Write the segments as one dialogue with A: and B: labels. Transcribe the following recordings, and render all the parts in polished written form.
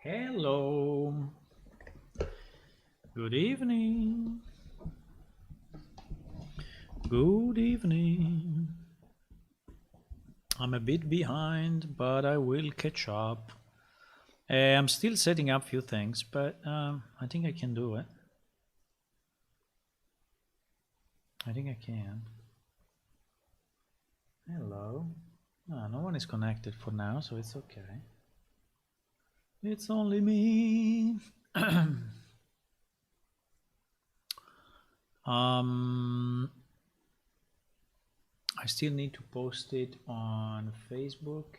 A: Hello. Good evening. Good evening. I'm a bit behind, but I will catch up. I'm still setting up a few things, but I think I can do it. I think I can. Hello. No one is connected for now, so it's okay. It's only me. I still need to post it on Facebook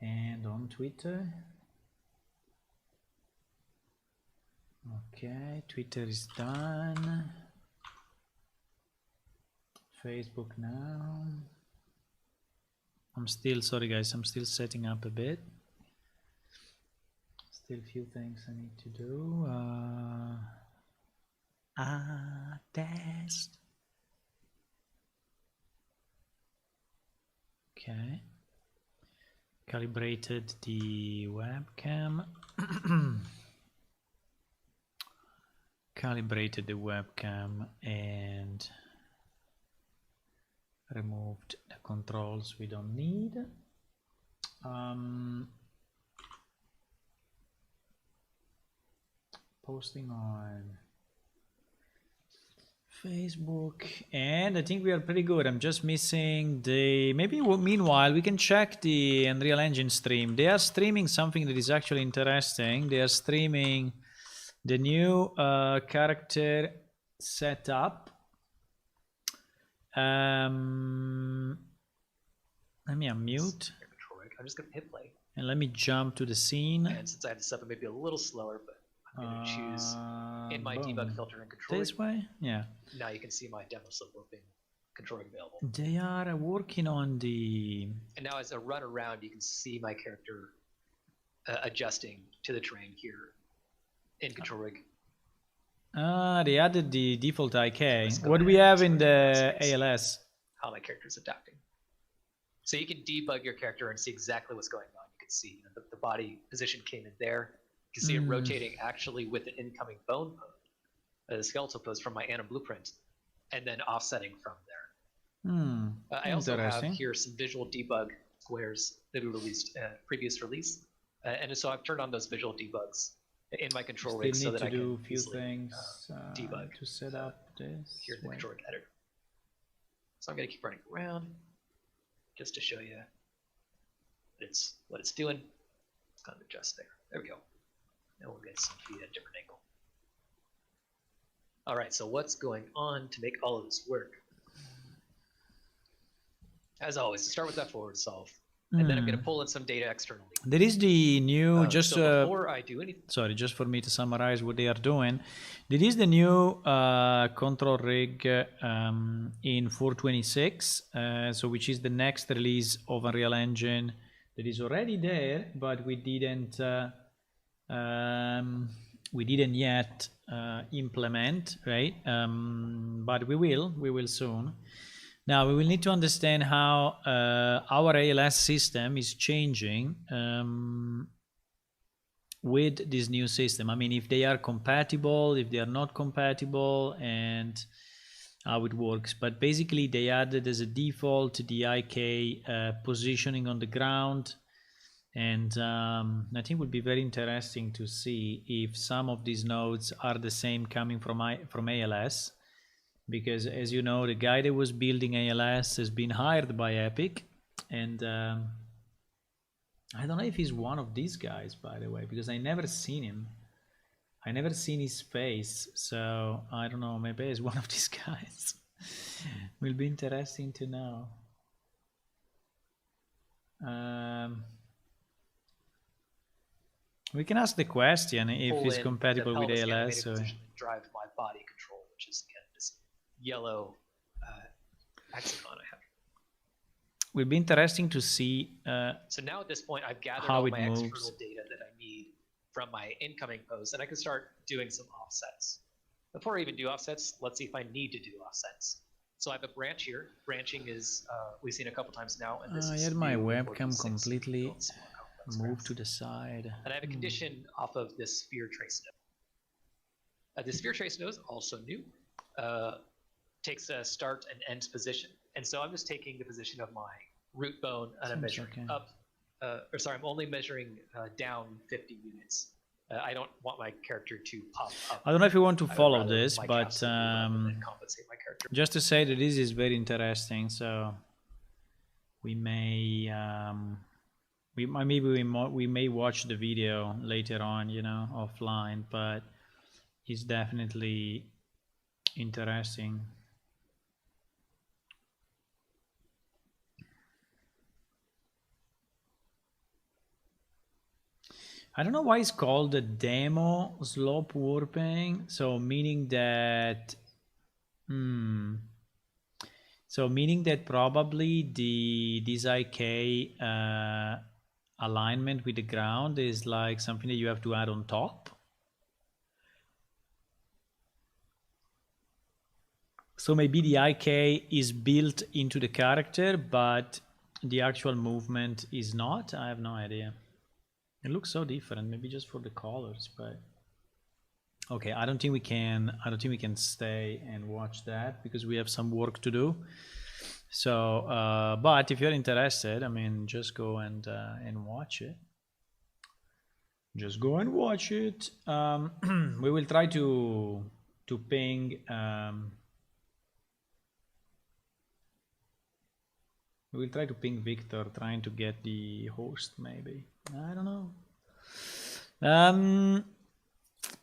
A: and on Twitter. Okay, Twitter is done. Facebook now. Sorry guys, I'm still setting up a bit. Still a few things I need to do. Test. Okay. Calibrated the webcam. Calibrated the webcam and removed the controls we don't need. Posting on Facebook, and I think we are pretty good. I'm just missing the, meanwhile we can check the Unreal Engine stream. They are streaming something that is actually interesting. They are streaming the new character setup. Let me unmute.
B: I'm just going to hit play.
A: And let me jump to the scene.
B: And since I have to set it maybe a little slower, but I'm going to choose in my debug filter and control.
A: This way? Yeah.
B: Now you can see my demo slipbook being controlling available.
A: They are working on the...
B: And now as I run around, you can see my character adjusting to the terrain here in control rig.
A: They added the default IK. What do we have in the ALS?
B: How my character is adapting. So you can debug your character and see exactly what's going on. You can see the body position came in there. You can see it rotating actually with the incoming bone pose, the skeletal pose from my Anim blueprint, and then offsetting from there. I also have here some visual debug squares that we released previous release, and so I've turned on those visual debugs in my control rig so that I can
A: do a few things
B: debug
A: to set up this
B: here in the control rig editor. So I'm going to keep running around just to show you what it's doing. It's going to adjust there. There we go. Now we'll get some feet at a different angle. All right, so what's going on to make all of this work? As always, to start with that forward solve. And then I'm going to pull in some data externally.
A: There is the new,
B: so before I do anything.
A: Sorry, just for me to summarize what they are doing. There is the new control rig in 426, so which is the next release of Unreal Engine that is already there, but we didn't yet implement, right? But we will soon. Now we will need to understand how our ALS system is changing with this new system. I mean, if they are compatible, if they are not compatible, and how it works. But basically they added as a default the IK positioning on the ground. And I think it would be very interesting to see if some of these nodes are the same coming from ALS. Because as you know, the guy that was building ALS has been hired by Epic, and I don't know if he's one of these guys, by the way, because I never seen him. I never seen his face, so I don't know, maybe he's one of these guys. Will be interesting to know. We can ask the question if it's compatible with ALS. Or...
B: drive my body control, which is again this yellow hexagon I have.
A: Will be interesting to see.
B: So now at this point, I've gathered all my external data that I need from my incoming pose, and I can start doing some offsets. Before I even do offsets, let's see if I need to do offsets. So I have a branch here. Branching is we've seen a couple times now, and this
A: I
B: is
A: had my webcam completely Move to the side.
B: And I have a condition off of this sphere trace node. The sphere trace node is also new. Takes a start and end position. And so I'm just taking the position of my root bone and I'm measuring up. I'm only measuring down 50 units. I don't want my character to pop up.
A: I don't know if you want to follow this, but
B: compensate my character.
A: Just to say that this is very interesting. So we may we may watch the video later on, you know, offline, but it's definitely interesting. I don't know why it's called the demo slope warping. So meaning that, so meaning that probably this IK alignment with the ground is like something that you have to add on top. So maybe the IK is built into the character, but the actual movement is not. I have no idea. It looks so different, maybe just for the colors, but okay, I don't think we can stay and watch that because we have some work to do. So but if you're interested, I mean, just go and watch it. Just go and watch it. We will try to ping we will try to ping Victor, trying to get the host maybe. I don't know.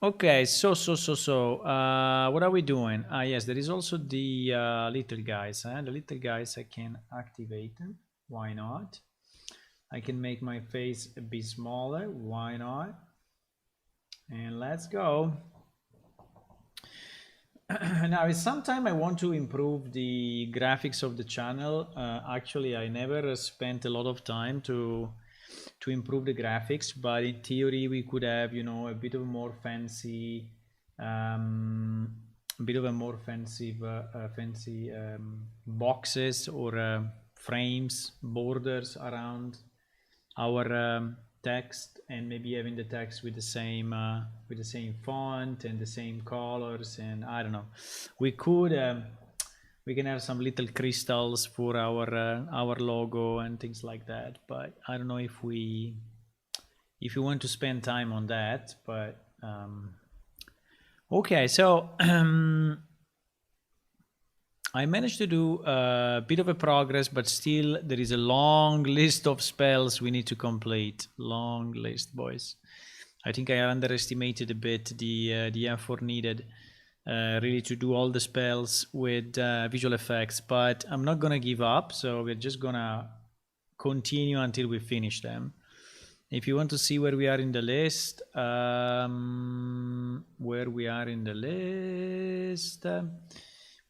A: Okay, so what are we doing? Yes, there is also the little guys. The little guys, I can activate them. Why not? I can make my face a bit smaller. Why not? And let's go. Now, sometime I want to improve the graphics of the channel. Actually, I never spent a lot of time to improve the graphics, but in theory we could have, you know, a bit of a more fancy boxes or frames, borders around our text, and maybe having the text with the same font and the same colors, and I don't know, we could we can have some little crystals for our logo and things like that, but I don't know if you want to spend time on that, but okay, so I managed to do a bit of a progress, but still there is a long list of spells we need to complete. Long list, boys. I think I underestimated a bit the effort needed really to do all the spells with visual effects, but I'm not gonna give up, so we're just gonna continue until we finish them. If you want to see where we are in the list,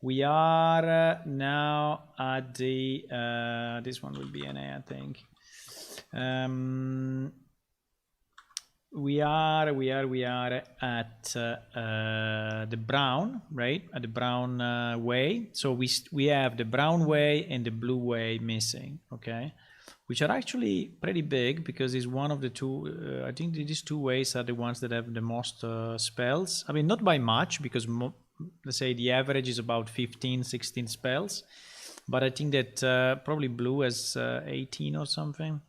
A: we are now at the this one will be an A, I think. We are at the brown, right? At the brown way. So we have the brown way and the blue way missing, okay? Which are actually pretty big because it's one of the two. I think these two ways are the ones that have the most spells. I mean, not by much, because let's say the average is about 15-16 spells, but I think that probably blue has 18 or something.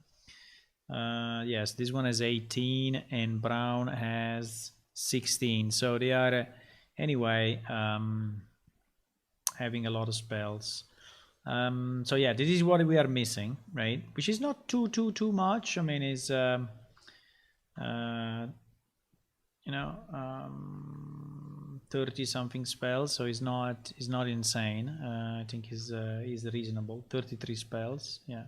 A: Yes, this one has 18 and brown has 16, so they are anyway having a lot of spells. So yeah, this is what we are missing, right? Which is not too much. I mean, it's you know, 30 something spells, so it's not insane. I think is reasonable. 33 spells, yeah,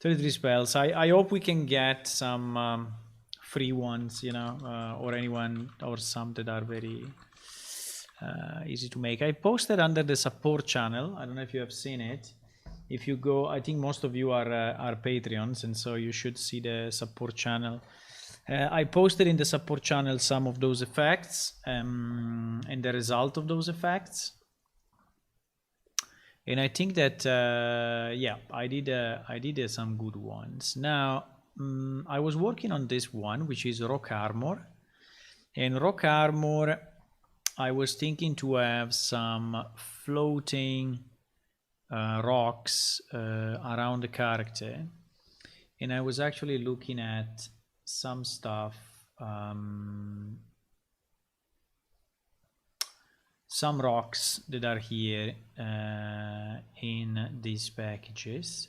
A: 33 spells. I hope we can get some free ones, you know, or anyone or some that are very easy to make. I posted under the support channel. I don't know if you have seen it. If you go, I think most of you are Patreons, and so you should see the support channel. I posted in the support channel some of those effects and the result of those effects. And I think that yeah, I did some good ones. Now I was working on this one, which is rock armor. And rock armor, I was thinking to have some floating rocks around the character. And I was actually looking at some stuff, some rocks that are here in these packages,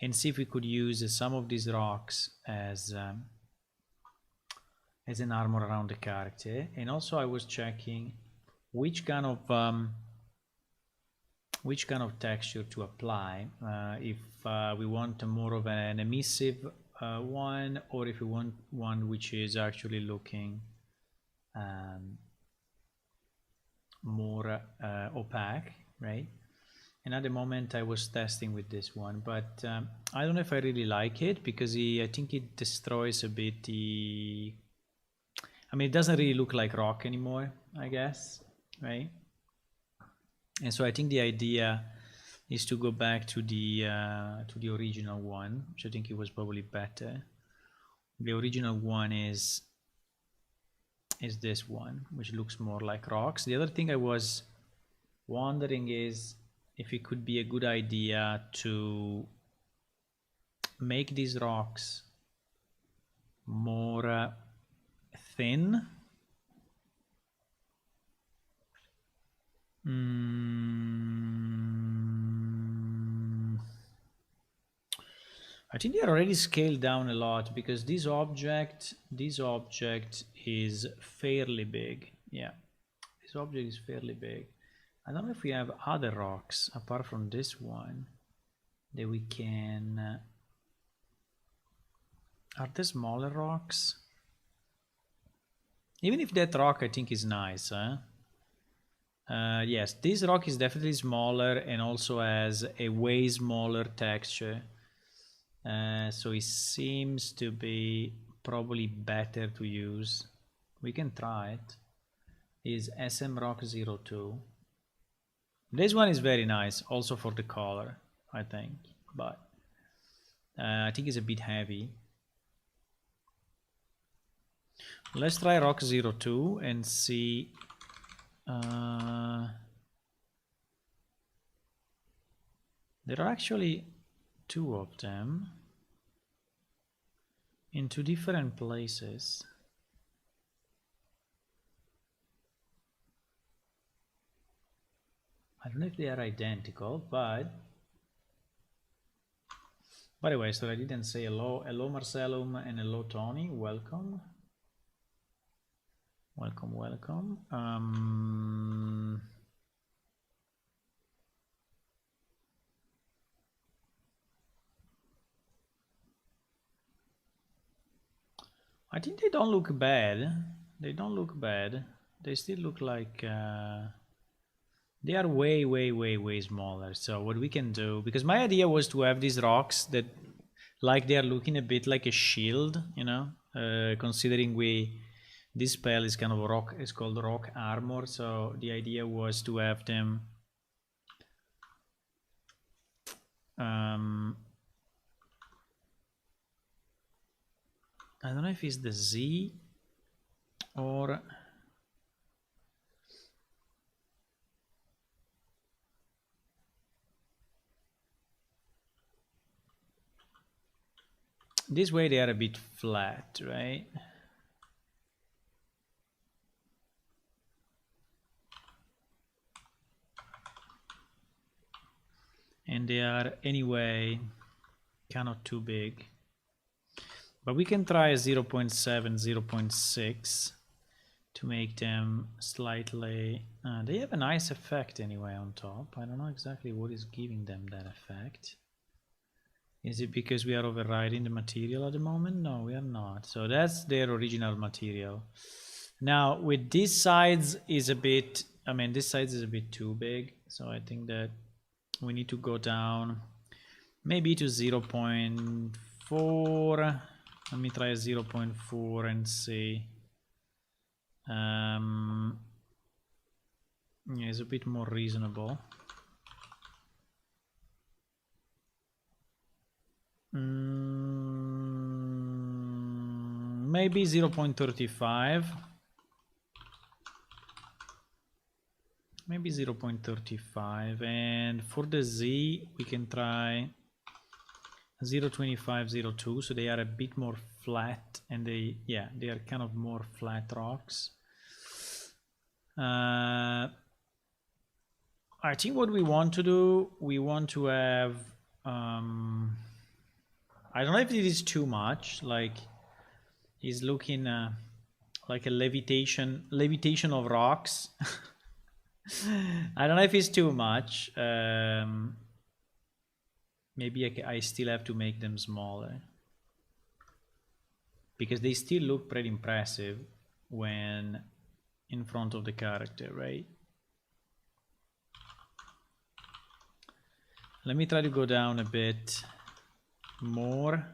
A: and see if we could use some of these rocks as an armor around the character. And also I was checking which kind of texture to apply, if we want more of an emissive one, or if we want one which is actually looking more opaque, right? And at the moment I was testing with this one, but I don't know if I really like it, because I think it destroys a bit the, I mean, it doesn't really look like rock anymore, I guess, right? And so I think the idea is to go back to the original one, which I think it was probably better. The original one is this one, which looks more like rocks. The other thing I was wondering is if it could be a good idea to make these rocks more thin. I think they are already scaled down a lot, because this object is fairly big. Yeah, this object is fairly big. I don't know if we have other rocks apart from this one that we can. Are there smaller rocks? Even if that rock I think is nice, huh? Yes, this rock is definitely smaller and also has a way smaller texture. So it seems to be probably better to use. We can try it. Is SM Rock 02. This one is very nice, also for the color, I think, but I think it's a bit heavy. Let's try Rock 02 and see. There are actually two of them in two different places. I don't know if they are identical, but by the way, so I didn't say hello. Hello Marcellum and hello Tony, welcome. Welcome. I think they don't look bad. They don't look bad. They still look like they are way smaller. So what we can do, because my idea was to have these rocks that, like, they are looking a bit like a shield, you know, considering this spell is kind of rock, it's called rock armor. So the idea was to have them I don't know if it's the Z or this way they are a bit flat, right? And they are anyway kind of too big. But we can try a 0.7, 0.6 to make them slightly... they have a nice effect anyway on top. I don't know exactly what is giving them that effect. Is it because we are overriding the material at the moment? No, we are not. So that's their original material. Now with these sides is a bit... I mean, this side is a bit too big. So I think that we need to go down maybe to 0.4. Let me try a 0.4 and see. Yeah, it's a bit more reasonable. maybe 0.35. Maybe 0.35, and for the Z we can try 0.25, 0.2, so they are a bit more flat, and they are kind of more flat rocks. I think what we want to do, we want to have I don't know if it is too much, like he's looking like a levitation of rocks. I don't know if it's too much. Maybe I still have to make them smaller, because they still look pretty impressive when in front of the character, right? Let me try to go down a bit more,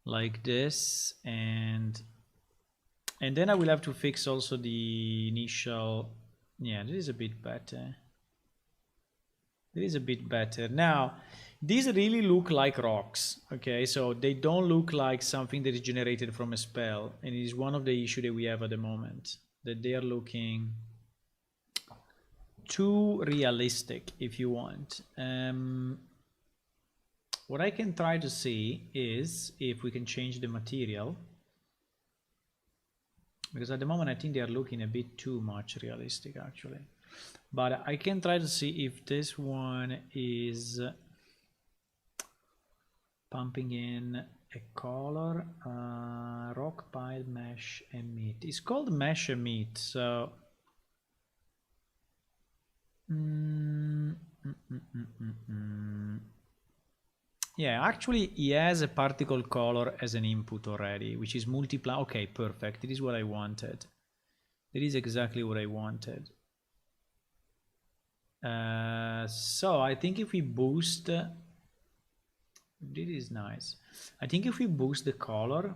A: like this, and then I will have to fix also the initial. Yeah, this is a bit better. It is a bit better. Now, these really look like rocks, okay? So they don't look like something that is generated from a spell. And it is one of the issues that we have at the moment, that they are looking too realistic, if you want. What I can try to see is if we can change the material. Because at the moment I think they are looking a bit too much realistic, actually. But I can try to see if this one is pumping in a color. Rock pile, mesh, emit. It's called mesh emit, so yeah, actually he has a particle color as an input already, which is multiply. Okay, perfect. It is what I wanted. It is exactly what I wanted. So I think if we boost, this is nice. I think if we boost the color,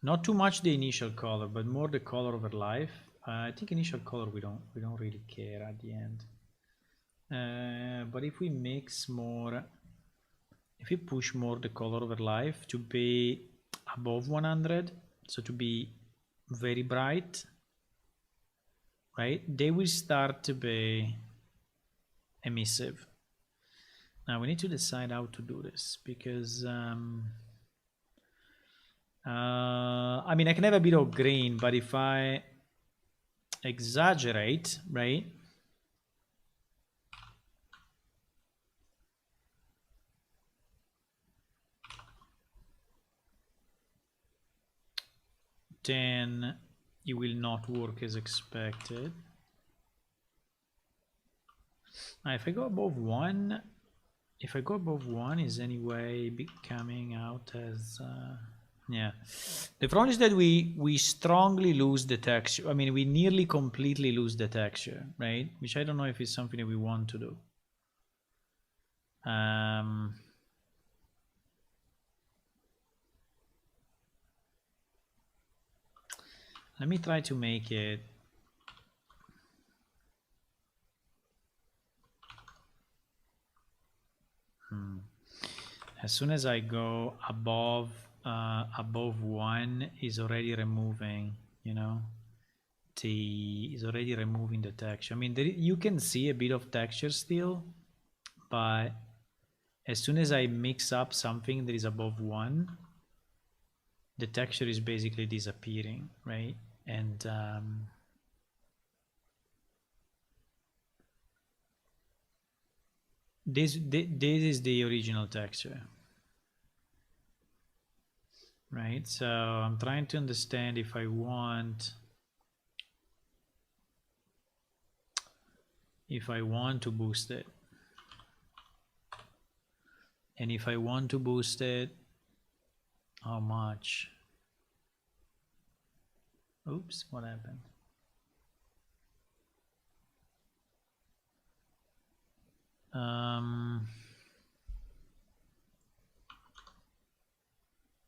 A: not too much the initial color, but more the color over life. I think initial color we don't really care at the end. But if we mix more, if we push more the color over life to be above 100, so to be very bright, right, they will start to be emissive. Now we need to decide how to do this, because I mean, I can have a bit of green, but if I exaggerate, right, then it will not work as expected. Now, if I go above 1, if I go above 1, is anyway coming out as yeah. The problem is that we strongly lose the texture. I mean, we nearly completely lose the texture, right? Which I don't know if it's something that we want to do. Let me try to make it as soon as I go above 1 is already removing, you know, is already removing the texture. I mean, you can see a bit of texture still, but as soon as I mix up something that is above 1, the texture is basically disappearing, right? And this is the original texture, right? So I'm trying to understand if I want to boost it, and if I want to boost it, how much? Oops, what happened?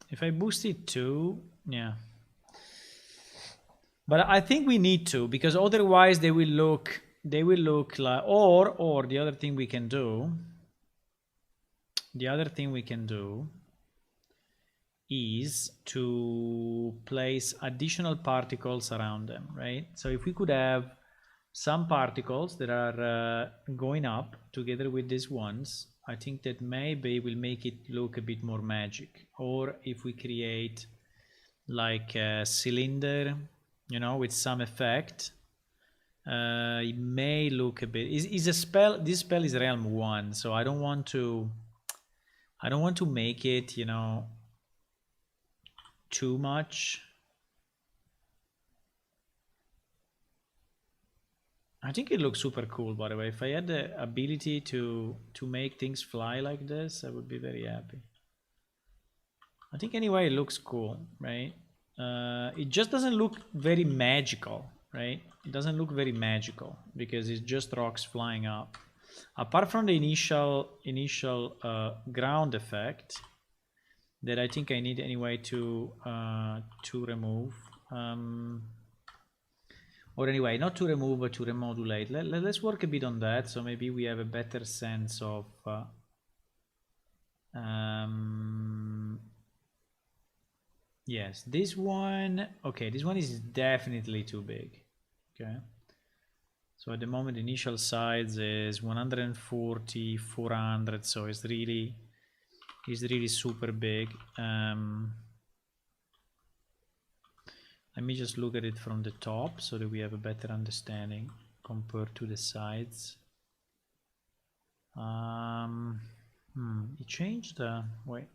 A: If I boost it too, yeah. But I think we need to, because otherwise they will look like, or the other thing we can do, the other thing we can do is to place additional particles around them, right? So if we could have some particles that are going up together with these ones, I think that maybe will make it look a bit more magic. Or if we create like a cylinder, you know, with some effect, it may look a bit. Is a spell? This spell is realm 1, so I don't want to make it, you know, too much. I think it looks super cool, by the way. If I had the ability to make things fly like this, I would be very happy. I think anyway it looks cool, right? It just doesn't look very magical, right? It doesn't look very magical because it's just rocks flying up. Apart from the initial ground effect that I think I need anyway to remove. Or anyway, not to remove, but to remodulate. Let's work a bit on that, so maybe we have a better sense of yes, this one, okay, this one is definitely too big. Okay, so at the moment initial size is 140, 400, so it's really super big. Let me just look at it from the top so that we have a better understanding compared to the sides. It changed wait,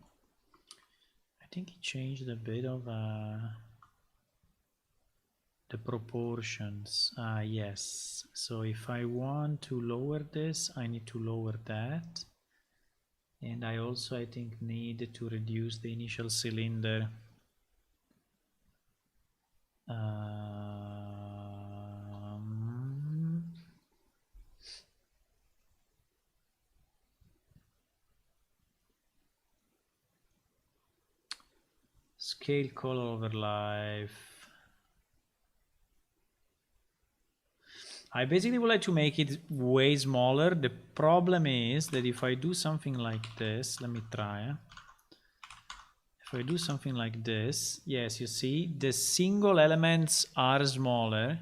A: I think it changed a bit of the proportions. Yes, so if I want to lower this, I need to lower that, and I also, I think, need to reduce the initial cylinder. Scale color over life. I basically would like to make it way smaller. The problem is that if I do something like this, let me try. If I do something like this, yes, you see, the single elements are smaller,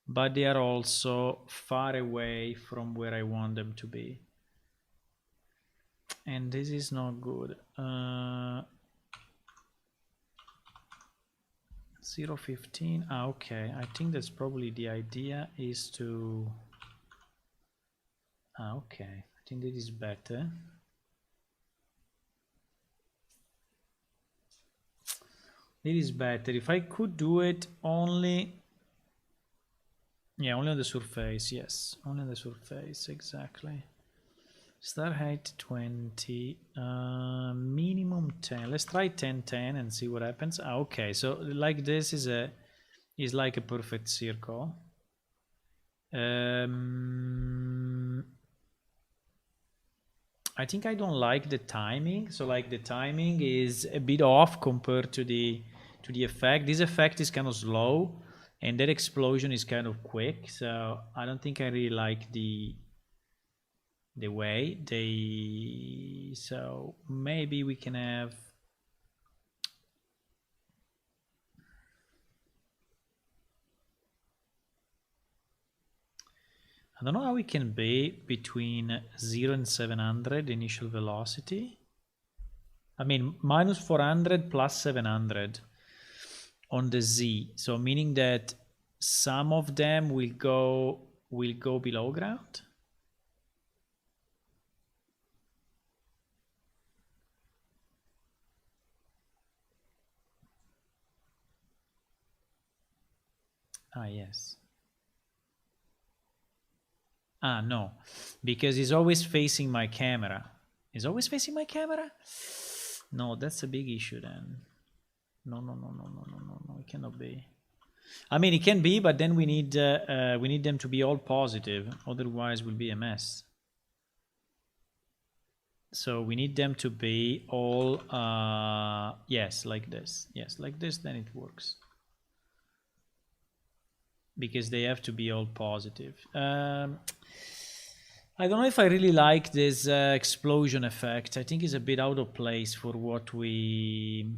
A: but they are also far away from where I want them to be. And this is not good. 0.15. Okay, I think that's probably the idea, is to okay, I think that is better. It is better. If I could do it only, yeah, only on the surface. Yes, only on the surface, exactly. Star height 20, minimum 10. Let's try 10 and see what happens. Okay, so like this is like a perfect circle. I think I don't like the timing. So like the timing is a bit off compared to the effect. This effect is kind of slow, and that explosion is kind of quick. So I don't think I really like the way they. So maybe we can have. I don't know how we can be between 0 and 700 initial velocity. I mean, minus 400 plus 700 on the Z. So meaning that some of them will go below ground. Yes. No, because he's always facing my camera. He's always facing my camera? No, that's a big issue then. No, it cannot be. I mean, it can be, but then we need them to be all positive. Otherwise, we'll be a mess. So we need them to be all, yes, like this. Yes, like this, then it works. Because they have to be all positive. I don't know if I really like this explosion effect. I think it's a bit out of place for what we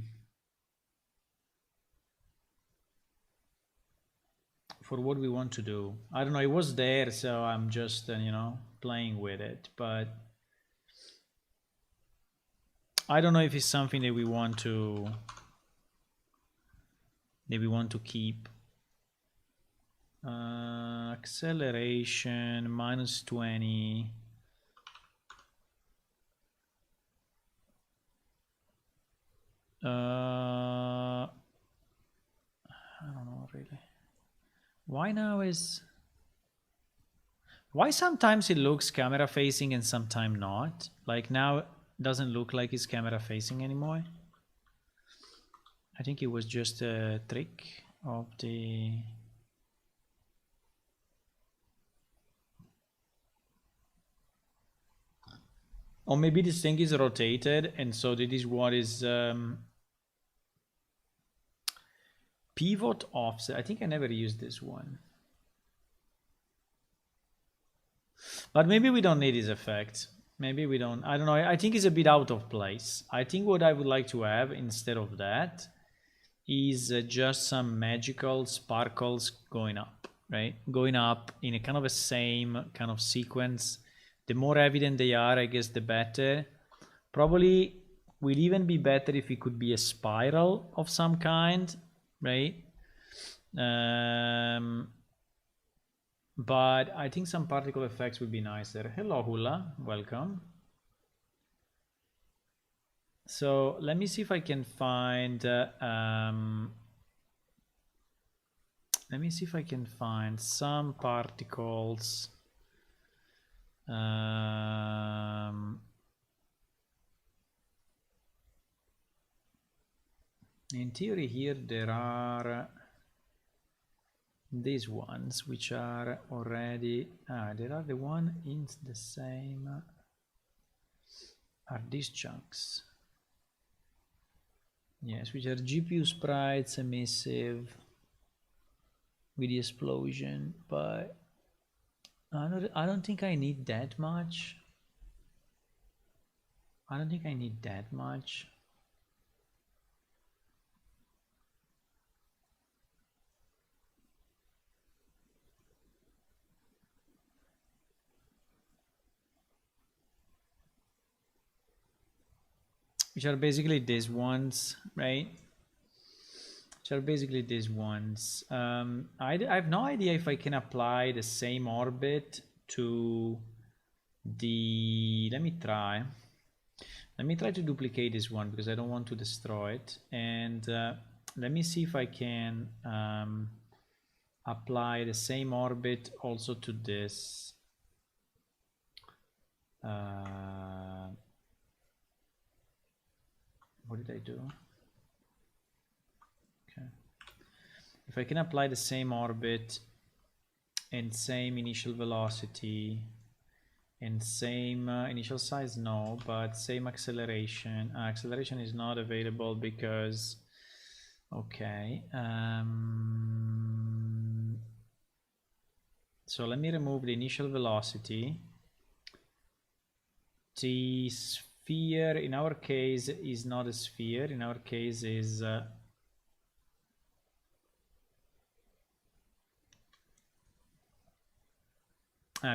A: want to do. I don't know, it was there, so I'm just you know, playing with it, but I don't know if it's something that we want to keep. Acceleration -20. I don't know really. Why now is... Why sometimes it looks camera facing and sometimes not? Like now it doesn't look like it's camera facing anymore. I think it was just a trick of the... Or maybe this thing is rotated, and so that is what is pivot offset. I think I never used this one. But maybe we don't need this effect. Maybe we don't. I don't know. I think it's a bit out of place. I think what I would like to have instead of that is just some magical sparkles going up, right? Going up in a kind of a same kind of sequence. The more evident they are, I guess, the better. Probably will even be better if it could be a spiral of some kind, right? But I think some particle effects would be nicer. Hello, Hula. Welcome. So let me see if I can find... let me see if I can find some particles. In theory here there are these ones which are already... there are the one in the same... are these chunks. Yes, which are GPU sprites emissive with the explosion, but I don't think I need that much. I don't think I need that much. Which are basically these ones, right? Which are basically these ones. I have no idea if I can apply the same orbit to the... Let me try to duplicate this one because I don't want to destroy it. And let me see if I can apply the same orbit also to this. What did I do? Okay. If I can apply the same orbit and same initial velocity and same initial size, no, but same acceleration. Acceleration is not available because... Okay. So let me remove the initial velocity. The sphere in our case is not a sphere. In our case is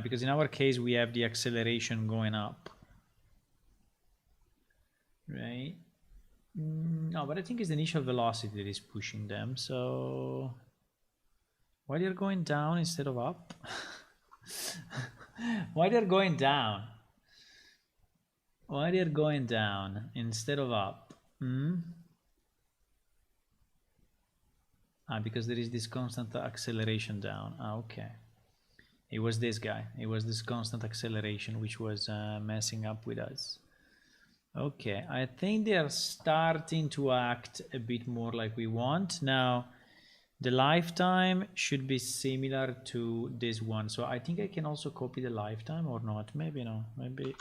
A: because in our case we have the acceleration going up, right? No, but I think it's the initial velocity that is pushing them. So why they're going down instead of up? Why they're going down? Why they're going down instead of up? Because there is this constant acceleration down. Okay. It was this guy. It was this constant acceleration which was messing up with us. Okay, I think they are starting to act a bit more like we want. Now, the lifetime should be similar to this one. So I think I can also copy the lifetime or not. Maybe no. Maybe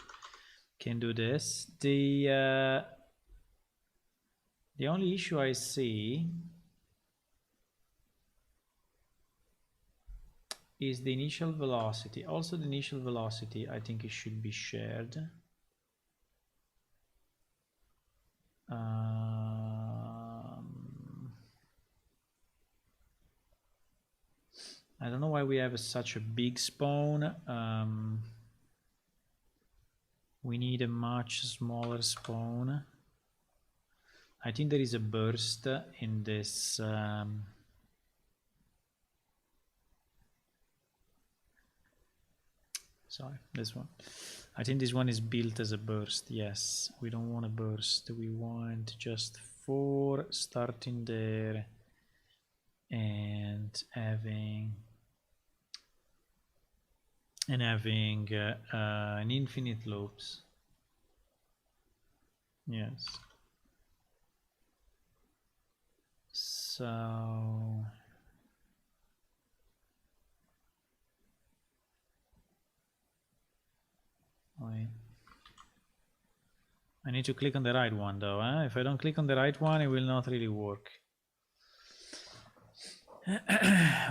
A: can do this. The only issue I see is the initial velocity. Also the initial velocity, I think it should be shared. I don't know why we have such a big spawn. We need a much smaller spawn. I think there is a burst in this. Sorry, this one. I think this one is built as a burst. Yes, we don't want a burst. We want just 4 starting there and having an infinite loops. Yes. So I need to click on the right one though. If I don't click on the right one, it will not really work.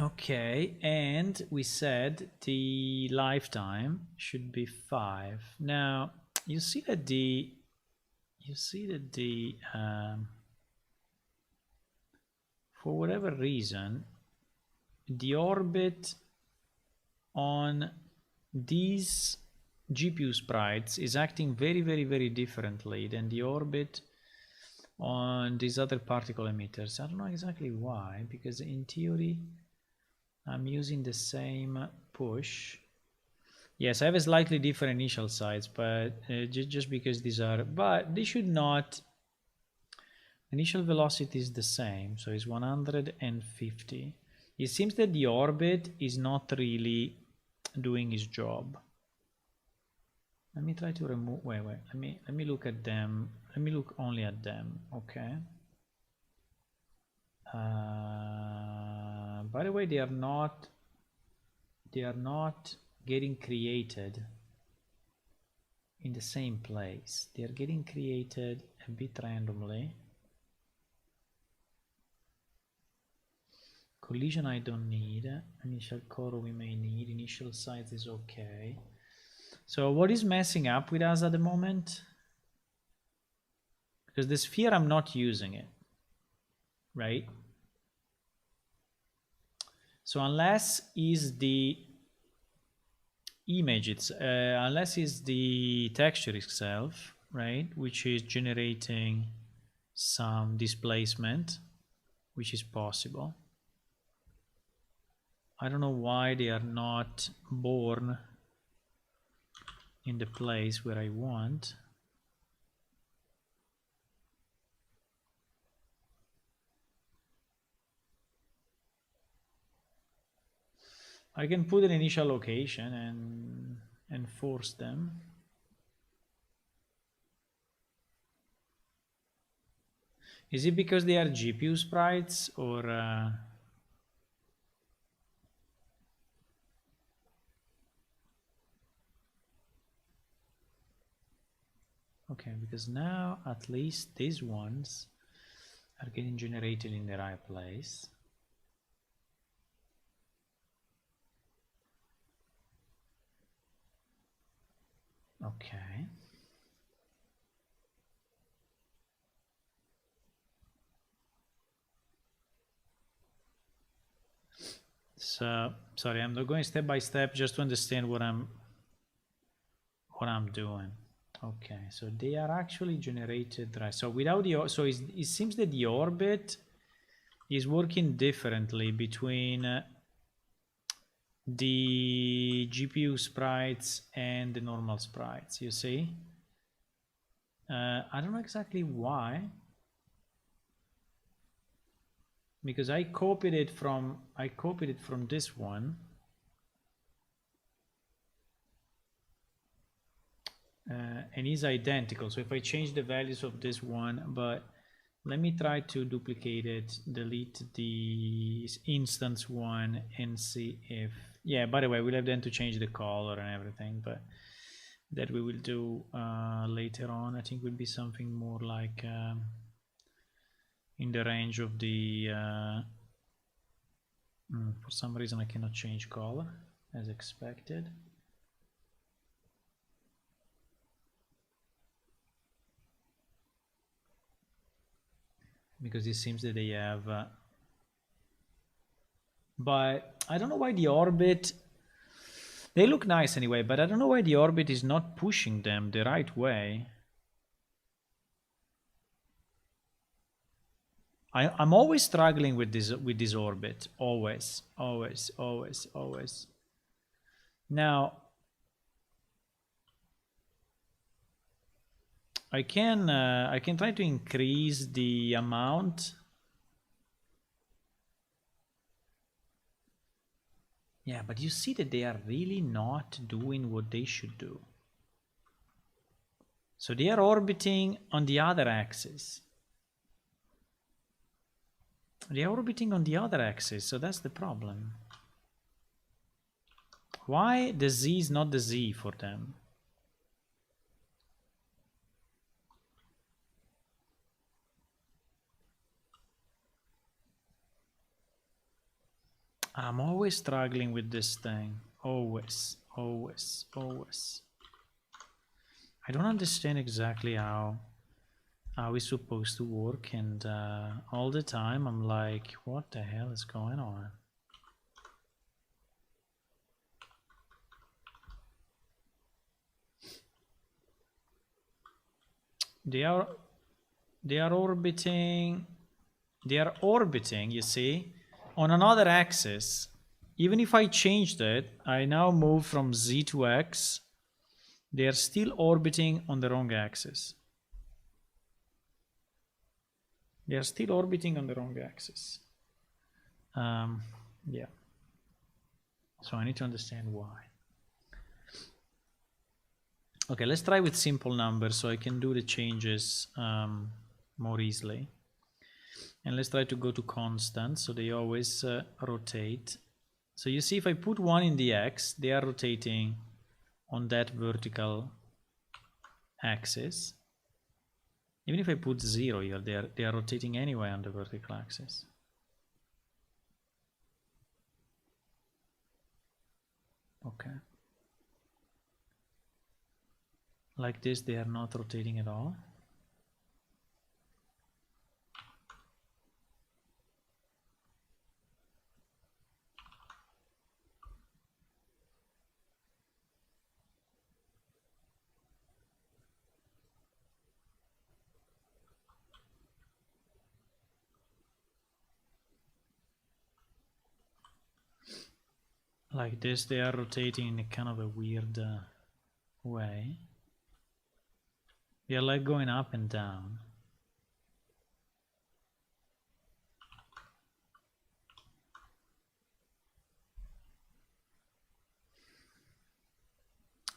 A: Okay, and we said the lifetime should be 5. Now you see that the for whatever reason the orbit on these GPU sprites is acting very differently than the orbit on these other particle emitters. I don't know exactly why, because in theory I'm using the same push. Yes, I have a slightly different initial size, but just because these are, but they should not. Initial velocity is the same, so it's 150. It seems that the orbit is not really doing its job. Let me try to remove, wait, let me look at them. Let me look only at them, okay? By the way, they are not getting created in the same place. They are getting created a bit randomly. Collision I don't need. Initial core we may need. Initial size is okay. So what is messing up with us at the moment? Because the sphere, I'm not using it, right? So unless is the image, unless is the texture itself, right? Which is generating some displacement, which is possible. I don't know why they are not born in the place where I want. I can put an initial location and force them. Is it because they are GPU sprites or okay, because now at least these ones are getting generated in the right place. Okay. So sorry, I'm going step by step just to understand what I'm doing. Okay, so they are actually generated right. So without the it seems that the orbit is working differently between the GPU sprites and the normal sprites. You see, I don't know exactly why, because I copied it from this one. And is identical. So if I change the values of this one, but let me try to duplicate it, delete the instance one and see if, yeah, by the way, we'll have then to change the color and everything, but that we will do later on. I think would be something more like in the range of the For some reason I cannot change color as expected. Because it seems that they have but I don't know why the orbit, they look nice anyway, but I don't know why the orbit is not pushing them the right way. I'm always struggling with this orbit. Always. Now I can try to increase the amount. Yeah, but you see that they are really not doing what they should do. So they are orbiting on the other axis. They are orbiting on the other axis, so that's the problem. Why the Z is not the Z for them? I'm always struggling with this thing. Always. I don't understand exactly how it's supposed to work, and all the time I'm like, what the hell is going on? They are orbiting, you see, on another axis. Even if I changed it, I now move from Z to X, they are still orbiting on the wrong axis. They are still orbiting on the wrong axis. Yeah. So I need to understand why. Okay, let's try with simple numbers so I can do the changes more easily. And let's try to go to constant, so they always rotate. So you see, if I put 1 in the X, they are rotating on that vertical axis. Even if I put 0 here, they are rotating anyway on the vertical axis. Okay. Like this, they are not rotating at all. Like this, they are rotating in a kind of a weird way. They are like going up and down.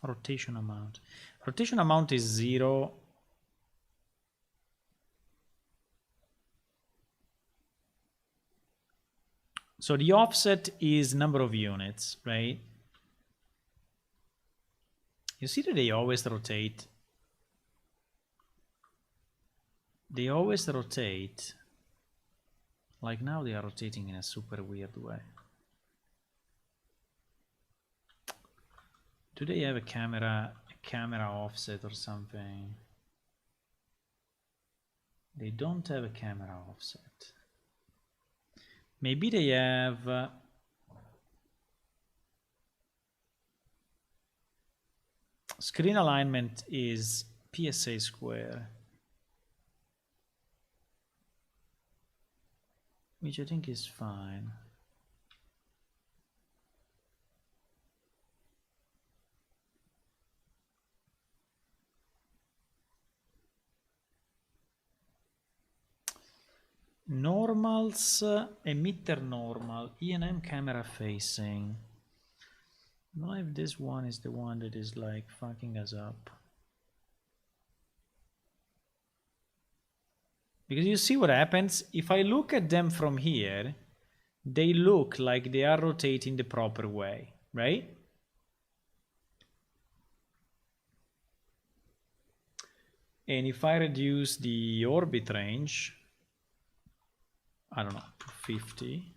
A: Rotation amount. Rotation amount is 0. So the offset is number of units, right? You see that they always rotate. They always rotate. Like now they are rotating in a super weird way. Do they have a camera offset or something? They don't have a camera offset. Maybe they have screen alignment is PSA square, which I think is fine. Normals, emitter normal, E&M camera facing. I don't know if this one is the one that is like fucking us up. Because you see what happens? If I look at them from here, they look like they are rotating the proper way, right? And if I reduce the orbit range, I don't know, to 50,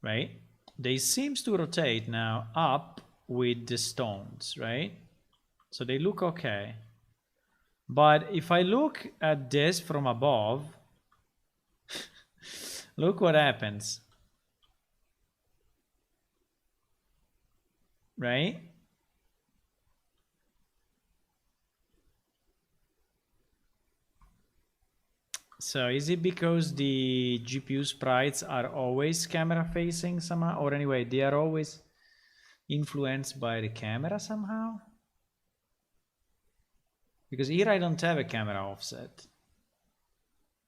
A: right? They seems to rotate now up with the stones, right? So they look okay. But if I look at this from above, look what happens, right? So is it because the GPU sprites are always camera facing somehow? Or anyway, they are always influenced by the camera somehow? Because here I don't have a camera offset.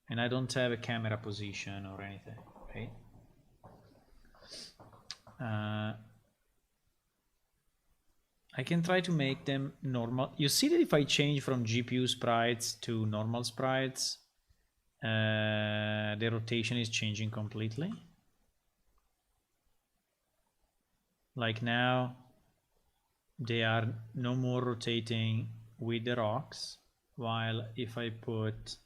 A: And I don't have a camera position or anything, right? I can try to make them normal. You see that if I change from GPU sprites to normal sprites, the rotation is changing completely. Like now, they are no more rotating with the rocks, while if I put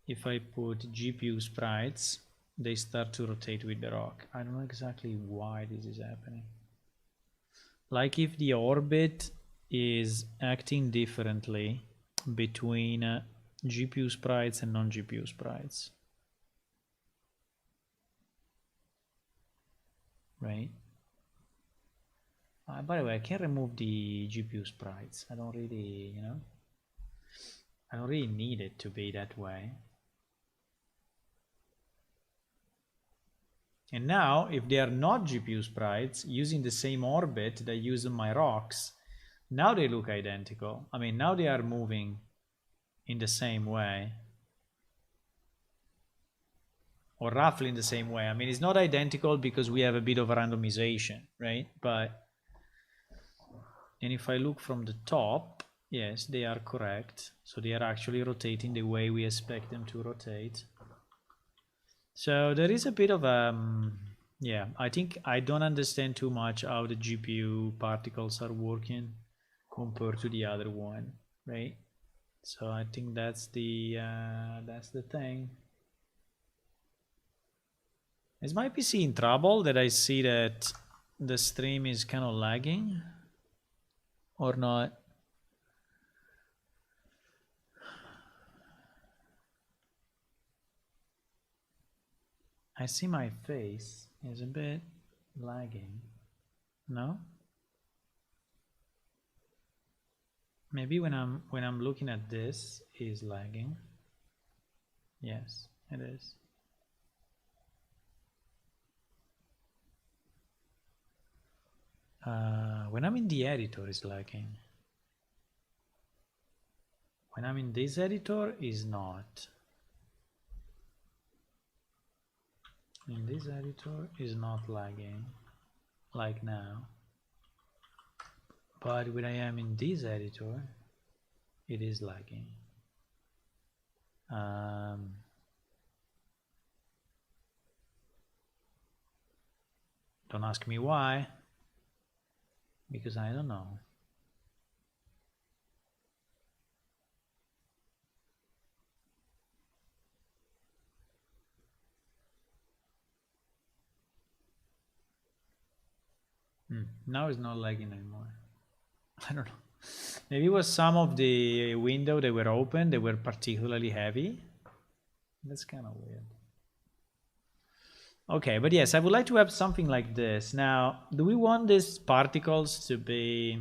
A: GPU sprites, they start to rotate with the rock. I don't know exactly why this is happening. Like if the orbit is acting differently between GPU sprites and non-GPU sprites, right? By the way, I can remove the GPU sprites. I don't really, I don't really need it to be that way. And now, if they are not GPU sprites, using the same orbit that I use on my rocks, now they look identical. I mean, now they are moving in the same way. Or roughly in the same way. I mean, it's not identical because we have a bit of a randomization, right? And if I look from the top, yes, they are correct. So they are actually rotating the way we expect them to rotate. So there is a bit of yeah, I think I don't understand too much how the GPU particles are working compared to the other one, right? So I think that's the thing. Is my PC in trouble that I see that the stream is kind of lagging or not? I see my face is a bit lagging. No? Maybe when I'm looking at this is lagging. Yes, it is. When I'm in the editor is lagging. When I'm in this editor is not. In this editor is not lagging like now. But when I am in this editor, it is lagging. Don't ask me why, because I don't know. Now it's not lagging anymore. I don't know. Maybe it was some of the windows that were open, they were particularly heavy. That's kind of weird. Okay, but yes, I would like to have something like this. Now, do we want these particles to be...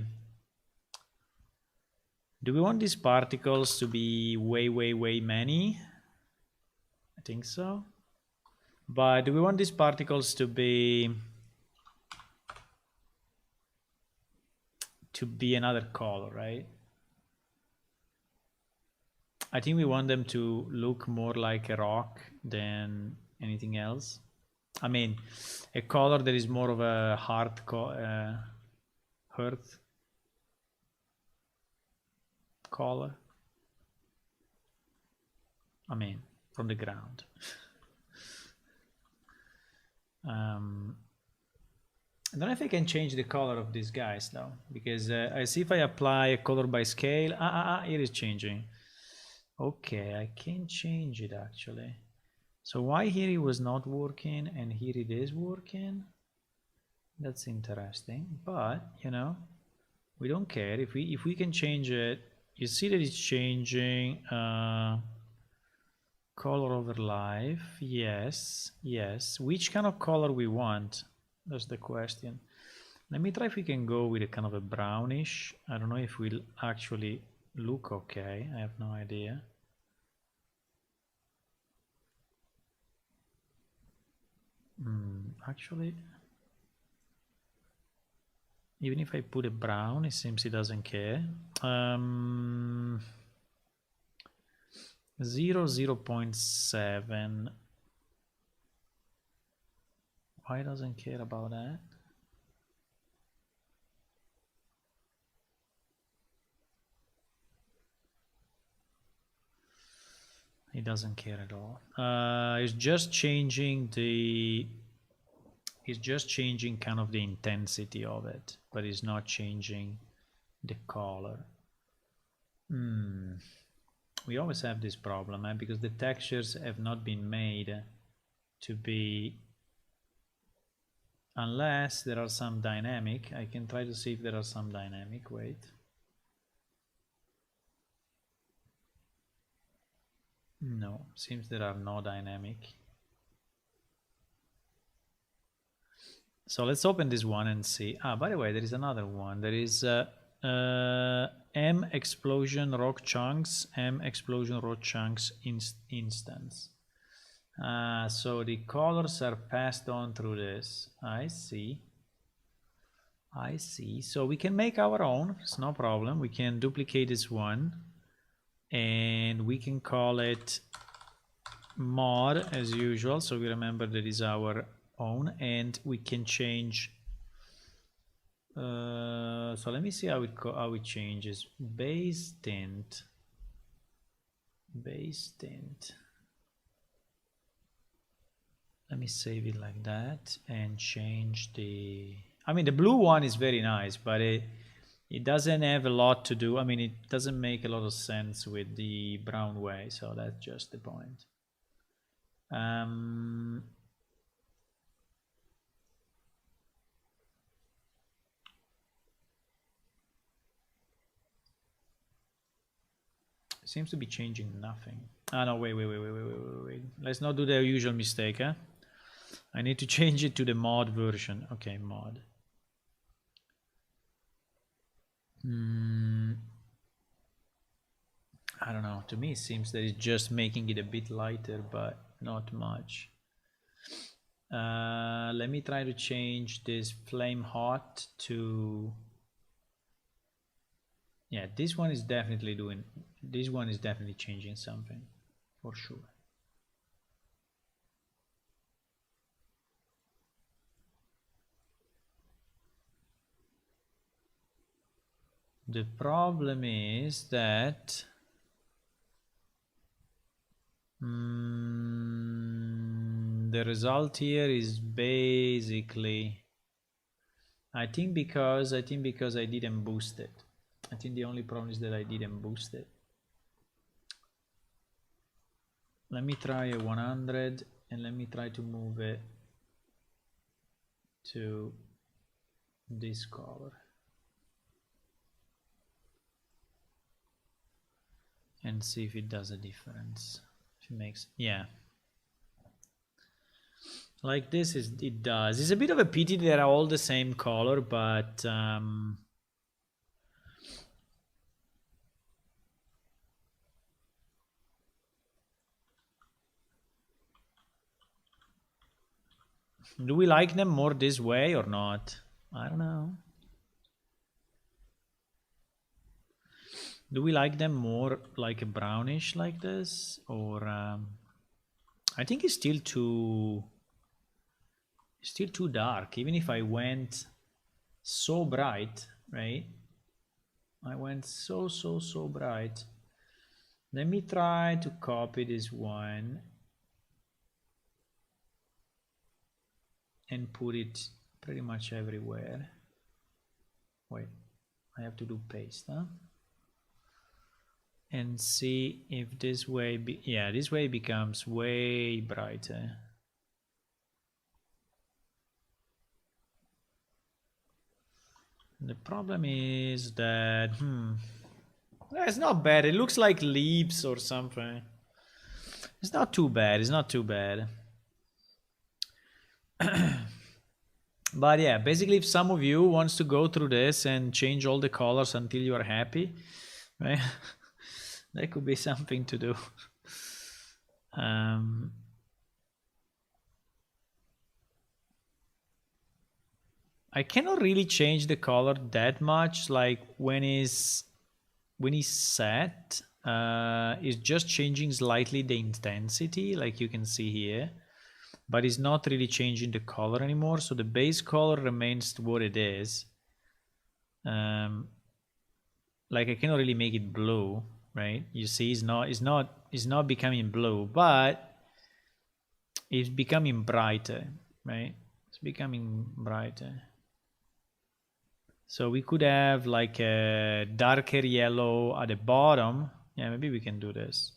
A: Do we want these particles to be way many? I think so. But do we want these particles to be another color, right? I think we want them to look more like a rock than anything else. I mean, a color that is more of a earth color. I mean, from the ground. I don't know if I can change the color of these guys though, because I see if I apply a color by scale, it is changing. Okay, I can change it actually. So why here it was not working and here it is working? That's interesting, but you know, we don't care if we can change it. You see that it's changing color over life. Yes, yes. Which kind of color we want? That's the question. Let me try if we can go with a kind of a brownish. I don't know if we'll actually look okay. I have no idea. Actually, even if I put a brown, it seems it doesn't care. 0.7. Why doesn't care about that? It doesn't care at all. It's just changing the. It's just changing kind of the intensity of it, but it's not changing the color. We always have this problem, because the textures have not been made to be, unless there are some dynamic. I can try to see if there are some dynamic. Wait. No, seems there are no dynamic. So let's open this one and see. By the way, there is another one. There is M explosion rock chunks, M explosion rock chunks instance. So the colors are passed on through this. I see. I see. So we can make our own. It's no problem. We can duplicate this one, and we can call it mod as usual. So we remember that is our own, and we can change. So let me see how it changes. Base tint. Base tint. Let me save it like that and change the. I mean, the blue one is very nice, but it doesn't have a lot to do. I mean, it doesn't make a lot of sense with the brown way. So that's just the point. Seems to be changing nothing. No, wait. Let's not do the usual mistake, huh? I need to change it to the mod version. Okay, mod. I don't know. To me, it seems that it's just making it a bit lighter, but not much. Let me try to change this flame hot to. Yeah, this one is definitely doing. This one is definitely changing something, for sure. The problem is that the result here is basically, I think because I didn't boost it. I think the only problem is that I didn't boost it. Let me try a 100 and let me try to move it to this color. And see if it does a difference. If it makes, yeah. Like this, it does. It's a bit of a pity they are all the same color, but do we like them more this way or not? I don't know. Do we like them more like a brownish like this, or I think it's still too dark. Even if I went so bright, right? I went so bright. Let me try to copy this one and put it pretty much everywhere. Wait, I have to do paste, huh? and see if this way, yeah, this way becomes way brighter. The problem is that, it's not bad. It looks like leaves or something. It's not too bad. It's not too bad. But yeah, basically, if some of you wants to go through this and change all the colors until you are happy, right? That could be something to do. I cannot really change the color that much. Like when he's set, it's just changing slightly the intensity, like you can see here, but it's not really changing the color anymore. So the base color remains what it is. Like I cannot really make it blue, right? You see, it's not becoming blue, but it's becoming brighter, right? It's becoming brighter. So we could have like a darker yellow at the bottom. Yeah, maybe we can do this.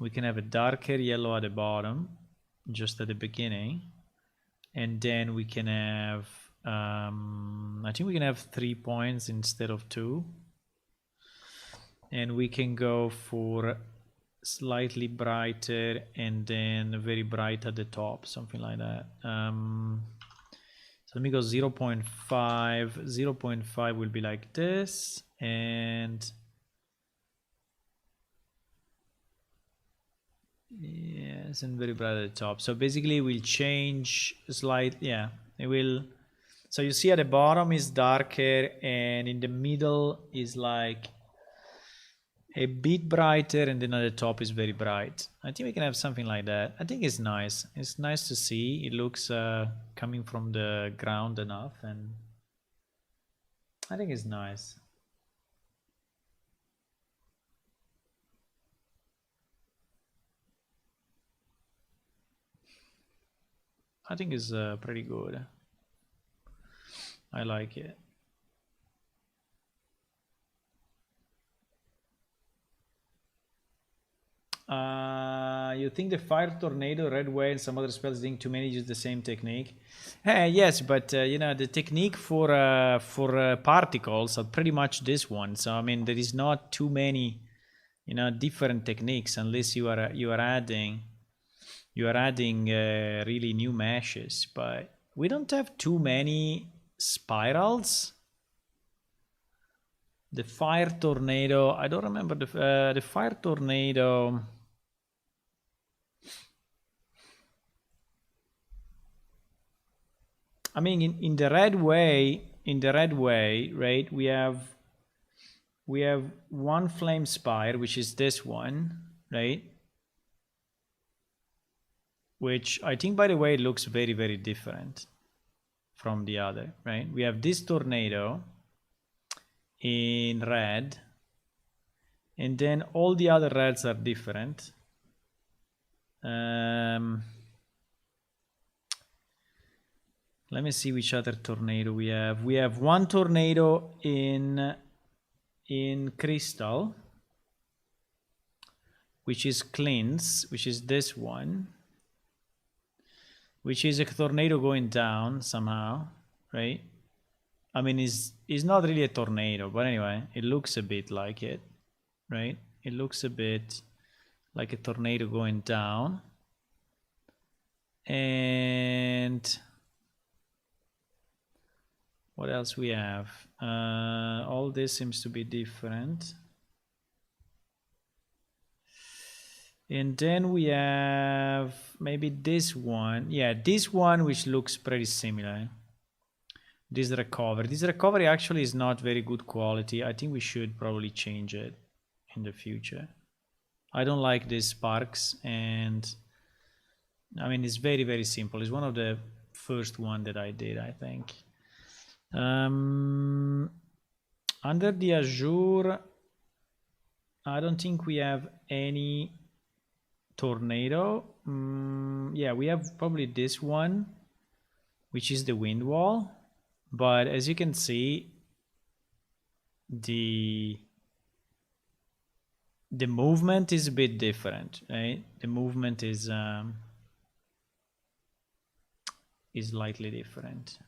A: We can have a darker yellow at the bottom, just at the beginning. And then we can have, I think we can have 3 points instead of 2. And we can go for slightly brighter and then very bright at the top, something like that. So let me go 0.5. 0.5 will be like this, and yes, and very bright at the top. So basically we'll change slightly. Yeah, it will. So you see at the bottom is darker, and in the middle is like a bit brighter, and then at the top is very bright. I think we can have something like that. I think it's nice. It's nice to see. It looks coming from the ground enough, and I think it's nice. I think it's pretty good. I like it. You think the fire tornado, red whale, and some other spells think too many use the same technique? Yes, but you know, the technique for particles are pretty much this one. So I mean, there is not too many, you know, different techniques unless you are adding really new meshes. But we don't have too many spirals. The fire tornado, I don't remember the fire tornado. I mean, in the red way, right? We have one flame spire, which is this one, right? Which I think, by the way, looks very, very different from the other, right? We have this tornado in red, and then all the other reds are different. Let me see which other tornado we have. We have one tornado in crystal, which is cleanse, which is this one, which is a tornado going down somehow, right? I mean, it's not really a tornado, but anyway, it looks a bit like it, right? It looks a bit like a tornado going down. And what else we have? All this seems to be different. And then we have maybe this one. Yeah, this one, which looks pretty similar. This recovery actually is not very good quality. I think we should probably change it in the future. I don't like these sparks, and I mean, it's very, very simple. It's one of the first one that I did, I think. Under the azure, I don't think we have any tornado. Yeah, we have probably this one, which is the wind wall. But as you can see, the the movement is a bit different, right? The movement is slightly different.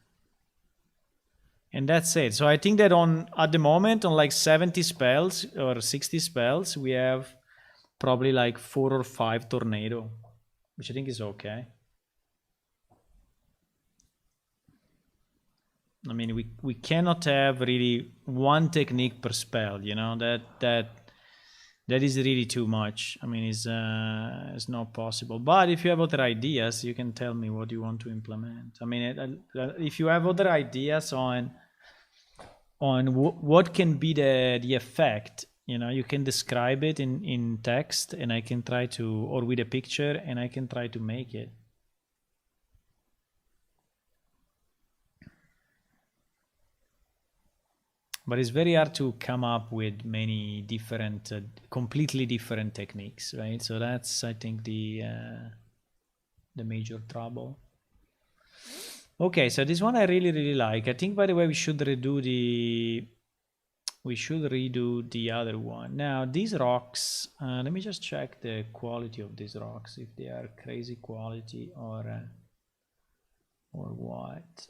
A: And that's it. So I think that at the moment on like 70 spells or 60 spells, we have probably like 4 or 5 tornado, which I think is okay. I mean, we cannot have really one technique per spell, you know, that is really too much. I mean, it's not possible. But if you have other ideas, you can tell me what you want to implement. I mean, if you have other ideas on what can be the effect, you know, you can describe it in text, and I can try to, or with a picture, and I can try to make it. But it's very hard to come up with many different, completely different techniques, right? So that's, I think, the major trouble. Okay, so this one I really like. I think, by the way, we should redo the other one. Now, these rocks, let me just check the quality of these rocks, if they are crazy quality or what.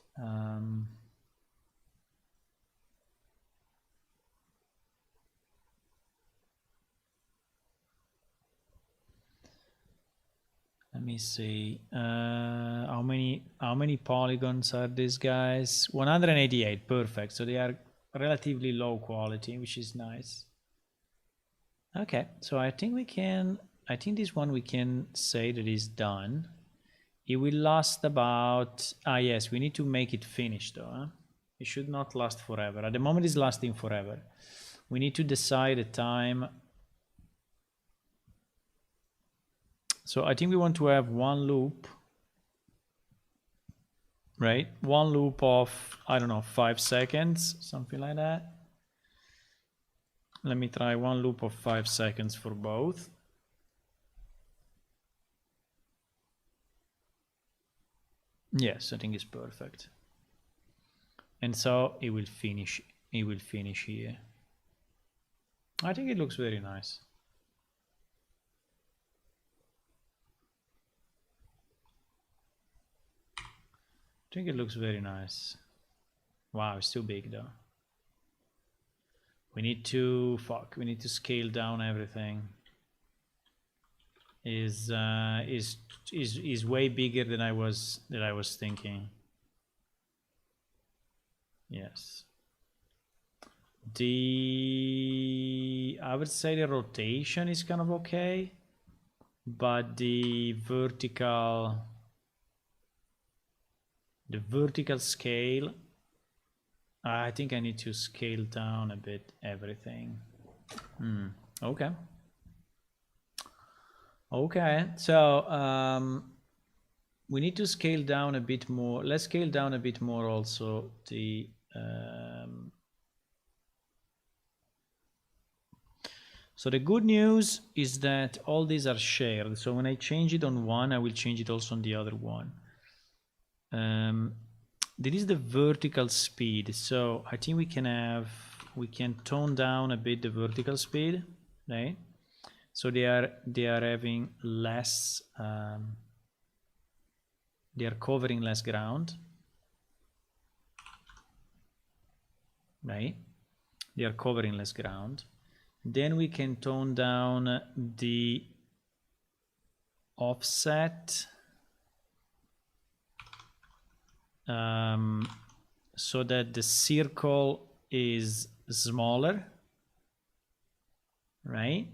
A: Let me see. How many polygons are these guys? 188. Perfect. So they are relatively low quality, which is nice. Okay, so I think this one we can say that is done. It will last about, yes, we need to make it finished though. Huh? It should not last forever. At the moment it's lasting forever. We need to decide a time. So I think we want to have one loop, right? One loop of, I don't know, 5 seconds, something like that. Let me try one loop of 5 seconds for both. Yes, I think it's perfect. And so it will finish here. I think it looks very nice. I think it looks very nice. Wow, it's too big though. We need to scale down everything. Is way bigger than I was thinking. Yes. I would say the rotation is kind of okay, but the vertical scale, I think I need to scale down a bit everything. Okay. Okay, so we need to scale down a bit more. Let's scale down a bit more also the so the good news is that all these are shared. So when I change it on one, I will change it also on the other one. This is the vertical speed. So I think we can tone down a bit the vertical speed, right? So they are having less, they are covering less ground, right? They are covering less ground. Then we can tone down the offset so that the circle is smaller, right?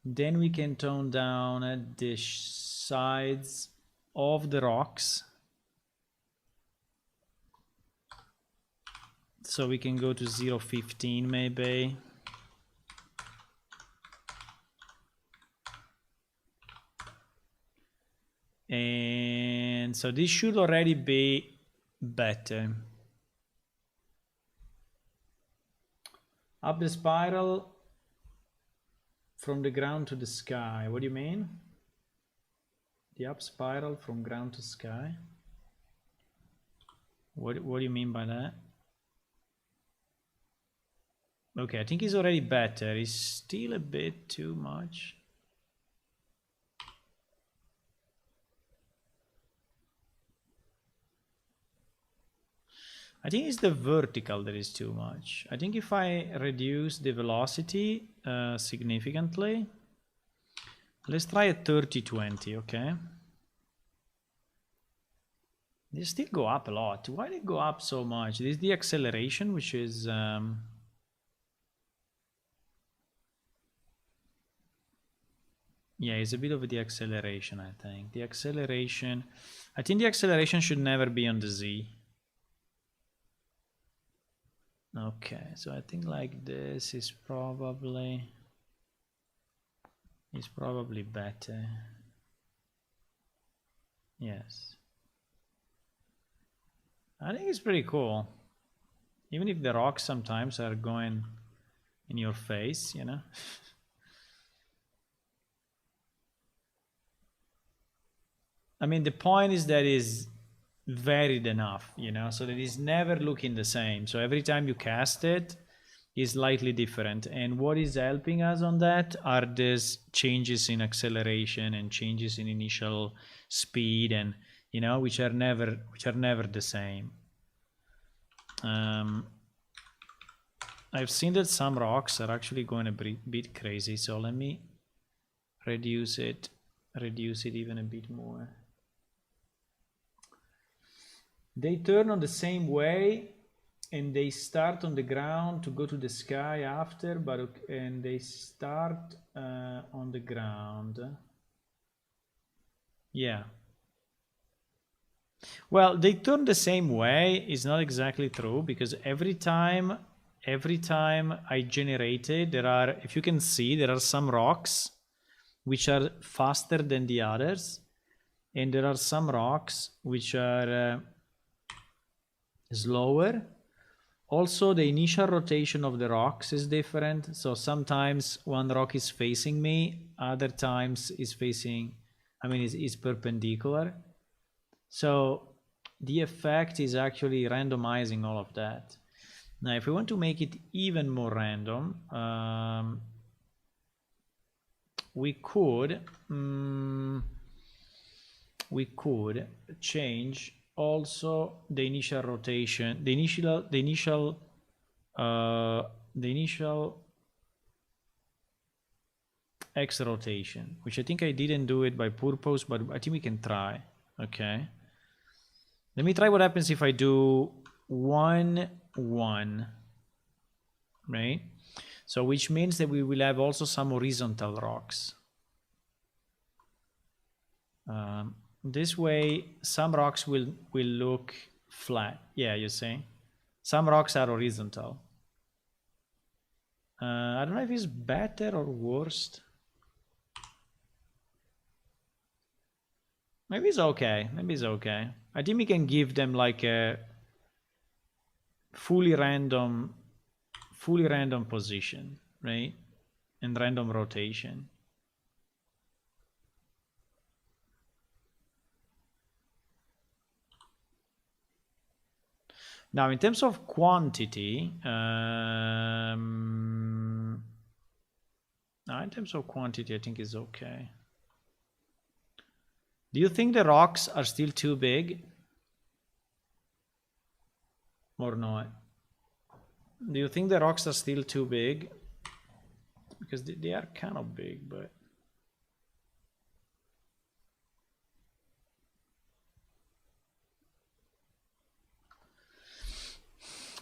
A: Then we can tone down the sides of the rocks. So we can go to 0.15 maybe. And so this should already be better. Up the spiral from the ground to the sky. What do you mean? The up spiral from ground to sky? What do you mean by that? Okay, I think he's already better. He's still a bit too much. I think it's the vertical that is too much. I think if I reduce the velocity significantly, let's try a 30-20, okay? They still go up a lot. Why they go up so much? This is the acceleration, which is... yeah, it's a bit of the acceleration, I think. The acceleration... I think the acceleration should never be on the Z. Okay, so I think like this is probably better. Yes. I think it's pretty cool. Even if the rocks sometimes are going in your face, you know. I mean, the point is that is varied enough, you know, so that it's never looking the same. So every time you cast it is slightly different. And what is helping us on that are these changes in acceleration and changes in initial speed, and you know, which are never the same. I've seen that some rocks are actually going a bit crazy, so let me reduce it even a bit more. They turn on the same way and they start on the ground to go to the sky after, and they start on the ground. Yeah. Well, they turn the same way is not exactly true, because every time I generate it, there are, if you can see, there are some rocks which are faster than the others, and there are some rocks which are slower. Also, the initial rotation of the rocks is different. So sometimes one rock is facing me, other times is facing, I mean, is perpendicular. So the effect is actually randomizing all of that. Now, if we want to make it even more random, we could change also the initial rotation, the initial X rotation, which I think I didn't do it by purpose, but I think we can try. Okay. Let me try what happens if I do 1, 1, right? So which means that we will have also some horizontal rocks. This way, some rocks will look flat. Yeah, you see? Some rocks are horizontal. I don't know if it's better or worse. Maybe it's okay. Maybe it's okay. I think we can give them like a fully random position, right? And random rotation. Now, in terms of quantity, in terms of quantity, I think it's okay. Do you think the rocks are still too big? Or not? Do you think the rocks are still too big? Because they are kind of big, but...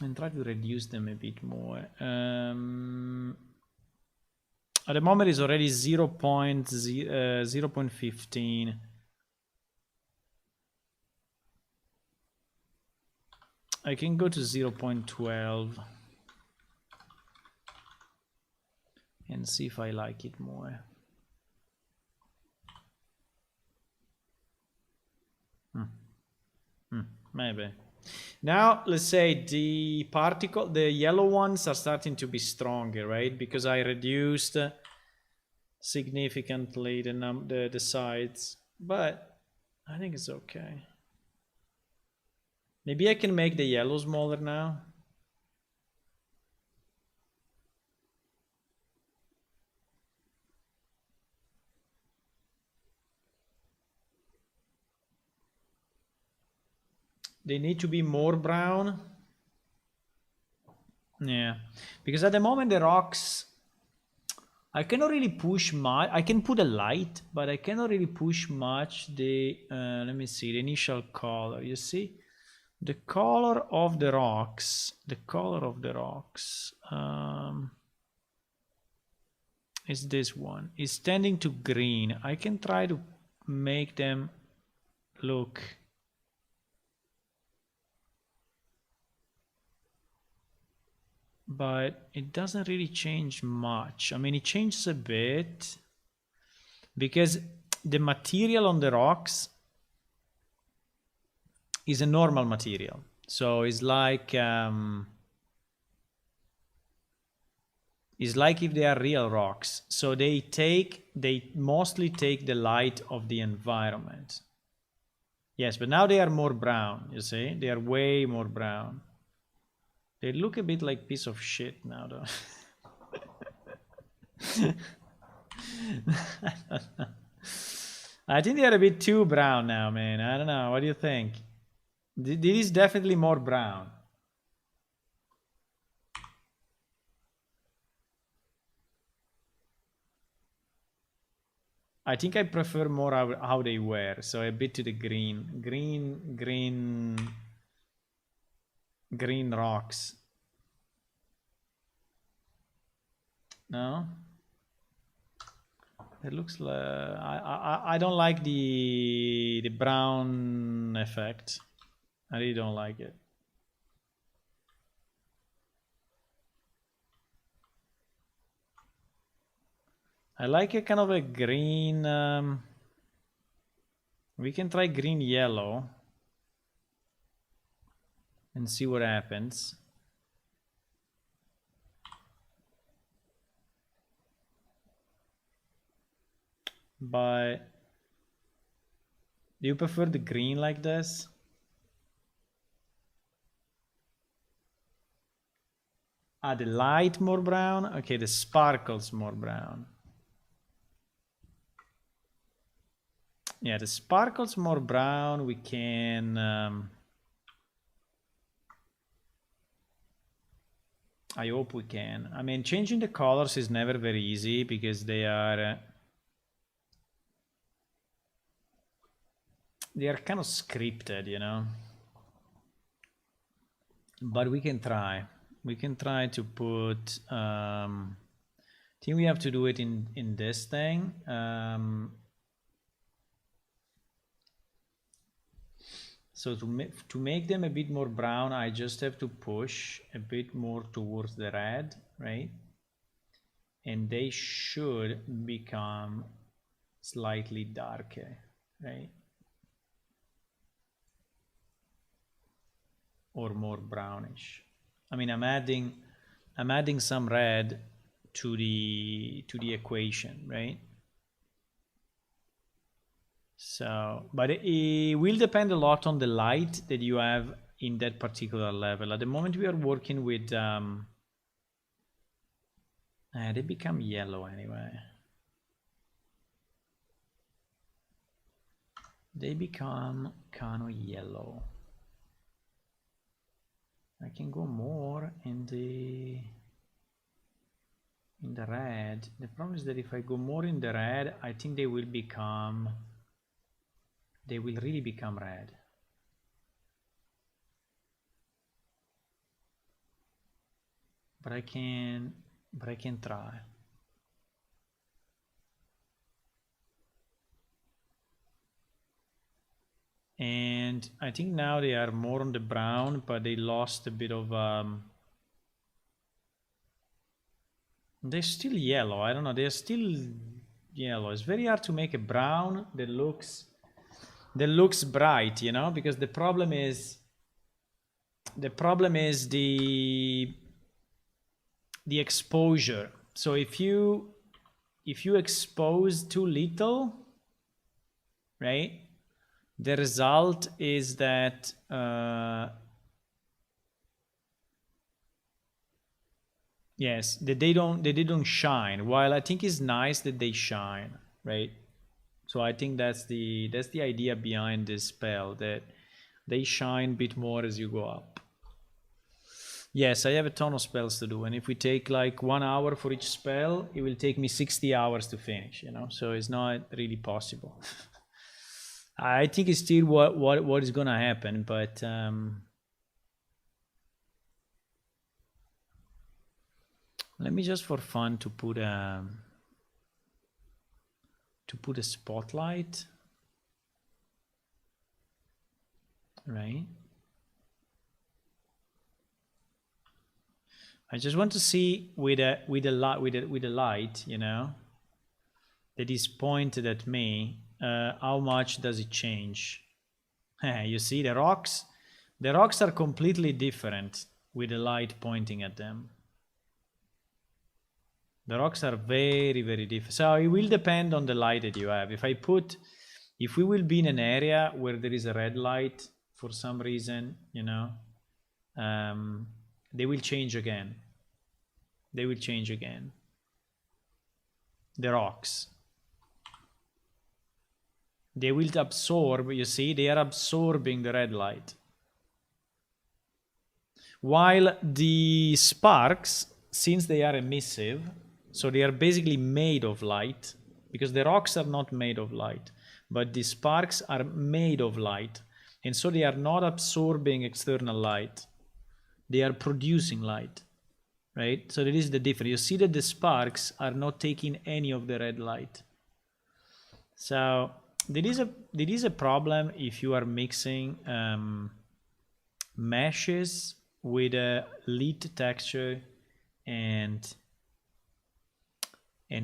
A: and try to reduce them a bit more. At the moment it's already 0.15. I can go to 0.12 and see if I like it more. Maybe. Now, let's say the yellow ones are starting to be stronger, right? Because I reduced significantly the sides, but I think it's okay. Maybe I can make the yellow smaller now. They need to be more brown. Yeah, because at the moment the rocks, I cannot really push much. I can put a light, but I cannot really push much. The let me see the initial color. You see, the color of the rocks. The color of the rocks is this one. It's tending to green. I can try to make them look. But it doesn't really change much. I mean, it changes a bit because the material on the rocks is a normal material. So it's like if they are real rocks. So they mostly take the light of the environment. Yes, but now they are more brown, you see? They are way more brown. They look a bit like piece of shit now, though. I think they are a bit too brown now, man. I don't know. What do you think? This is definitely more brown. I think I prefer more how they were. So a bit to the green rocks. No? It looks like I don't like the brown effect. I really don't like it. I like a kind of a green. We can try green yellow and see what happens. But do you prefer the green like this? Ah, the light more brown? Okay, the sparkles more brown. Yeah, the sparkles more brown. We can... I hope we can. I mean, changing the colors is never very easy because they are kind of scripted, you know. But we can try. We can try to put. I think we have to do it in this thing. So to make them a bit more brown, I just have to push a bit more towards the red, right? And they should become slightly darker, right? Or more brownish. I mean, I'm adding some red to the equation, right? So, but it will depend a lot on the light that you have in that particular level. At the moment, we are working with. They become yellow anyway. They become kind of yellow. I can go more in the red. The problem is that if I go more in the red, I think they will really become red. But I can try. And I think now they are more on the brown, but they lost a bit of they're still yellow. I don't know, they're still yellow. It's very hard to make a brown that looks bright, you know, because the problem is the exposure. So if you expose too little, right, the result is that yes, that they don't shine. While I think it's nice that they shine, right? So I think that's the idea behind this spell, that They shine a bit more as you go up. Yes, I have a ton of spells to do, and if we take like 1 hour for each spell, it will take me 60 hours to finish, you know, so it's not really possible. I think it's still what is gonna happen, but let me just for fun to put a spotlight, right? I just want to see with a light, you know, that is pointed at me. How much does it change? You see the rocks? The rocks are completely different with the light pointing at them. The rocks are very, very different. So it will depend on the light that you have. If we will be in an area where there is a red light for some reason, you know, they will change again. They will change again. The rocks. They will absorb, you see, they are absorbing the red light. While the sparks, since they are emissive, so they are basically made of light, because the rocks are not made of light, but the sparks are made of light. And so they are not absorbing external light. They are producing light, right? So that is the difference. You see that the sparks are not taking any of the red light. So there is a problem if you are mixing meshes with a lit texture and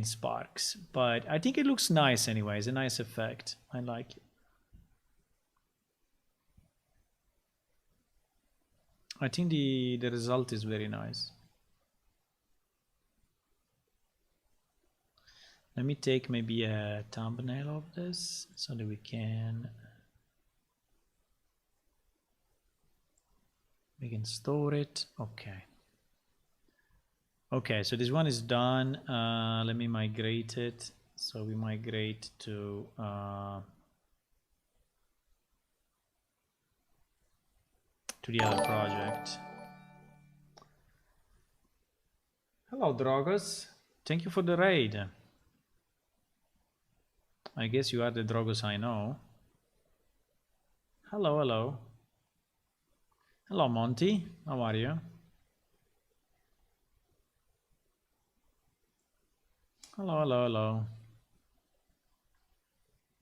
A: sparks, but I think it looks nice anyway. It's a nice effect. I like it. I think the result is very nice. Let me take maybe a thumbnail of this so that we can store it. Okay, so this one is done. Let me migrate it. So we migrate to the other project. Hello, Drogos. Thank you for the raid. I guess you are the Drogos I know. Hello, hello. Hello, Monty. How are you? Hello, hello, hello.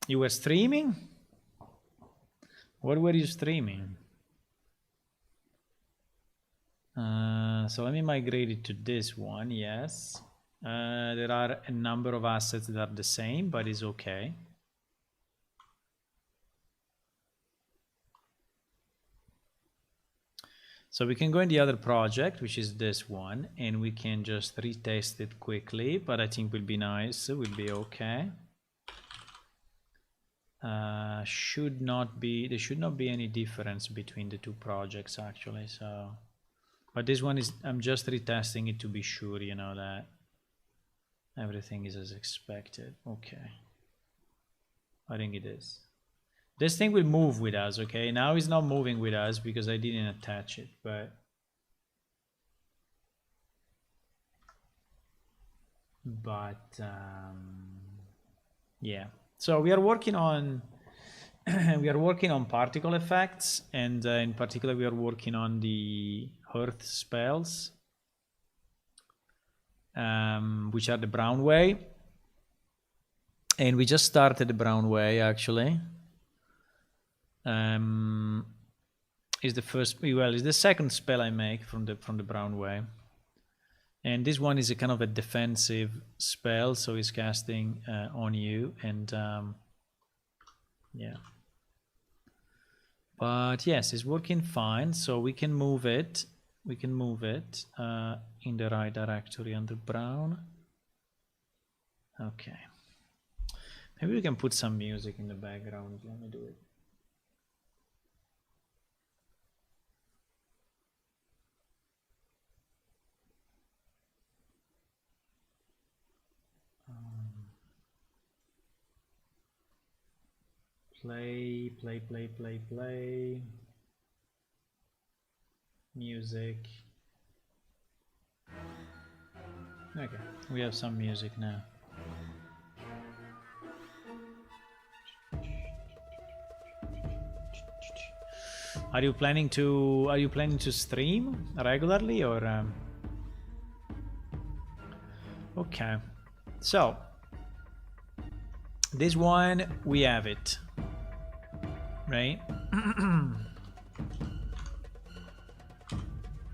A: You were streaming? What were you streaming? So let me migrate it to this one, yes. There are a number of assets that are the same, but it's okay. So we can go in the other project, which is this one, and we can just retest it quickly, but I think will be nice, it will be okay. There should not be any difference between the two projects actually, so. But this one is, I'm just retesting it to be sure, you know, that everything is as expected. Okay. I think it is. This thing will move with us, okay? Now it's not moving with us because I didn't attach it, but... yeah. So we are working on... we are working on particle effects, and in particular we are working on the earth spells, which are the brown way. And we just started the brown way actually. Is the first, well, is the second spell I make from the brown way, and this one is a kind of a defensive spell, so it's casting on you, and yeah. But yes, it's working fine, so we can move it. We can move it in the right directory under brown. Okay. Maybe we can put some music in the background. Let me do it. Play. Music. Okay, we have some music now. Are you planning to stream regularly or? Okay, so this one we have it, right?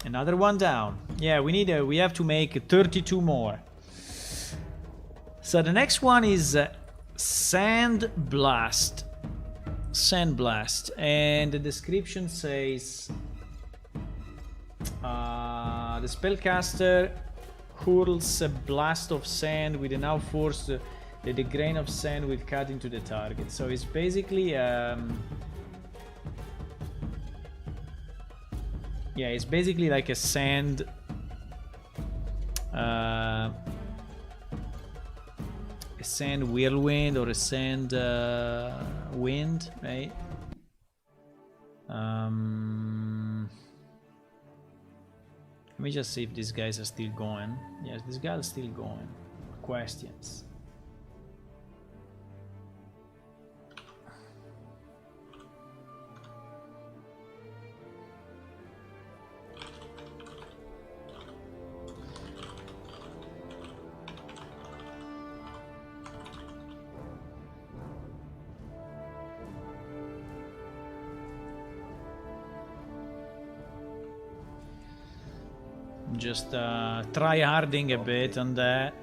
A: Another one down. Yeah, we have to make 32 more. So the next one is Sand Blast. Sand Blast, and the description says the spellcaster hurls a blast of sand with enough force that the grain of sand will cut into the target. So it's basically yeah, it's basically like a sand whirlwind or a sand wind, right? Let me just see if these guys are still going. Yes, these guys are still going. Questions. Just try-harding a bit on that.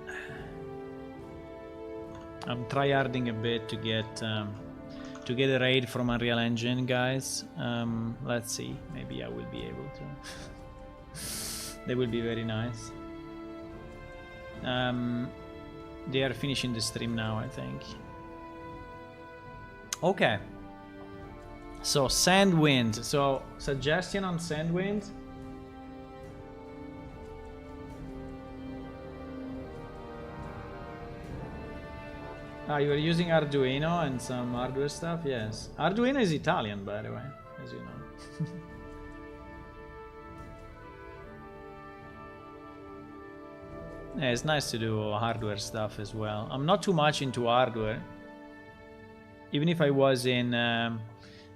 A: I'm try-harding a bit to get a raid from Unreal Engine, guys. Let's see. Maybe I will be able to. They will be very nice. They are finishing the stream now, I think. Okay. So Sandwind. So suggestion on Sandwind. You are using Arduino and some hardware stuff? Yes. Arduino is Italian, by the way, as you know. Yeah, it's nice to do hardware stuff as well. I'm not too much into hardware. Even if I was in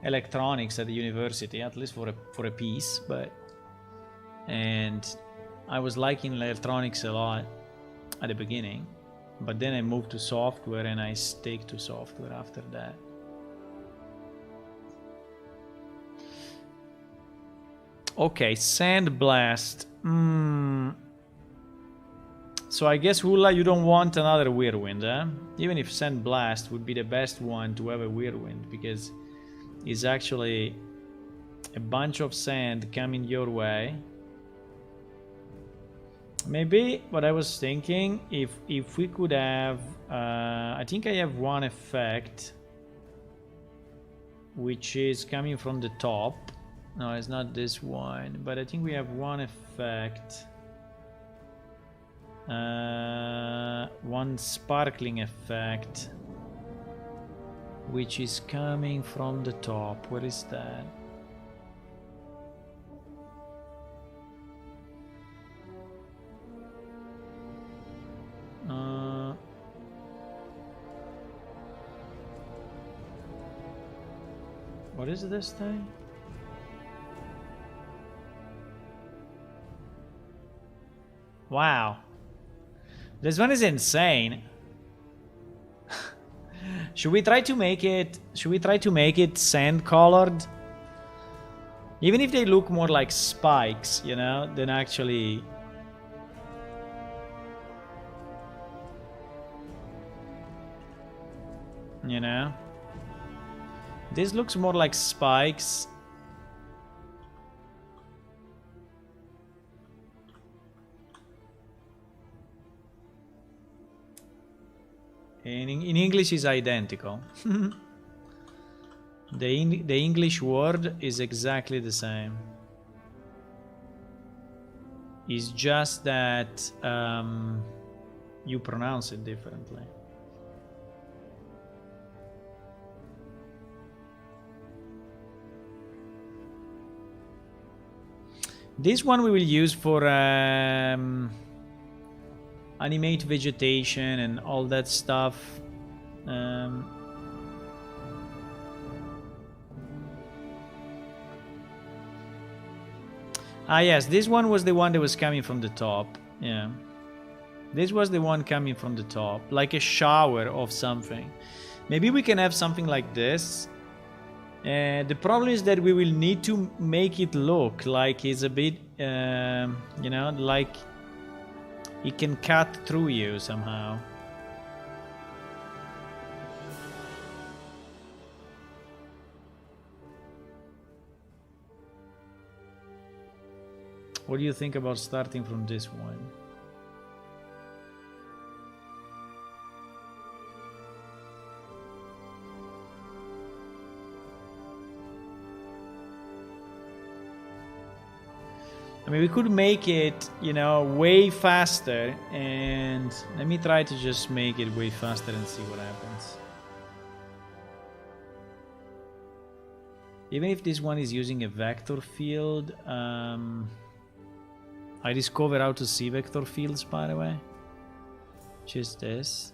A: electronics at the university, at least for a piece, and I was liking electronics a lot at the beginning. But then I moved to software and I stick to software after that. Okay, Sandblast. So I guess, Hula, you don't want another Whirlwind, huh? Even if Sandblast would be the best one to have a Whirlwind, because it's actually a bunch of sand coming your way. Maybe what I was thinking, if we could have, I think I have one effect, which is coming from the top. No, it's not this one, but I think we have one effect, one sparkling effect, which is coming from the top. What is that? What is this thing? Wow. This one is insane. Should we try to make it sand colored? Even if they look more like spikes, you know, than actually. You know? This looks more like spikes. In English is identical. The English word is exactly the same. It's just that you pronounce it differently. This one we will use for animate vegetation and all that stuff. Yes, this one was the one that was coming from the top. Yeah. This was the one coming from the top, like a shower of something. Maybe we can have something like this. The problem is that we will need to make it look like it's a bit, you know, like it can cut through you somehow. What do you think about starting from this one? I mean, we could make it, you know, way faster, and let me try to just make it way faster and see what happens. Even if this one is using a vector field, I discovered how to see vector fields, by the way. Just this.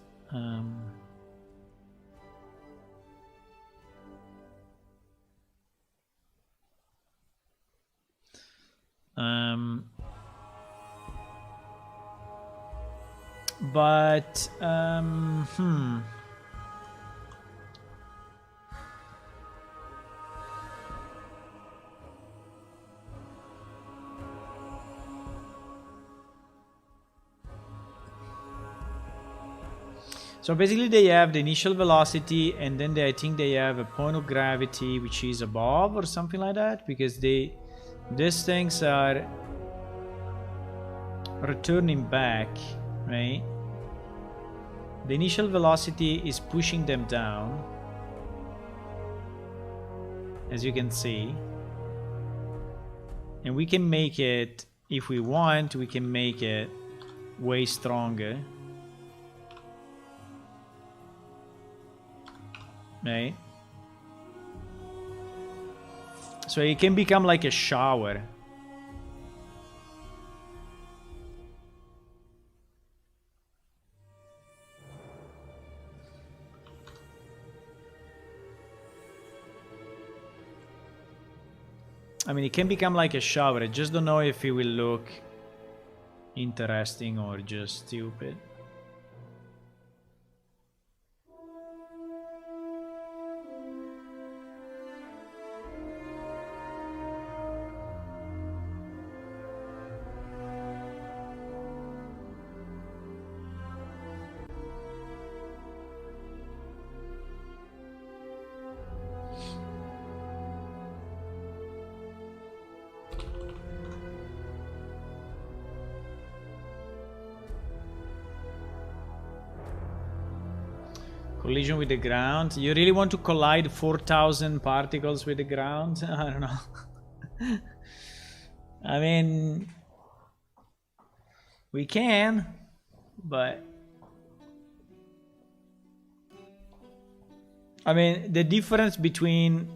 A: So basically they have the initial velocity, and then I think they have a point of gravity which is above or something like that, because these things are returning back, right? The initial velocity is pushing them down, as you can see. And we can make it, if we want, we can make it way stronger. Right? So it can become like a shower. I mean, it can become like a shower. I just don't know if it will look interesting or just stupid. Collision with the ground. You really want to collide 4,000 particles with the ground? I don't know. I mean, we can, but I mean, the difference between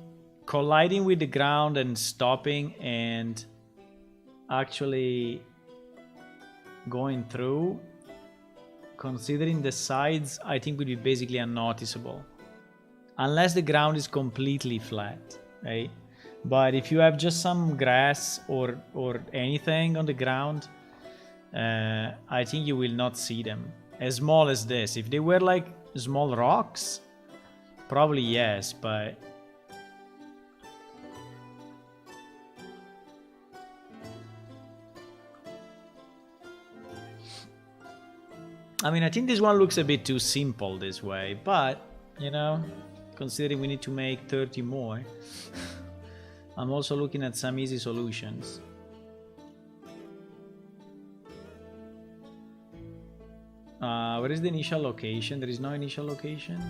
A: colliding with the ground and stopping and actually going through, considering the sides, I think would be basically unnoticeable. Unless the ground is completely flat, right? But if you have just some grass or anything on the ground, I think you will not see them. As small as this. If they were like small rocks, probably yes, but... I mean, I think this one looks a bit too simple this way, but, you know, considering we need to make 30 more, I'm also looking at some easy solutions. Where is the initial location? There is no initial location.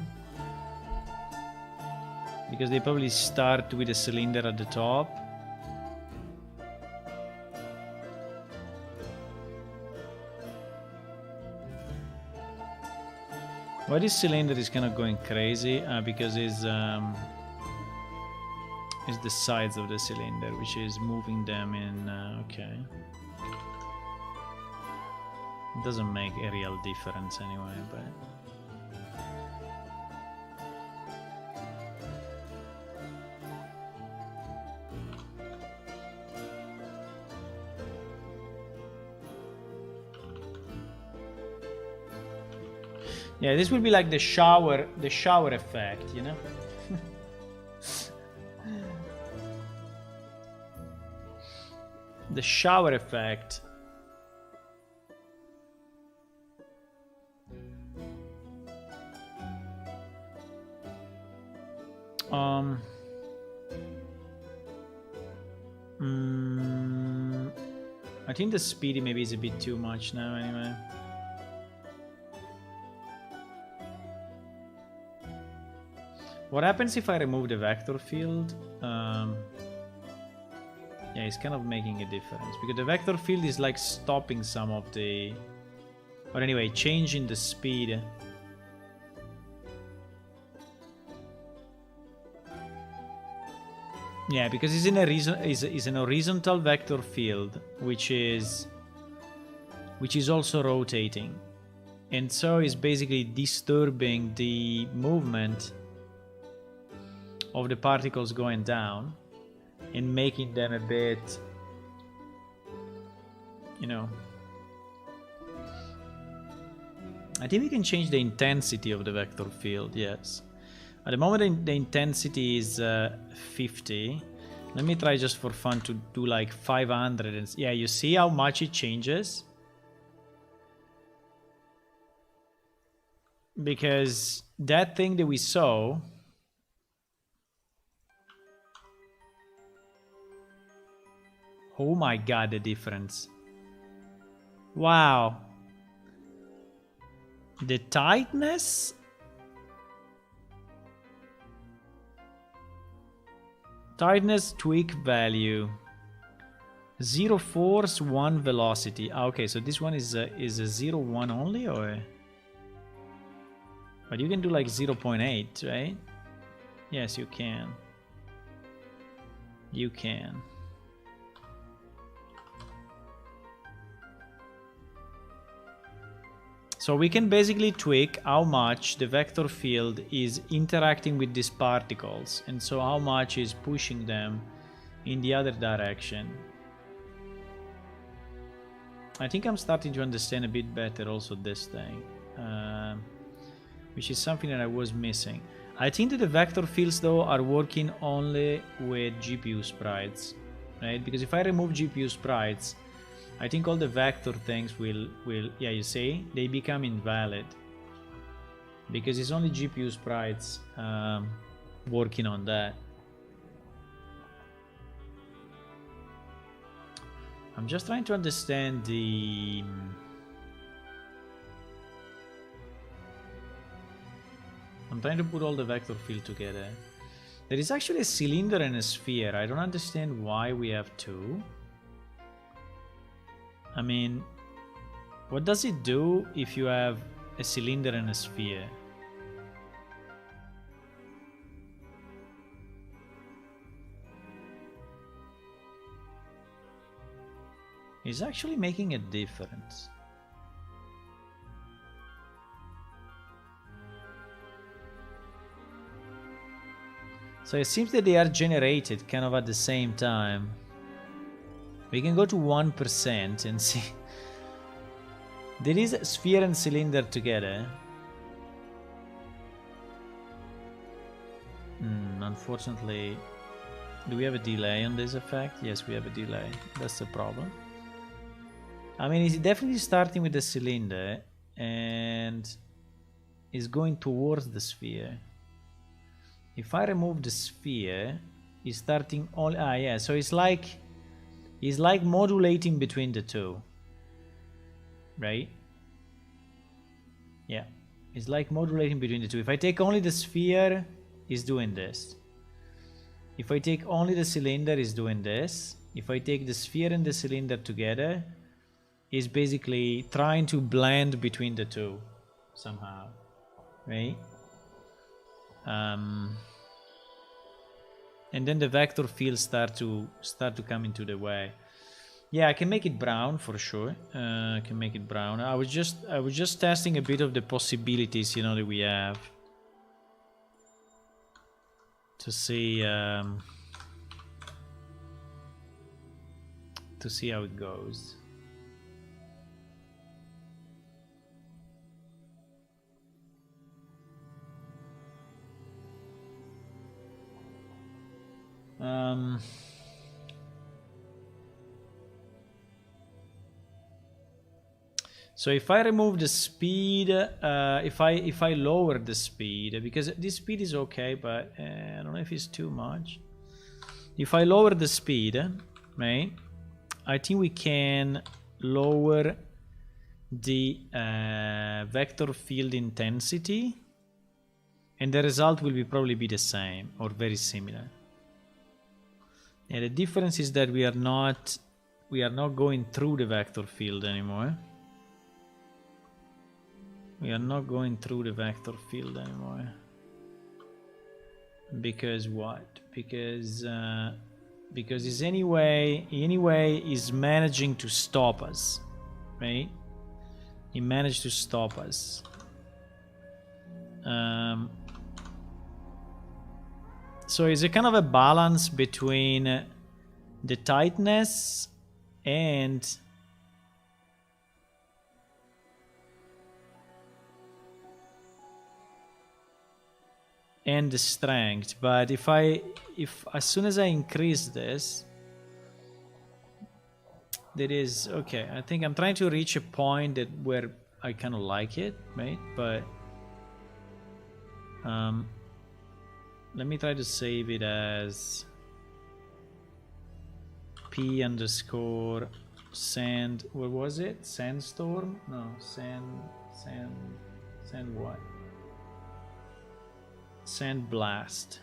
A: Because they probably start with a cylinder at the top. Why this cylinder is kind of going crazy? Because it's is the size of the cylinder, which is moving them in. Okay. It doesn't make a real difference anyway, but. Yeah, this will be like the shower effect, you know? The shower effect. I think the speedy maybe is a bit too much now anyway. What happens if I remove the vector field? Yeah, it's kind of making a difference because the vector field is like stopping some of the, or anyway, changing the speed. Yeah, because it's in a is an horizontal vector field, which is also rotating, and so it's basically disturbing the movement of the particles going down and making them a bit, you know. I think we can change the intensity of the vector field, yes. At the moment the intensity is 50. Let me try just for fun to do like 500 and yeah, you see how much it changes? Because that thing that we saw, oh my god, the difference. Wow. The tightness? Tightness tweak value. 0 force, 1 velocity. Ah, okay, so this one is a 0, 1 only, or? But you can do like 0.8, right? Yes, you can. You can. So we can basically tweak how much the vector field is interacting with these particles, and so how much is pushing them in the other direction. I think I'm starting to understand a bit better also this thing, which is something that I was missing. I think that the vector fields though are working only with GPU sprites, right? Because if I remove GPU sprites, I think all the vector things will yeah, you see, they become invalid because it's only GPU sprites working on that. I'm just trying to understand the I'm trying to put all the vector field together. There is actually a cylinder and a sphere. I don't understand why we have two. I mean, what does it do if you have a cylinder and a sphere? It's actually making a difference. So it seems that they are generated kind of at the same time. We can go to 1% and see. There is a sphere and cylinder together. Unfortunately, do we have a delay on this effect? Yes, we have a delay. That's the problem. I mean, it's definitely starting with the cylinder and is going towards the sphere. If I remove the sphere, it's starting all. Ah, yeah. So it's like modulating between the two, right? Yeah, it's like modulating between the two. If I take only the sphere, it's doing this. If I take only the cylinder, it's doing this. If I take the sphere and the cylinder together, it's basically trying to blend between the two somehow, right? and then the vector fields start to come into the way. Yeah, I can make it brown for sure. I can make it brown. I was just testing a bit of the possibilities, you know, that we have to see how it goes. So if I remove the speed, if I lower the speed, because this speed is okay, but I don't know if it's too much. If I lower the speed, right, I think we can lower the vector field intensity, and the result will probably be the same or very similar. And the difference is that we are not going through the vector field anymore. We are not going through the vector field anymore. Because what? Because it's anyway is managing to stop us, right? He managed to stop us. So it's a kind of a balance between the tightness and the strength. But if as soon as I increase this, that is okay. I think I'm trying to reach a point where I kind of like it, right? But let me try to save it as p underscore sand. What was it? Sandstorm? No, sand what? Sandblast.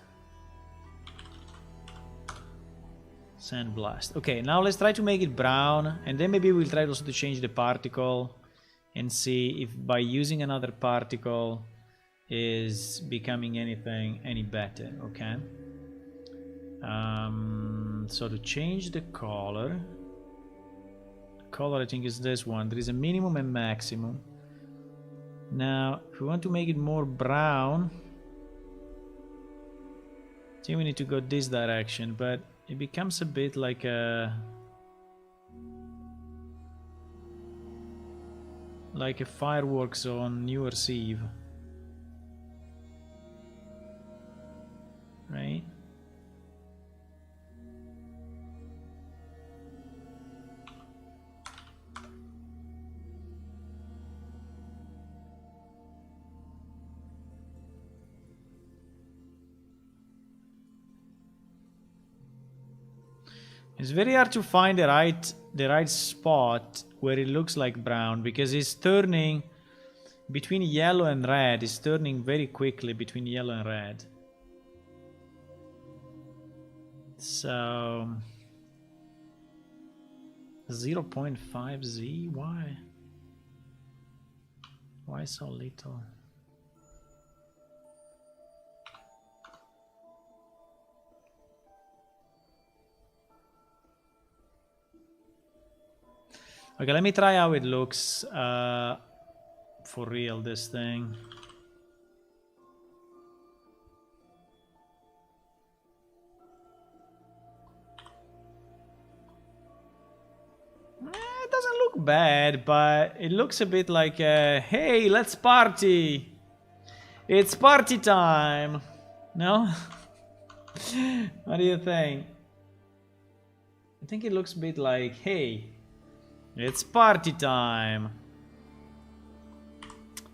A: Sandblast. Okay, now let's try to make it brown, and then maybe we'll try also to change the particle and see if by using another particle is becoming any better. Okay. So to change the color I think is this one. There is a minimum and maximum. Now if we want to make it more brown, I think we need to go this direction, but it becomes a bit like a fireworks on New Year's Eve, right? It's very hard to find the right spot where it looks like brown, because it's turning between yellow and red. It's turning very quickly between yellow and red. So 0.5 Z. Why so little? Okay, let me try how it looks for real, this thing. It doesn't look bad, but it looks a bit like, hey, let's party. It's party time. No? What do you think? I think it looks a bit like, hey, it's party time.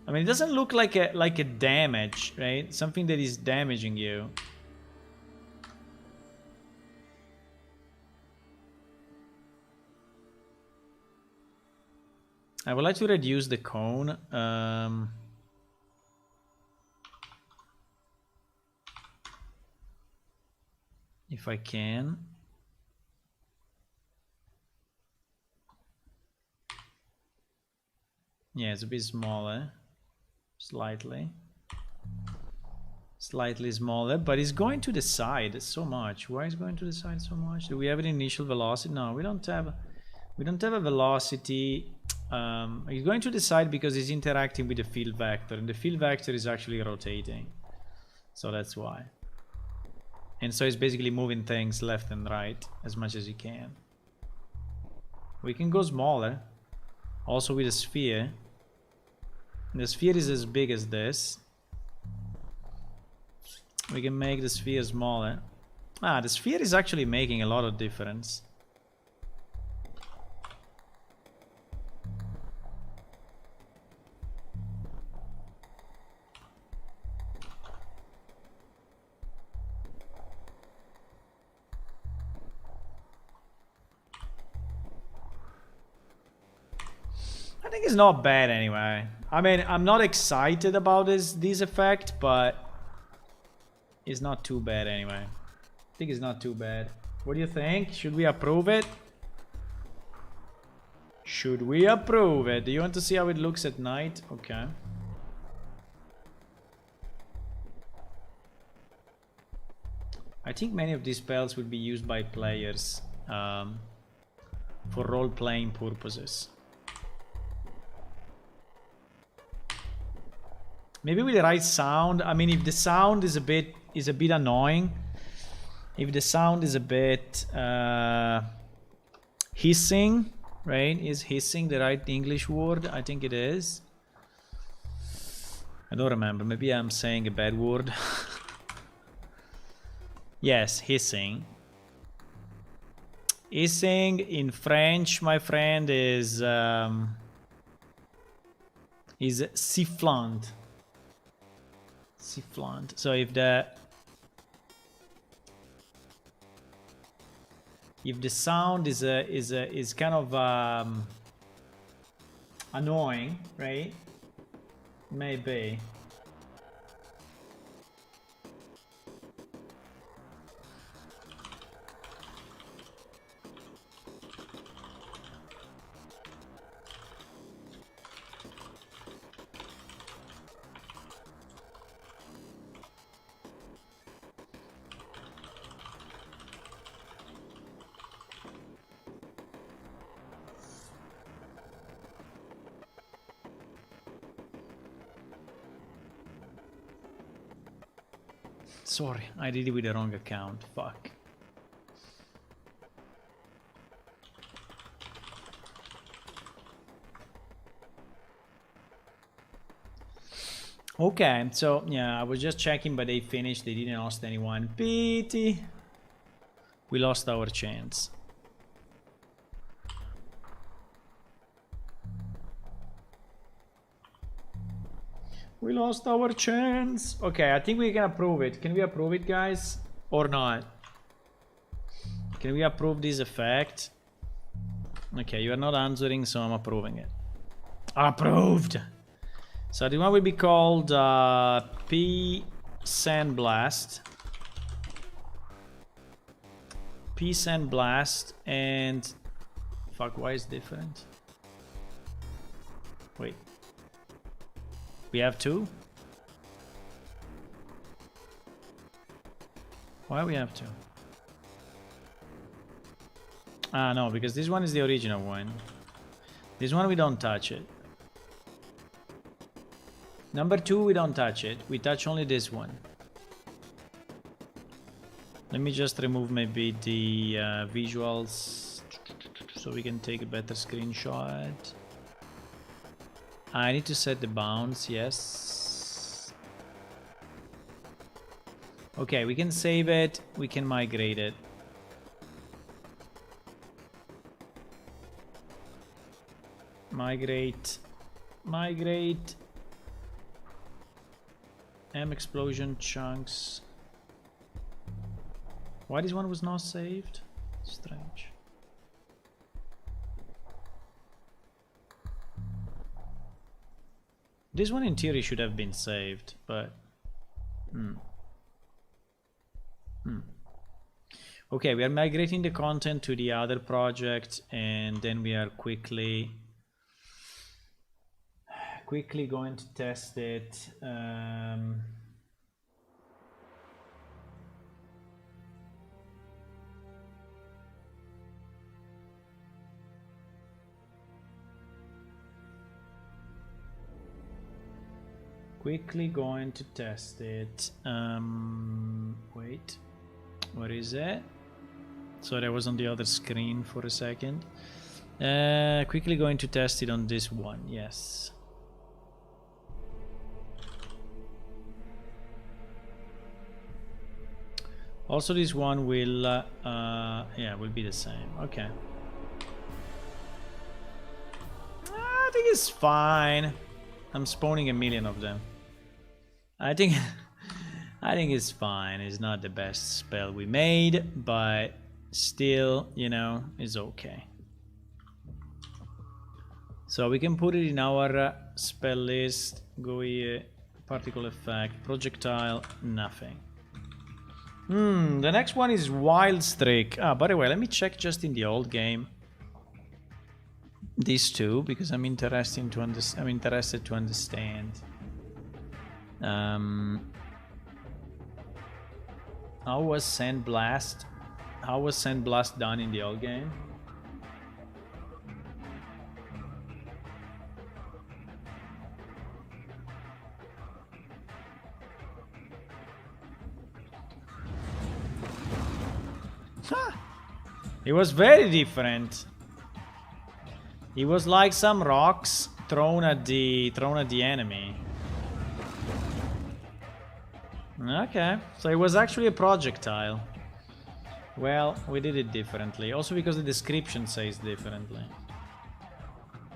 A: I mean, it doesn't look like a damage, right? Something that is damaging you. I would like to reduce the cone. If I can. Yeah, it's a bit smaller. Slightly. Slightly smaller, but it's going to the side so much. Why is it going to the side so much? Do we have an initial velocity? No, we don't have a velocity. It's going to the side because it's interacting with the field vector, and the field vector is actually rotating. So that's why. And so it's basically moving things left and right as much as you can. We can go smaller, also with a sphere. The sphere is as big as this. We can make the sphere smaller. Ah, the sphere is actually making a lot of difference. I think it's not bad anyway. I mean, I'm not excited about this effect, but it's not too bad anyway. I think it's not too bad. What do you think? Should we approve it? Should we approve it? Do you want to see how it looks at night? Okay. I think many of these spells will be used by players for role-playing purposes. Maybe with the right sound. I mean, if the sound is a bit annoying, if the sound is a bit hissing, right? Is hissing the right English word? I think it is. I don't remember. Maybe I'm saying a bad word. Yes, hissing. Hissing in French, my friend, is sifflant. Sifflant. So if the sound is kind of annoying, right? Maybe. Sorry, I did it with the wrong account. Fuck. Okay, so yeah, I was just checking, but they finished. They didn't lost anyone. Pity. We lost our chance. We lost our chance. Okay, I think we can approve it. Can we approve it, guys? Or not? Can we approve this effect? Okay, you are not answering, so I'm approving it. Approved! So the one will be called P Sandblast. P Sandblast and... Fuck, why is it different? Wait. We have two? Why we have two? Ah, no, because this one is the original one. This one we don't touch it. Number 2 we don't touch it. We touch only this one. Let me just remove maybe the visuals so we can take a better screenshot. I need to set the bounds, yes. Okay, we can save it, we can migrate it. Migrate. M explosion chunks. Why this one was not saved? Strange. This one in theory should have been saved, but... Okay, we are migrating the content to the other project, and then we are quickly going to test it. quickly going to test it. Wait, what is it? Sorry, I was on the other screen for a second. Quickly going to test it on this one. Yes. Also, this one will, yeah, will be the same. Okay. I think it's fine. I'm spawning a million of them. I think, I think it's fine. It's not the best spell we made, but still, you know, it's okay. So we can put it in our spell list. Go here, particle effect, projectile, nothing. The next one is Wild Streak. Ah, by the way, let me check just in the old game these two, because I'm interested to understand. How was Sandblast? How was Sandblast done in the old game? It was very different. It was like some rocks thrown at the enemy. Okay, so it was actually a projectile. Well, we did it differently. Also because the description says differently.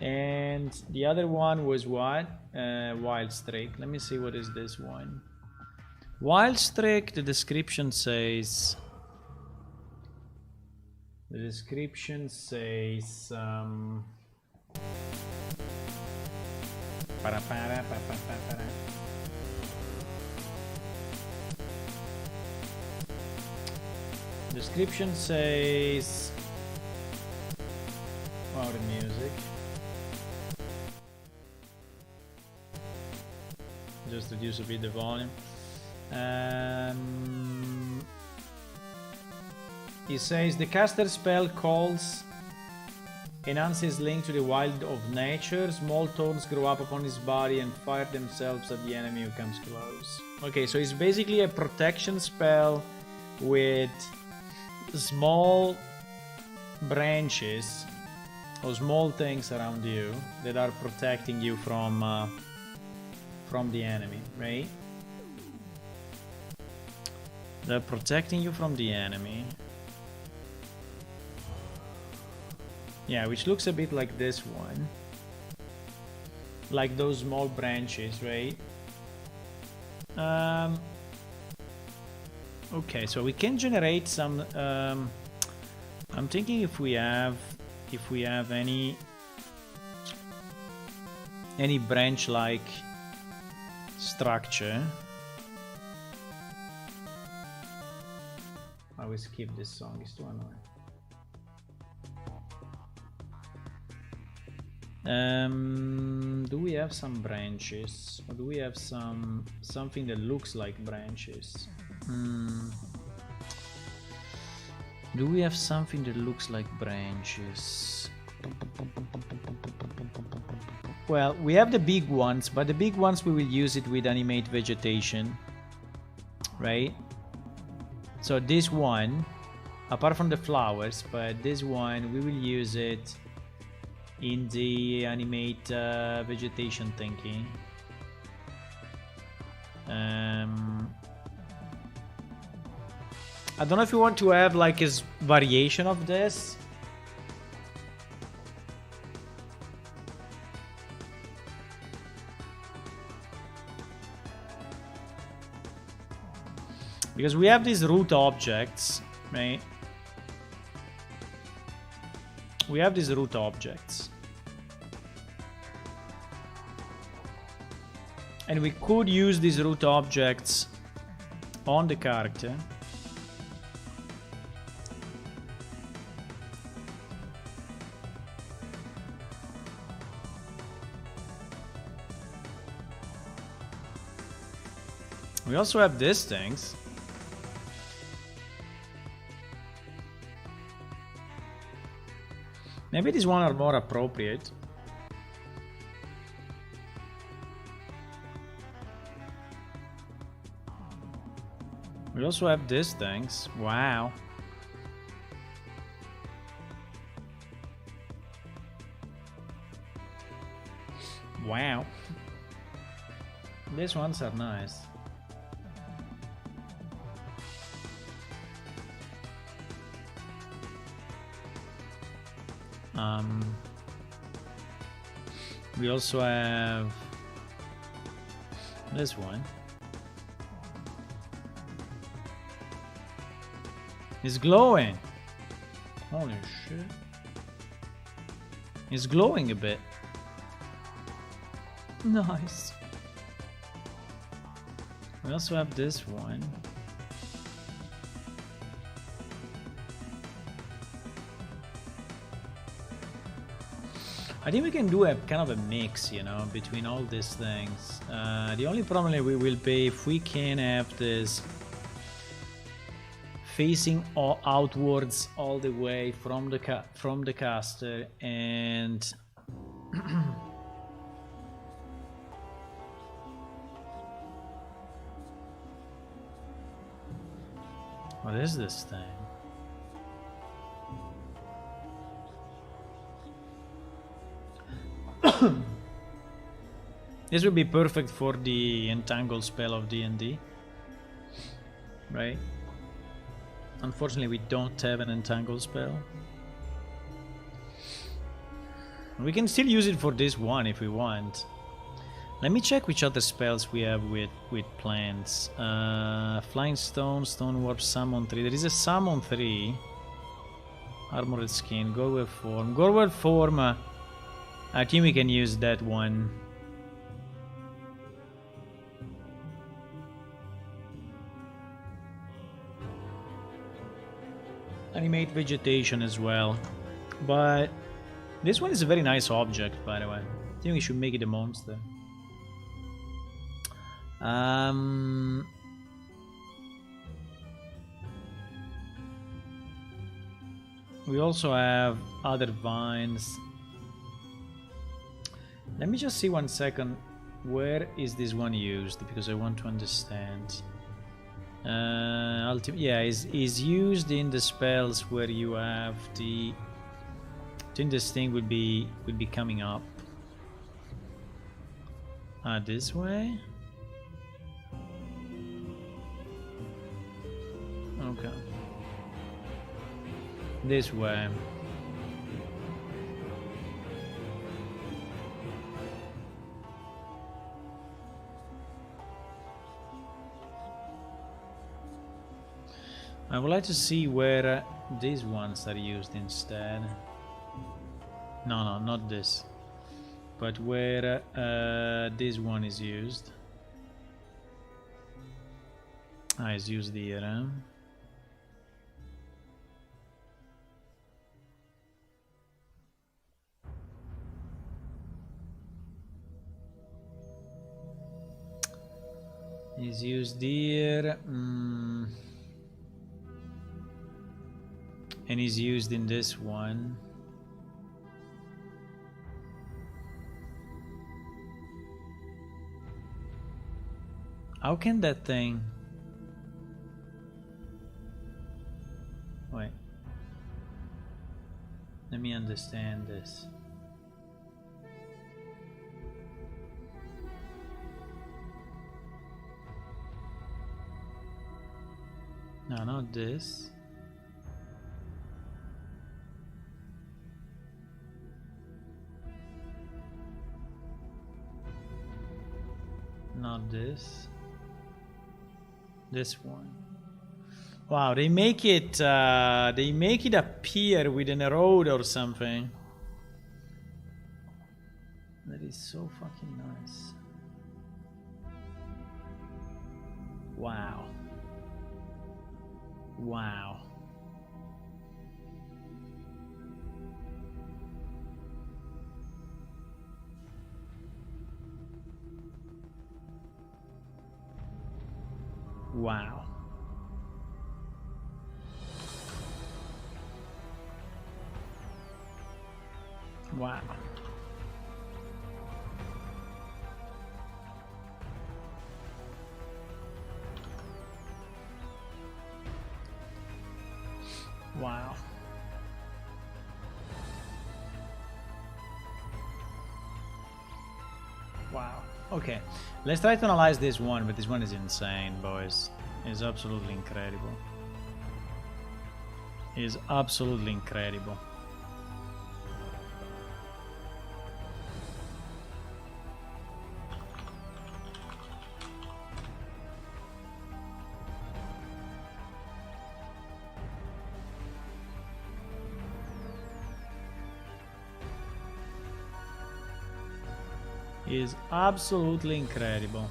A: And the other one was what? Wild Streak. Let me see, what is this one? Wild Streak, the description says... The description says... Description says... Oh, the music. Just reduce a bit the volume. It says the caster spell calls enhances link to the wild of nature. Small thorns grow up upon his body and fire themselves at the enemy who comes close. Okay, so it's basically a protection spell with small branches or small things around you that are protecting you from the enemy, right? They're protecting you from the enemy. Yeah, which looks a bit like this one. Like those small branches, right? Okay, so we can generate some... I'm thinking if we have any branch-like structure. I will skip this song, it's too annoying. Do we have some branches, or do we have something that looks like branches? Do we have something that looks like branches? Well, we have the big ones, but the big ones we will use it with animate vegetation, right? So this one, apart from the flowers, but this one we will use it in the animate vegetation thingy. I don't know if you want to have like a variation of this. Because we have these root objects, right? We have these root objects. And we could use these root objects on the character. We also have these things. Maybe these one are more appropriate. We also have these things. Wow. Wow. These ones are nice. We also have this one. It's glowing. Holy shit. It's glowing a bit. Nice. We also have this one. I think we can do a kind of a mix, you know, between all these things. The only problem we will be if we can have this facing outwards all the way from the caster, and what is this thing? This would be perfect for the entangle spell of D&D, right? Unfortunately, we don't have an entangle spell. We can still use it for this one if we want. Let me check which other spells we have with plants. Flying Stone, Stone Warp, Summon 3. There is a Summon 3. Armored Skin, Gorwell Form. Gorwell Form, I think we can use that one. Animate vegetation as well. But this one is a very nice object, by the way. I think we should make it a monster. We also have other vines. Let me just see 1 second. Where is this one used? Because I want to understand. Yeah, is used in the spells where you have the. I think this thing would be coming up. This way. Okay. This way. I would like to see where these ones are used instead. No, not this. But where this one is used. It's used here. Huh? Is used here. And is used in this one. How can that thing? Wait. Let me understand this. No, not this. Not this. This one. Wow, they make it appear within a road or something. That is so fucking nice. Wow. Wow. Wow. Wow. Wow. Wow. Okay, let's try to analyze this one, but this one is insane, boys. It's absolutely incredible. It's absolutely incredible. Is absolutely incredible.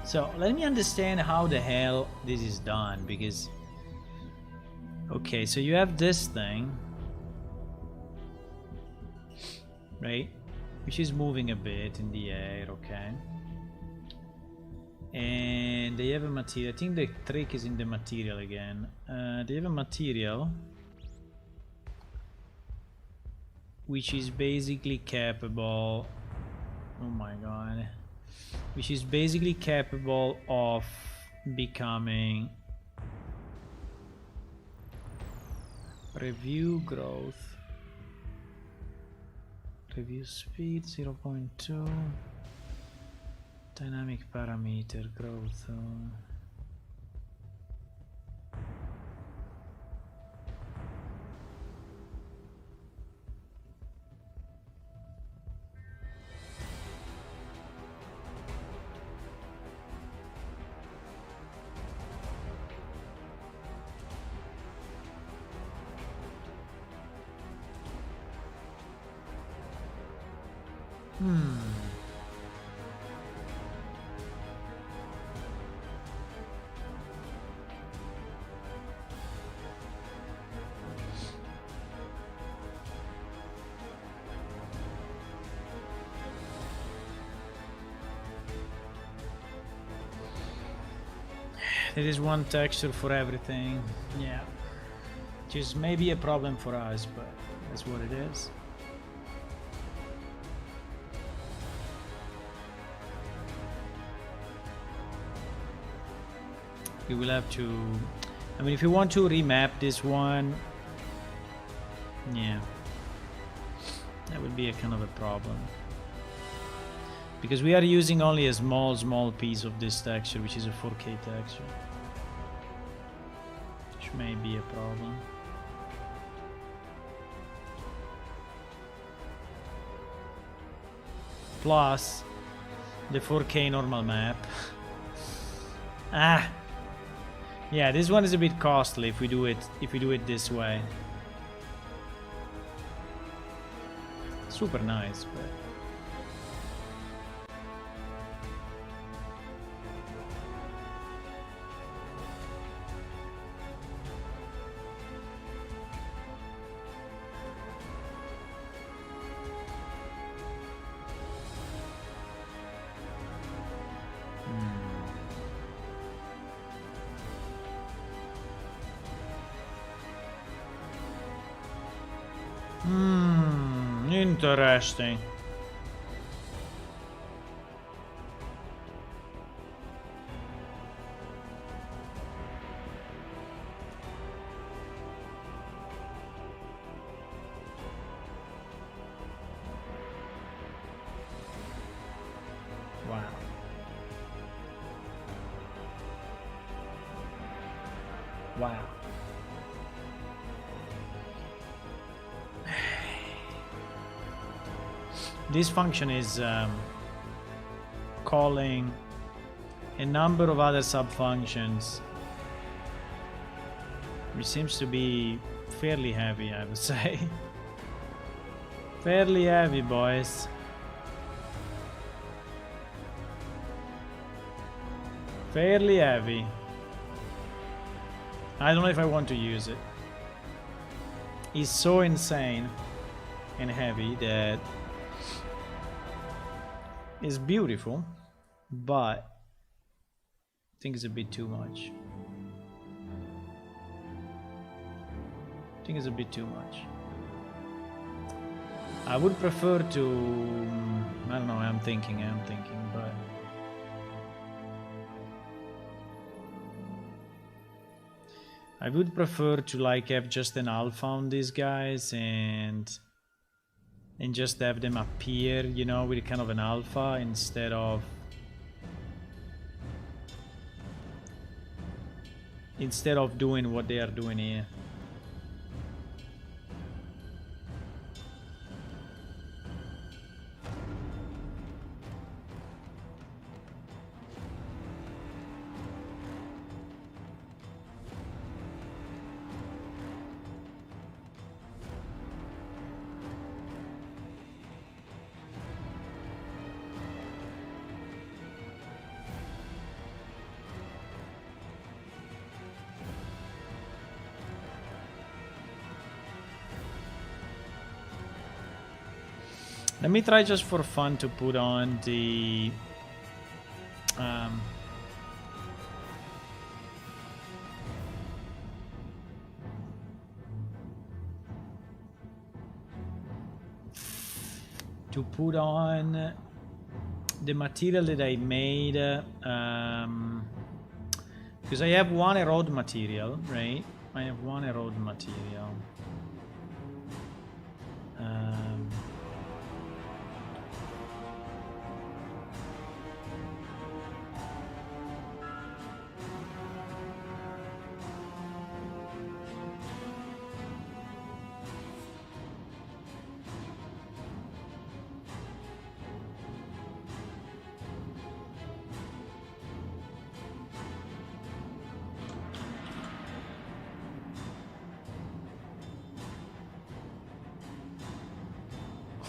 A: So let me understand how the hell this is done, because okay, so you have this thing, right, which is moving a bit in the air, okay, and they have a material. I think the trick is in the material again. They have a material which is basically capable, oh my god, which is basically capable of becoming review growth, review speed 0.2, dynamic parameter growth. There is one texture for everything, yeah, which is maybe a problem for us, but that's what it is. We will have to, I mean, if you want to remap this one, yeah, that would be a kind of a problem, because we are using only a small piece of this texture, which is a 4K texture, which may be a problem. Plus the 4K normal map. Yeah, this one is a bit costly if we do it this way. Super nice, but interesting. Wow. Wow. This function is calling a number of other sub-functions, which seems to be fairly heavy, I would say. Fairly heavy, boys. Fairly heavy. I don't know if I want to use it. It's so insane and heavy that it's beautiful, but I think it's a bit too much. I think it's a bit too much. I would prefer to, I don't know, I'm thinking, but I would prefer to like have just an alpha on these guys and just have them appear, you know, with kind of an alpha instead of doing what they are doing here. Let me try just for fun to put on the material that I made because I have one erode material, right? I have one erode material.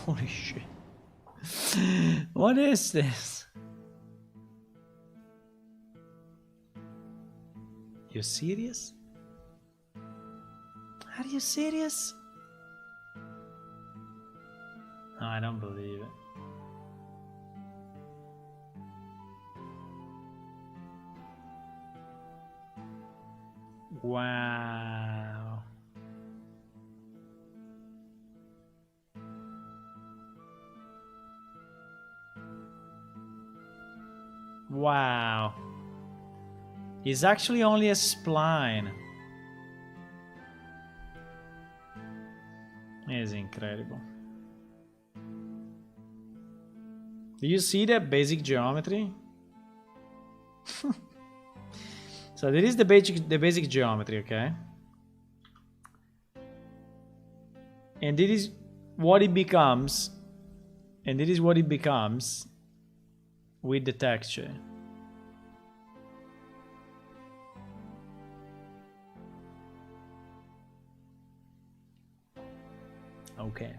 A: Holy shit. What is this? You serious? Are you serious? No, I don't believe it. Wow. Wow. It's actually only a spline. It's incredible. Do you see that basic geometry? So there is the basic geometry, okay? And this is what it becomes. And this is what it becomes with the texture. Okay.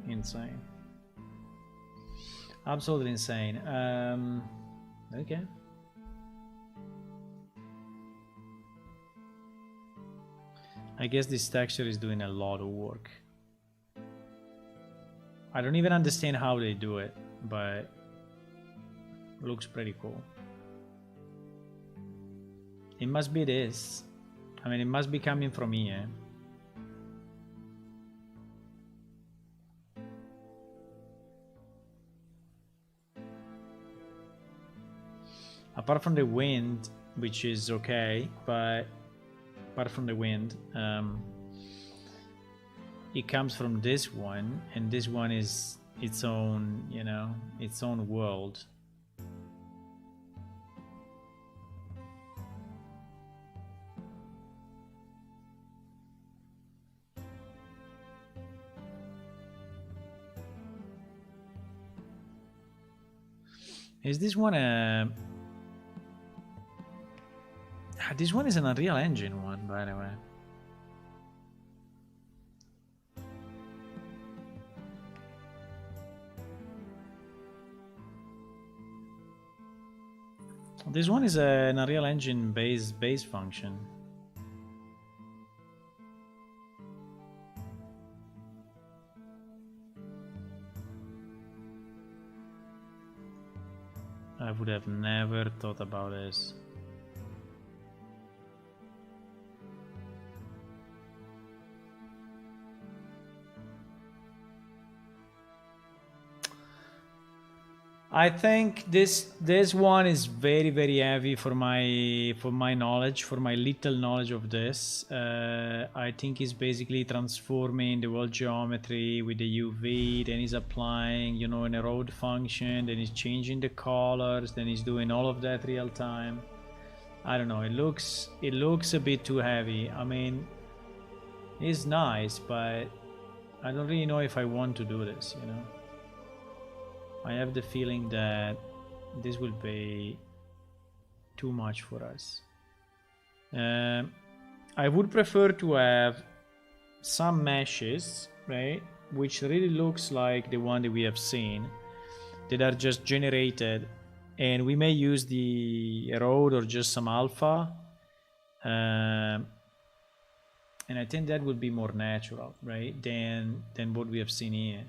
A: Insane. Absolutely insane. Okay. I guess this texture is doing a lot of work. I don't even understand how they do it, but it looks pretty cool. It must be this. I mean, it must be coming from here. Apart from the wind, which is okay, but apart from the wind, it comes from this one, and this one is its own, you know, its own world. Is this one a... This one is an Unreal Engine one, by the way. This one is an Unreal Engine base function. I would have never thought about this. I think this one is very heavy for my knowledge, for my little knowledge of this. I think he's basically transforming the world geometry with the UV, then he's applying, you know, an erode function, then he's changing the colors, then he's doing all of that real time. I don't know, it looks a bit too heavy. I mean, it's nice, but I don't really know if I want to do this, you know. I have the feeling that this will be too much for us. I would prefer to have some meshes, right, which really looks like the one that we have seen, that are just generated, and we may use the erode or just some alpha, and I think that would be more natural, right, than what we have seen here.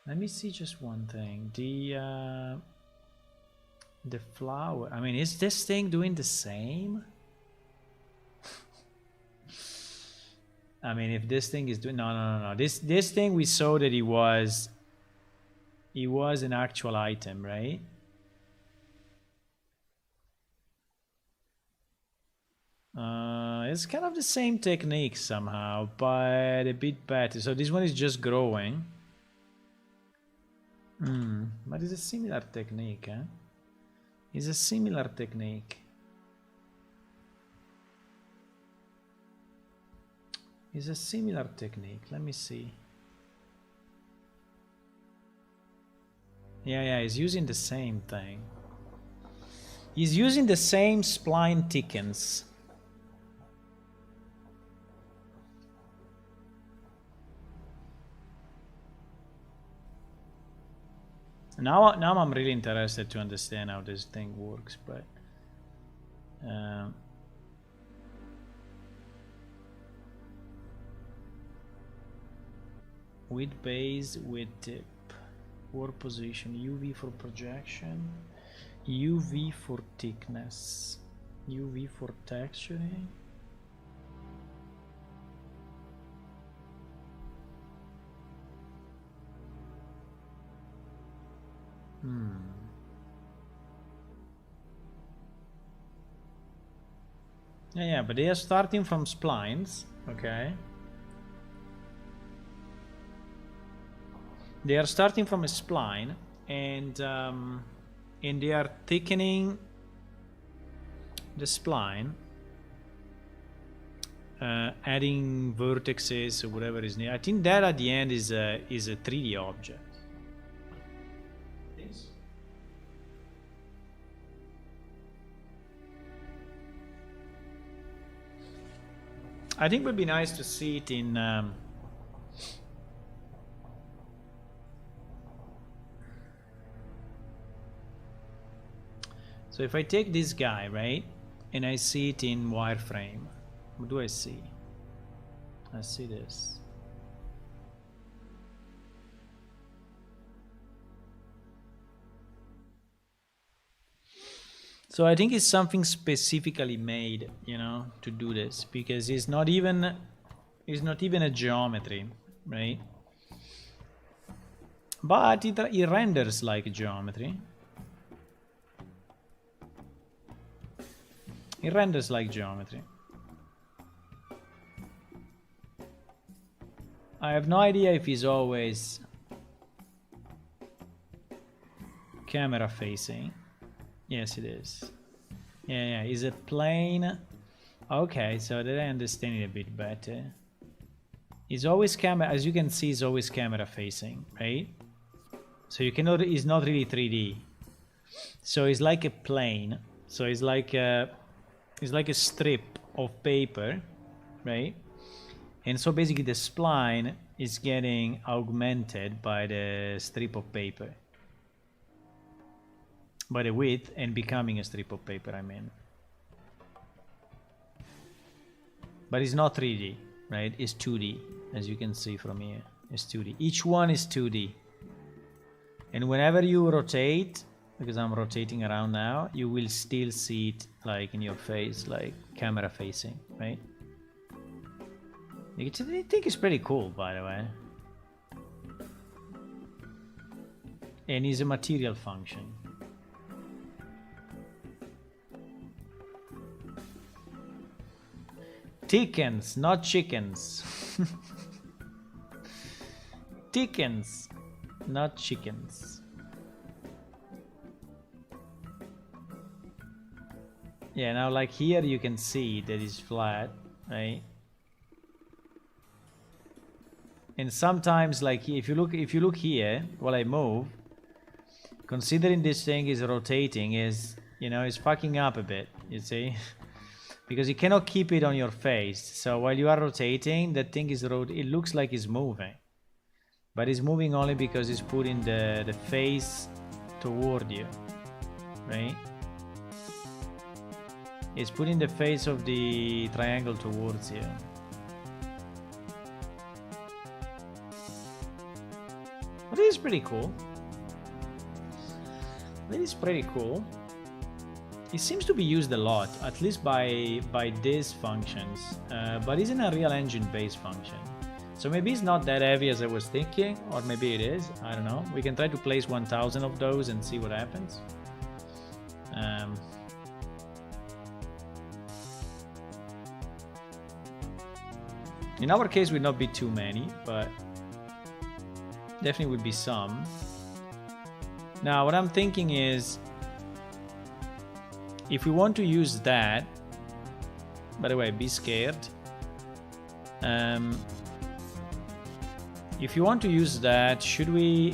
A: Let me see just one thing. The flower. I mean, is this thing doing the same? I mean, if this thing is doing no. This thing, we saw that it was an actual item, right? It's kind of the same technique somehow, but a bit better. So this one is just growing. But it's a similar technique, eh? It's a similar technique. It's a similar technique. Let me see. Yeah, he's using the same thing. He's using the same spline thickens. Now I'm really interested to understand how this thing works, but with base, with tip, work position, UV for projection, UV for thickness, UV for texturing. Yeah, but they are starting from splines, okay? They are starting from a spline, and they are thickening the spline, adding vertices or whatever is needed. I think that at the end is a 3D object. I think it would be nice to see it in so if I take this guy, right, and I see it in wireframe, what do I see? I see this. So I think it's something specifically made, you know, to do this, because it's not even a geometry, right? But it renders like a geometry. It renders like geometry. I have no idea if it's always camera facing. Yes, it is. Yeah, it's a plane. Okay, so that I understand it a bit better. It's always camera, as you can see, it's always camera facing, right? So you cannot, it's not really 3D. So it's like a plane. So it's like a strip of paper, right? And so basically the spline is getting augmented by the strip of paper. By the width, and becoming a strip of paper, I mean. But it's not 3D, right? It's 2D, as you can see from here. It's 2D. Each one is 2D. And whenever you rotate, because I'm rotating around now, you will still see it like in your face, like camera facing, right? I think it's pretty cool, by the way. and is a material function. Chickens, not chickens. Chickens, not chickens. Yeah, now like here you can see that it's flat, right? And sometimes like if you look here while I move, considering this thing is rotating, is, you know, it's fucking up a bit, you see? Because you cannot keep it on your face. So while you are rotating, that thing is it looks like it's moving. But it's moving only because it's putting the face toward you, right? It's putting the face of the triangle towards you. But it is pretty cool. It is pretty cool. It seems to be used a lot, at least by these functions, but isn't a real engine-based function. So maybe it's not that heavy as I was thinking, or maybe it is, I don't know. We can try to place 1000 of those and see what happens. In our case, would not be too many, but definitely would be some. Now, what I'm thinking is, if we want to use that, by the way, be scared. If you want to use that, should we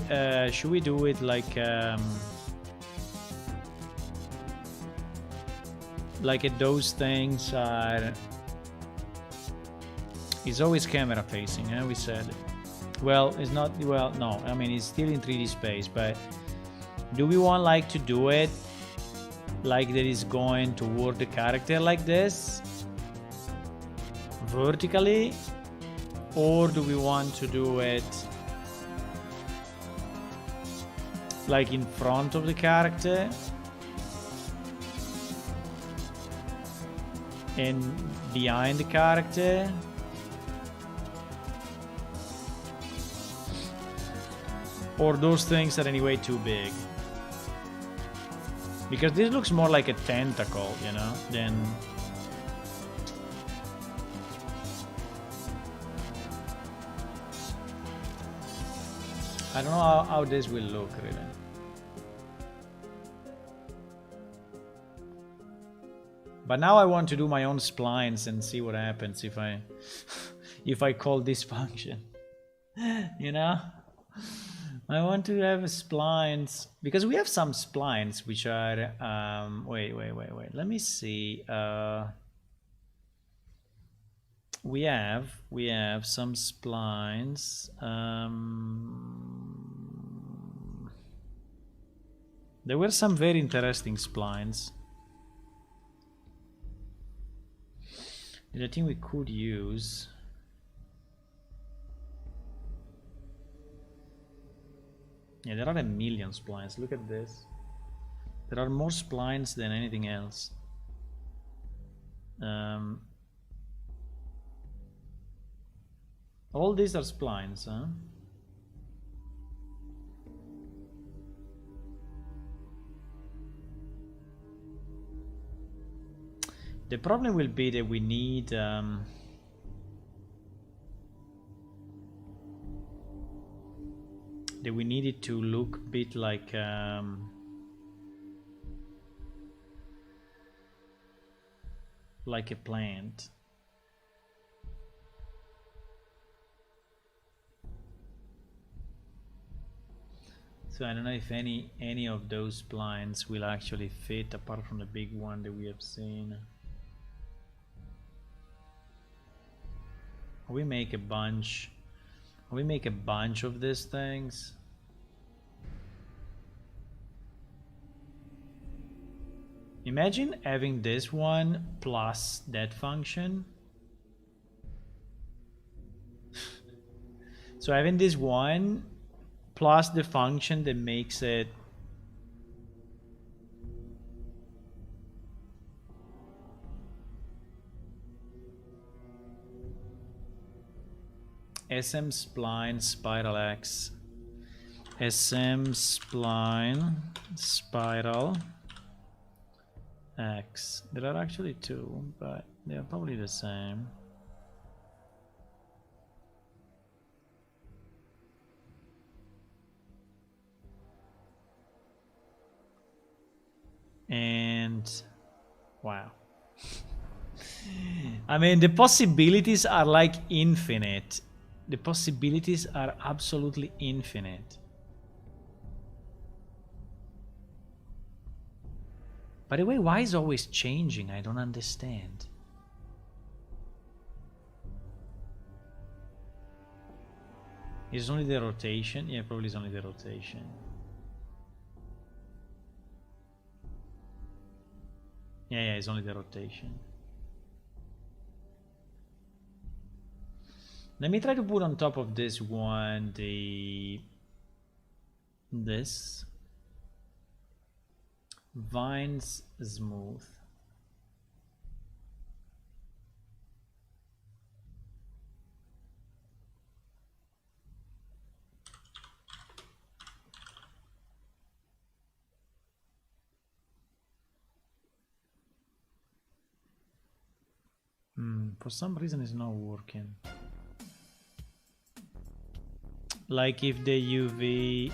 A: do it like those things are? It's always camera facing, we said. Well, it's not. Well, no. I mean, it's still in 3D space, but do we want like to do it like that is going toward the character like this vertically, or do we want to do it like in front of the character and behind the character? Or those things are anyway too big? Because this looks more like a tentacle, you know, than... I don't know how this will look, really. But now I want to do my own splines and see what happens if I... if I call this function. You know? I want to have splines, because we have some splines which are, wait, let me see. We have some splines. There were some very interesting splines that I think we could use. Yeah, there are a million splines. Look at this. There are more splines than anything else. All these are splines, huh? The problem will be that we need it to look a bit like a plant. So I don't know if any of those splines will actually fit, apart from the big one that we have seen. We make a bunch. We make a bunch of these things. Imagine having this one plus that function. So having this one plus the function that makes it SM spline spiral X. SM spline spiral X. There are actually two, but they are probably the same. And wow. I mean, the possibilities are like infinite. The possibilities are absolutely infinite. By the way, why is always changing? I don't understand. It's only the rotation? Yeah, probably it's only the rotation. Yeah, it's only the rotation. Let me try to put on top of this one this vines smooth. For some reason it's not working. Like if the UV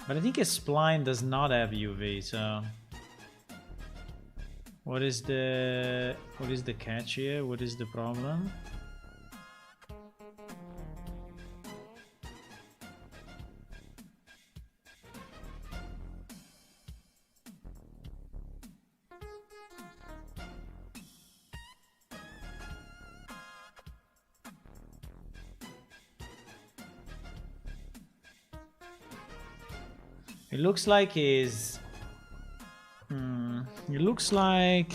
A: but I think a spline does not have UV, so what is the catch here? What is the problem? It looks like it looks like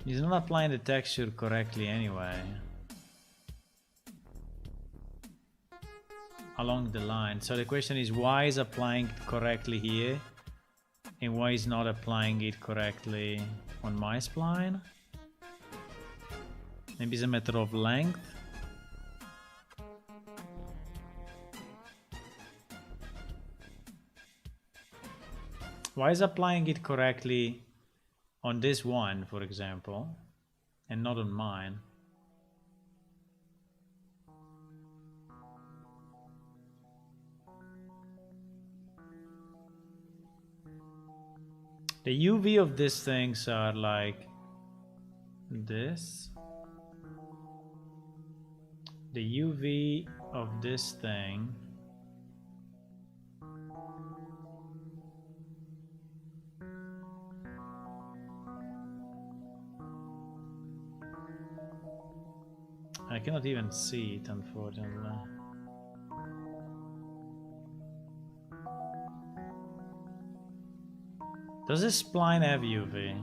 A: he's not applying the texture correctly anyway. Along the line. So the question is, why is applying it correctly here and why is not applying it correctly on my spline? Maybe it's a matter of length. Why is applying it correctly on this one, for example, and not on mine? The UV of these things are like this. The UV of this thing I cannot even see it, unfortunately. Does this spline have UV?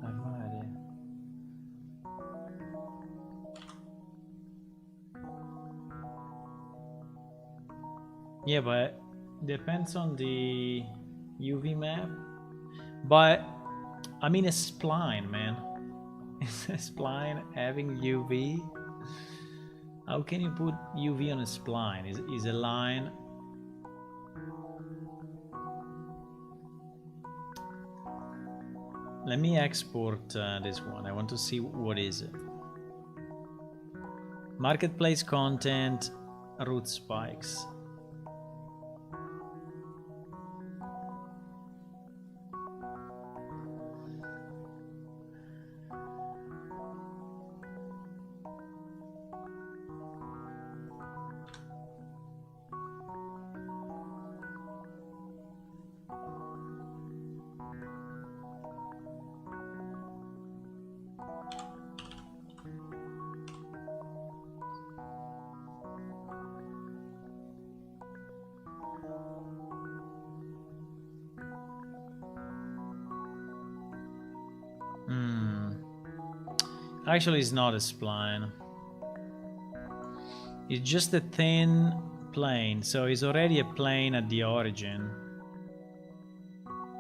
A: I have no idea. Yeah, but depends on the UV map. But I mean, a spline, man. Is a spline having UV? How can you put UV on a spline? Is a line? Let me export this one. I want to see what is it. Marketplace content, root spikes. Actually, it's not a spline. It's just a thin plane, so it's already a plane at the origin.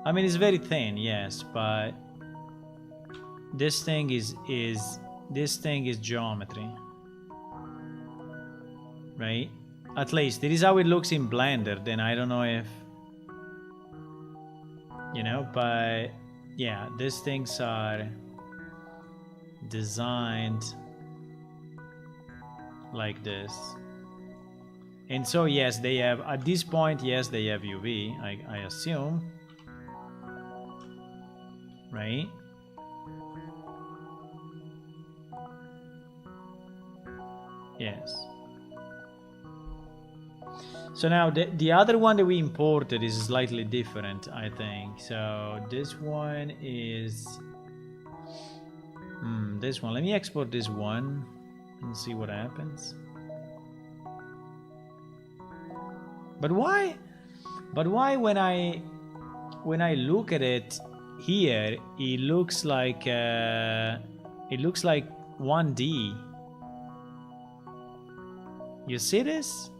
A: I mean, it's very thin, yes, but this thing is geometry, right? At least this is how it looks in Blender. Then I don't know if, you know, but yeah, these things are designed like this. And so yes, they have, at this point, yes, they have UV, I assume, right? Yes. So now the other one that we imported is slightly different, I think. So this one is this one. Let me export this one and see what happens. But why? But why when I look at it here, it looks like 1D. You see this?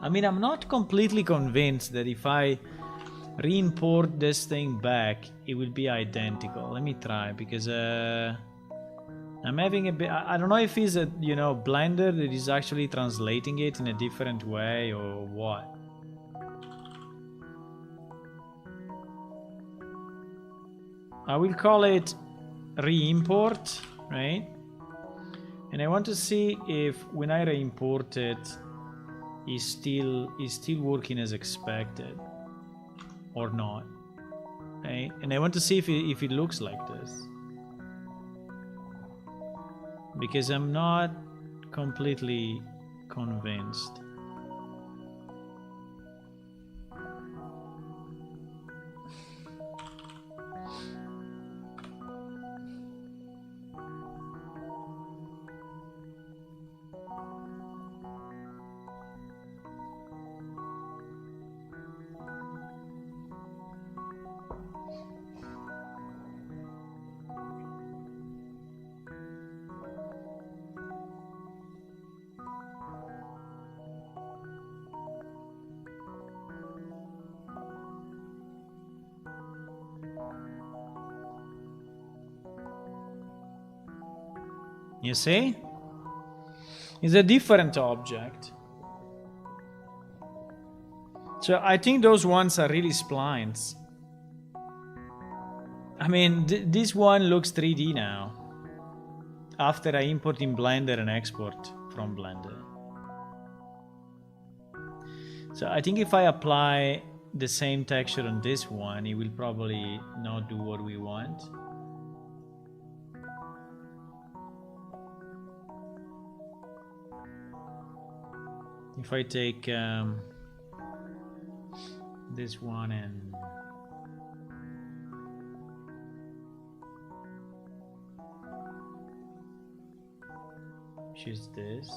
A: I mean, I'm not completely convinced that if I re-import this thing back, it will be identical. Let me try, because I'm having a bit, I don't know if it's a, you know, Blender that is actually translating it in a different way or what. I will call it re-import, right? And I want to see if when I re-import it, is still working as expected or not, right? And I want to see if it looks like this, because I'm not completely convinced. You see? It's a different object. So I think those ones are really splines. I mean, this one looks 3D now, after I import in Blender and export from Blender. So I think if I apply the same texture on this one, it will probably not do what we want. If I take this one and choose this,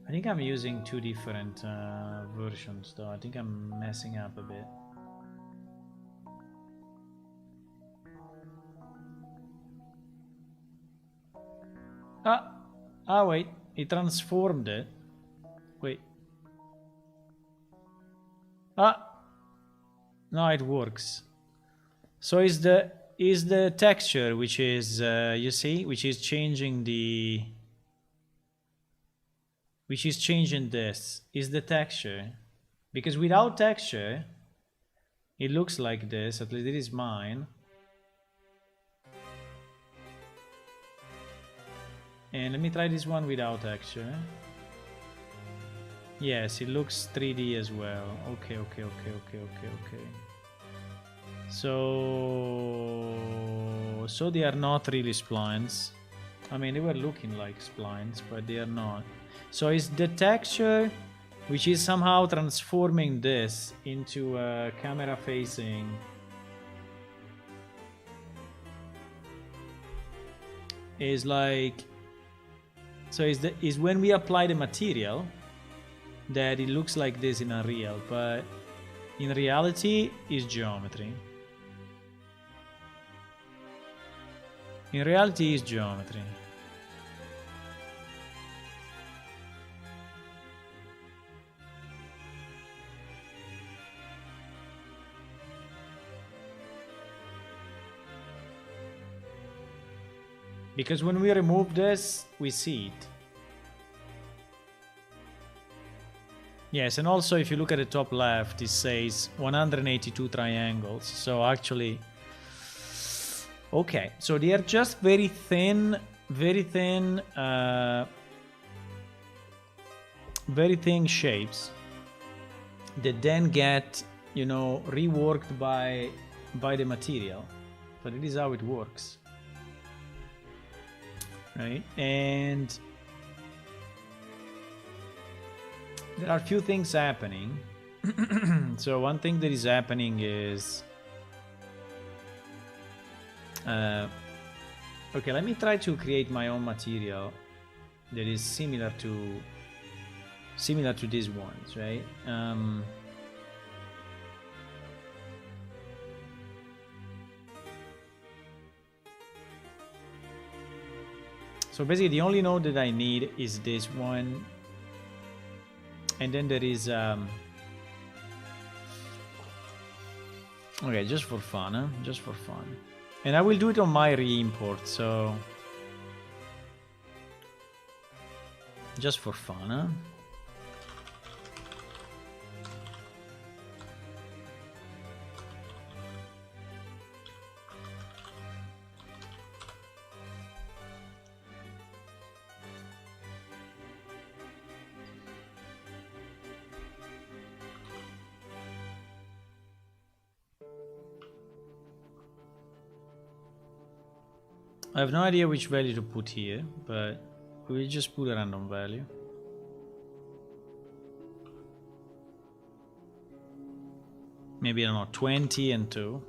A: I think I'm using two different versions though. I think I'm messing up a bit. Wait, it transformed it. Wait. No, it works. So is the texture, which is you see, which is changing this, is the texture, because without texture it looks like this. At least it is mine. And let me try this one without texture. Yes, it looks 3D as well. Okay. So they are not really splines. I mean, they were looking like splines, but they are not. So it's the texture which is somehow transforming this into a camera facing. Is like, so is when we apply the material that it looks like this in Unreal, but in reality is geometry. In reality is geometry. Because when we remove this, we see it. Yes, and also if you look at the top left, it says 182 triangles. So actually, okay, so they are just very thin shapes that then get, you know, reworked by the material. But it is how it works, right? And there are a few things happening. So one thing that is happening is okay, let me try to create my own material that is similar to these ones, right? So basically the only node that I need is this one, and then there is okay, just for fun, huh? Just for fun. And I will do it on my re-import, so just for fun, huh? I have no idea which value to put here, but we'll just put a random value. Maybe, I don't know, 20 and 2.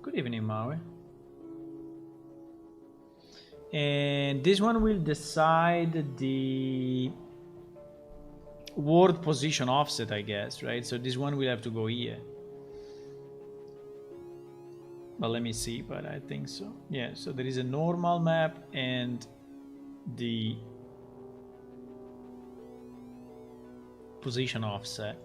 A: Good evening, Maui. And this one will decide the word position offset, I guess, right? So this one will have to go here. But let me see, but I think so. Yeah, so there is a normal map and the position offset.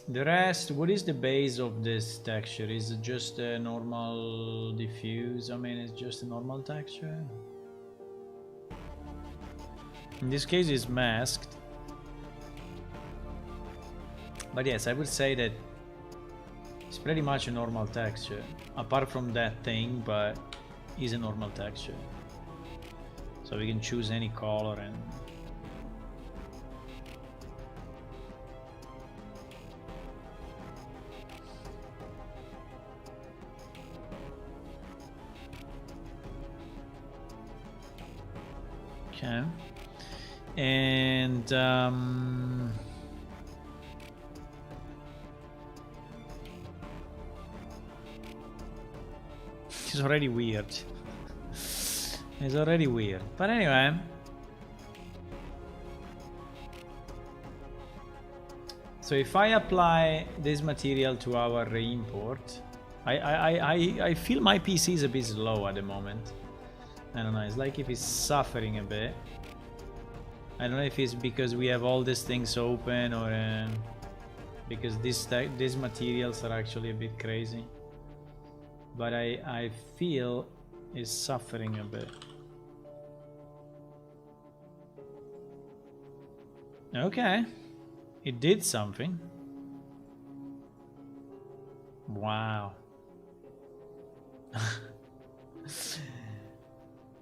A: The rest, what is the base of this texture? Is it just a normal diffuse? I mean, it's just a normal texture. In this case, it's masked. But yes, I would say that it's pretty much a normal texture. Apart from that thing, but it's a normal texture. So we can choose any color and... Okay, and it's already weird. It's already weird, but anyway. So if I apply this material to our re-import, I feel my PC is a bit slow at the moment. I don't know, it's like if it's suffering a bit. I don't know if it's because we have all these things open or because these materials are actually a bit crazy. But I feel it's suffering a bit. Okay, it did something. Wow.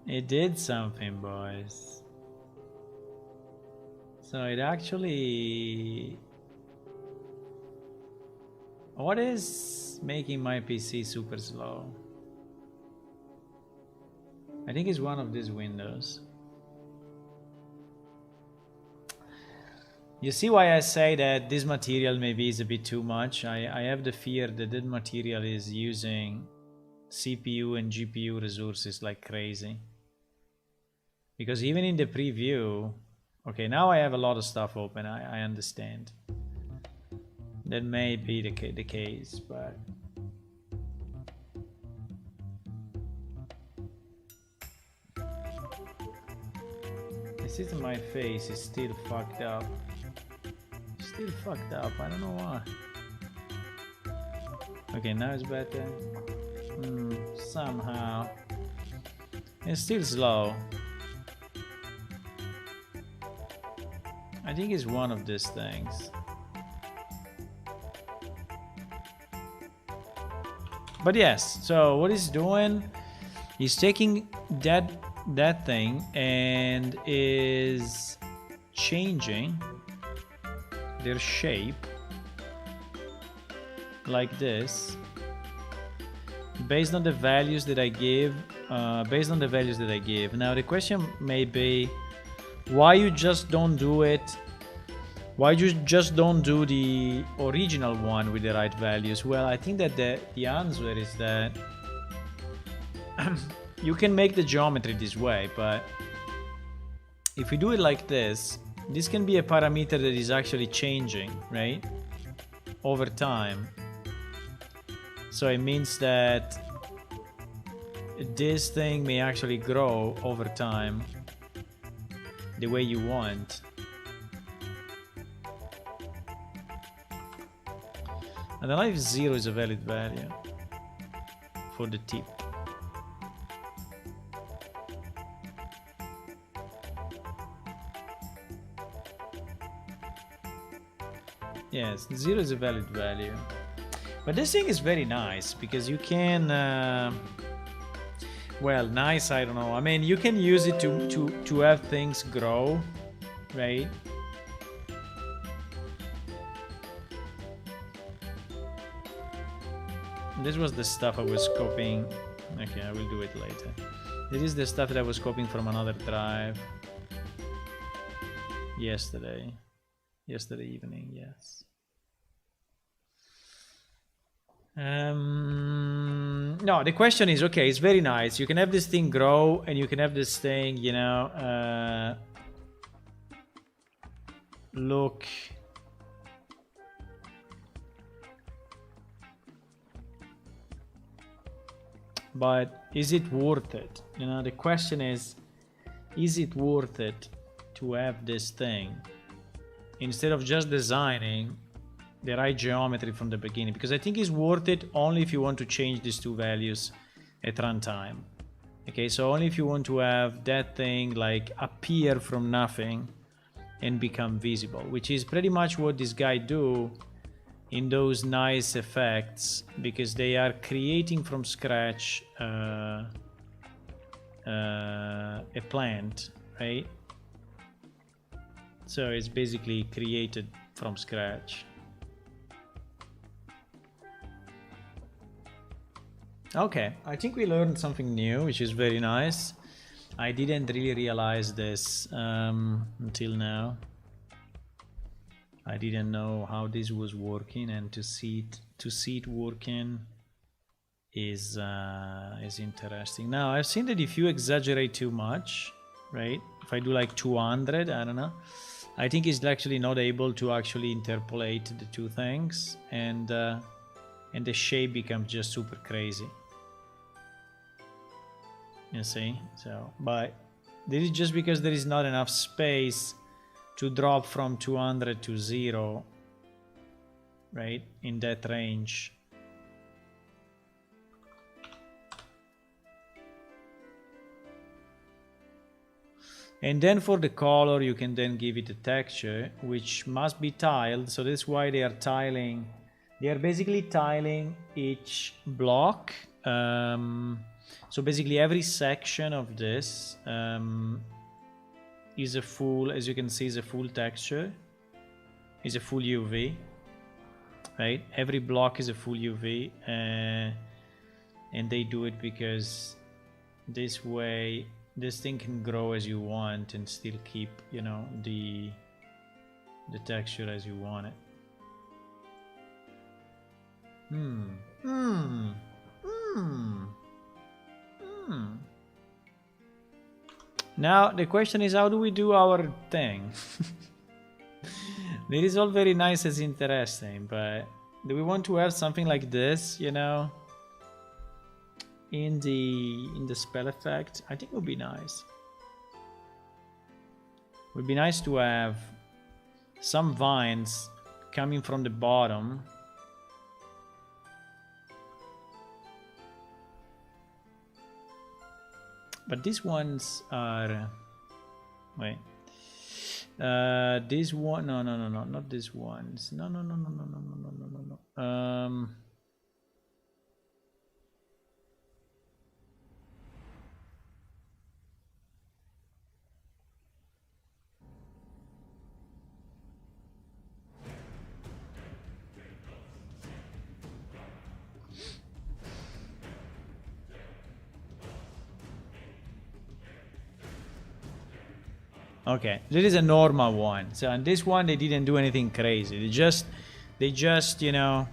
A: It did something, boys. So it actually... What is making my PC super slow? I think it's one of these windows. You see why I say that this material maybe is a bit too much? I have the fear that that material is using CPU and GPU resources like crazy. Because even in the preview, okay, now I have a lot of stuff open, I understand. That may be the case, but... sits on my face is still fucked up. Still fucked up. I don't know why. Okay, now it's better. Somehow. It's still slow. I think it's one of these things. But yes, so what he's doing, he's taking that thing and is changing their shape like this based on the values that I give. Now the question may be, why you just don't do it? Why you just don't do the original one with the right values? Well, I think that the answer is that you can make the geometry this way, but if you do it like this can be a parameter that is actually changing, right? Over time. So it means that this thing may actually grow over time the way you want. I don't know if 0 is a valid value for the tip. Yes, 0 is a valid value. But this thing is very nice because you can well, nice, I don't know. I mean, you can use it to have things grow, right? This was the stuff I was copying. Okay, I will do it later. This is the stuff that I was copying from another drive yesterday evening. Yes. No, the question is, okay, it's very nice. You can have this thing grow and you can have this thing, you know, look. But is it worth it? You know, the question is it worth it to have this thing instead of just designing the right geometry from the beginning? Because I think it's worth it only if you want to change these two values at runtime. Okay, so only if you want to have that thing like appear from nothing and become visible, which is pretty much what this guy do in those nice effects, because they are creating from scratch a plant, right? So it's basically created from scratch. Okay, I think we learned something new, which is very nice. I didn't really realize this until now. I didn't know how this was working, and to see it working is interesting. Now I've seen that if you exaggerate too much, right? If I do like 200, I don't know, I think it's actually not able to actually interpolate the two things, and the shape becomes just super crazy. You see? So, but this is just because there is not enough space to drop from 200 to 0, right, in that range. And then for the color, you can then give it a texture, which must be tiled. So that's why they are tiling. They are basically tiling each block. So basically every section of this is a full, as you can see, is a full texture, is a full UV, right? Every block is a full UV, and they do it because this way this thing can grow as you want and still keep, you know, the texture as you want it. Now the question is, how do we do our thing? It is all very nice and interesting, but do we want to have something like this, you know, in the spell effect? I think it would be nice. Would be nice to have some vines coming from the bottom. But these ones are... Wait. This one... No, not these ones. No. Okay, this is a normal one. So on this one, they didn't do anything crazy. They just, you know,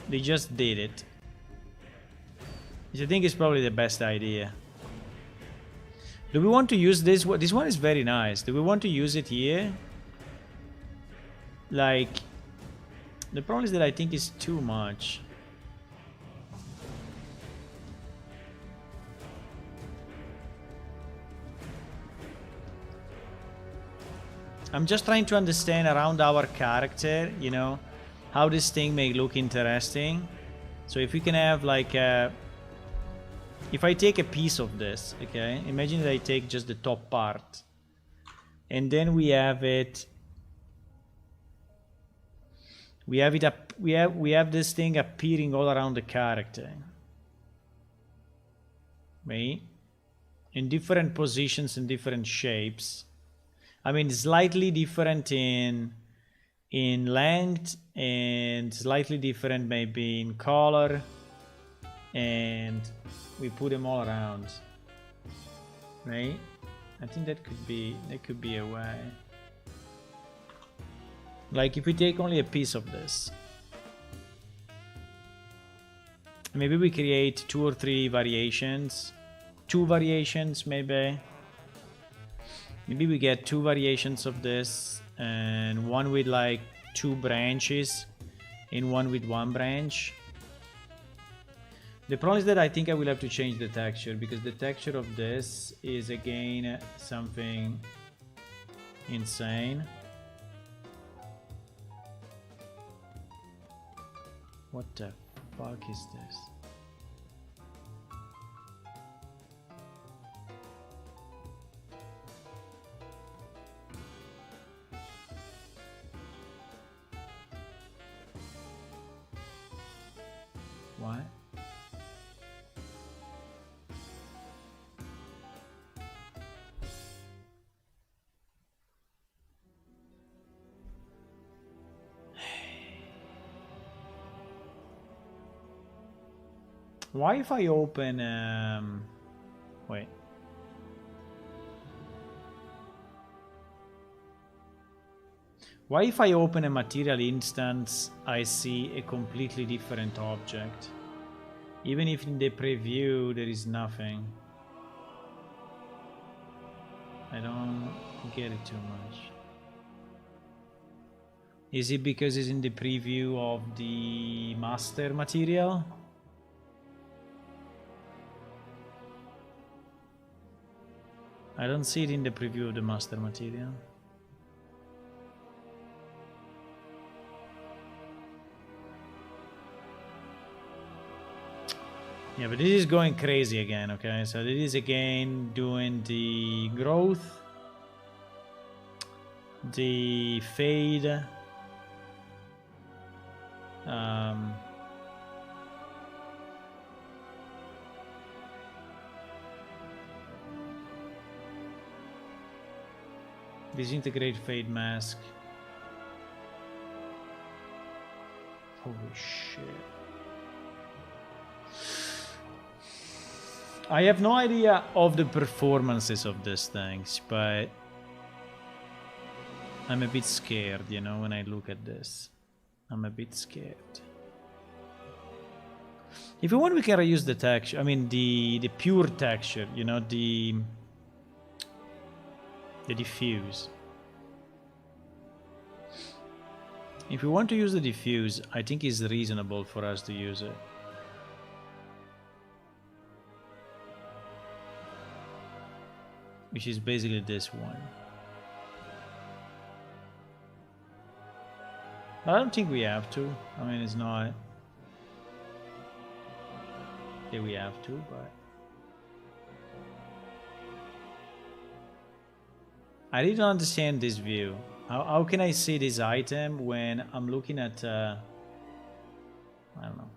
A: they just did it. Which I think is probably the best idea. Do we want to use this one? This one is very nice. Do we want to use it here? Like, the problem is that I think it's too much. I'm just trying to understand around our character, you know, how this thing may look interesting. So if we can have like a... If I take a piece of this, okay, imagine that I take just the top part. And then we have it... We have it up... We have this thing appearing all around the character. Right? In different positions and different shapes. I mean, slightly different in length and slightly different maybe in color, and we put them all around, right? I think that could be a way. Like if we take only a piece of this, maybe we create 2 or 3 variations, 2 variations maybe. Maybe we get 2 variations of this, and one with like 2 branches and one with 1 branch. The problem is that I think I will have to change the texture, because the texture of this is again something insane. What the fuck is this? What? Why if I open wait. Why if I open a material instance, I see a completely different object? Even if in the preview there is nothing. I don't get it too much. Is it because it's in the preview of the master material? I don't see it in the preview of the master material. Yeah, but this is going crazy again, okay? So this is again doing the growth, the fade, disintegrate fade mask. Holy shit. I have no idea of the performances of these things, but I'm a bit scared, you know, when I look at this. I'm a bit scared. If you want, we can reuse the texture. I mean, the pure texture, you know, the diffuse. If we want to use the diffuse, I think it's reasonable for us to use it. which is basically this one. I don't think we have to. I mean, it's not. Yeah, we have to, but I really don't understand this view. How can I see this item when I'm looking at? I don't know.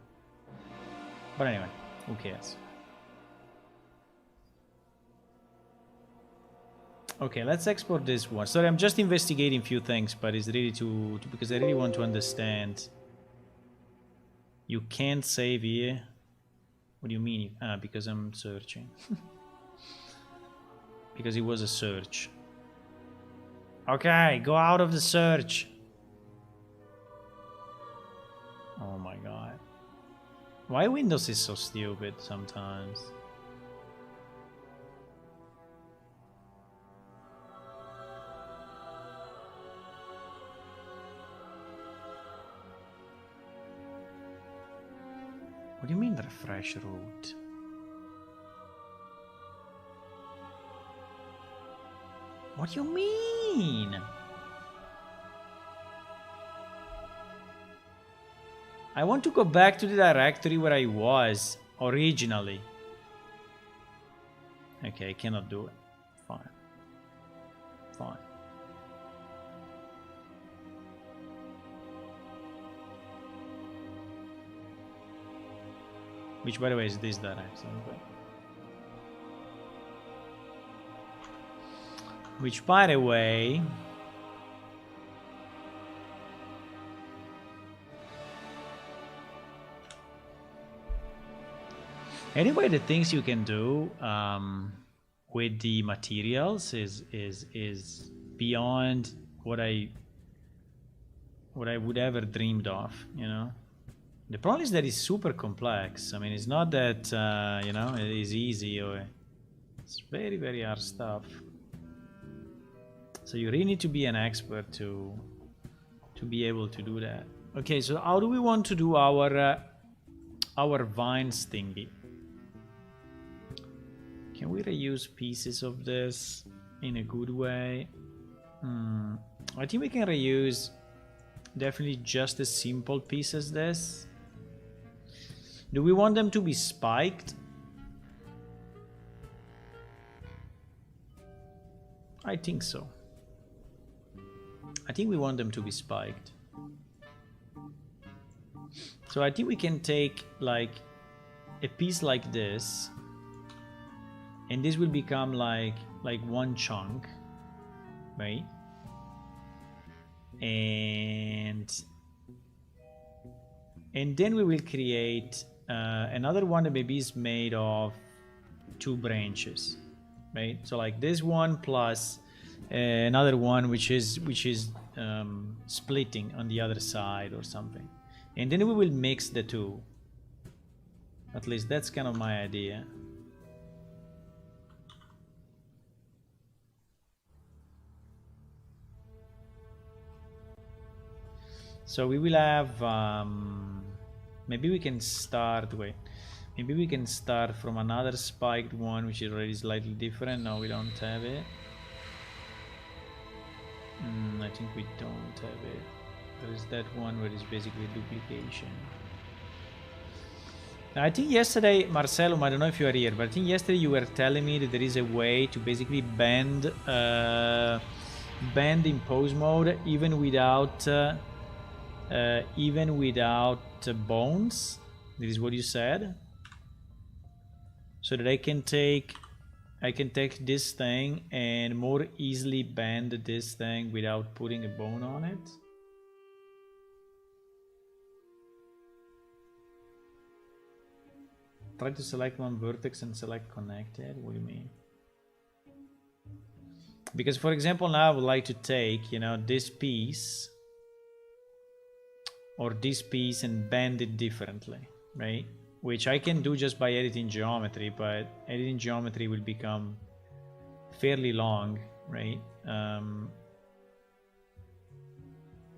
A: But anyway, who cares? Okay, let's export this one. Sorry, I'm just investigating a few things, but it's really because I really want to understand. You can't save here. What do you mean? Because I'm searching. Because it was a search. Okay, go out of the search. Oh my god. Why Windows is so stupid sometimes. What do you mean refresh root? What do you mean? I want to go back to the directory where I was originally. Okay, I cannot do it. Fine. Fine. Which, by the way, is this direction. Okay. Which, by the way... Anyway, the things you can do with the materials is beyond what I would ever dreamed of, you know. The problem is that it's super complex. I mean, it's not that you know, it is easy, or it's very, very hard stuff. So you really need to be an expert to be able to do that. Okay, so how do we want to do our vines thingy? Can we reuse pieces of this in a good way? I think we can reuse definitely just a simple piece as this. Do we want them to be spiked? I think so. I think we want them to be spiked. So I think we can take like a piece like this, and this will become like one chunk, right? And then we will create another one that maybe is made of 2 branches, right? So like this one plus another one which is splitting on the other side or something, and then we will mix the two. At least that's kind of my idea. So we will have maybe we can start maybe we can start from another spiked one which is already slightly different. No, we don't have it. I think we don't have it. There is that one where it's basically duplication. I think yesterday, Marcelo, I don't know if you are here, but I think yesterday you were telling me that there is a way to basically bend in pose mode even without bones. This is what you said. So that I can take this thing and more easily bend this thing without putting a bone on it. Try to select one vertex and select connected. What do you mean? Because for example, now I would like to take, you know, this piece or this piece and bend it differently, right? Which I can do just by editing geometry, but editing geometry will become fairly long, right?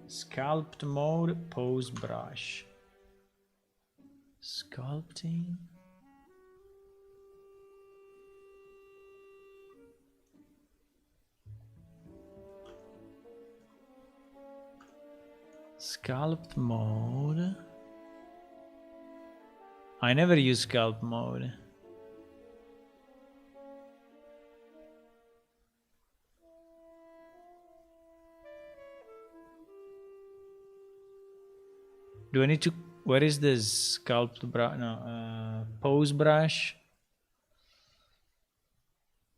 A: Sculpt mode, pose brush. Sculpting. Sculpt mode. I never use sculpt mode. Do I need to... Where is this sculpt brush? No, pose brush.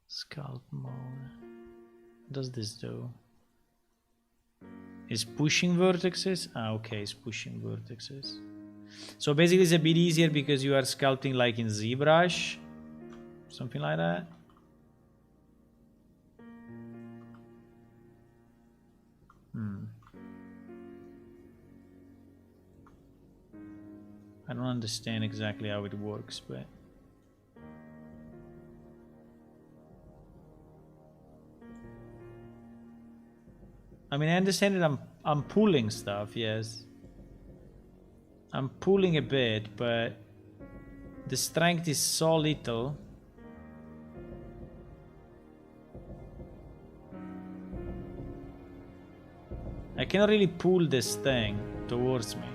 A: Sculpt mode. What does this do? Is pushing vertices? Ah, okay, it's pushing vertices. So basically it's a bit easier because you are sculpting like in ZBrush. Something like that. I don't understand exactly how it works, but... I mean, I understand that I'm pulling stuff, yes. I'm pulling a bit, but the strength is so little. I cannot really pull this thing towards me.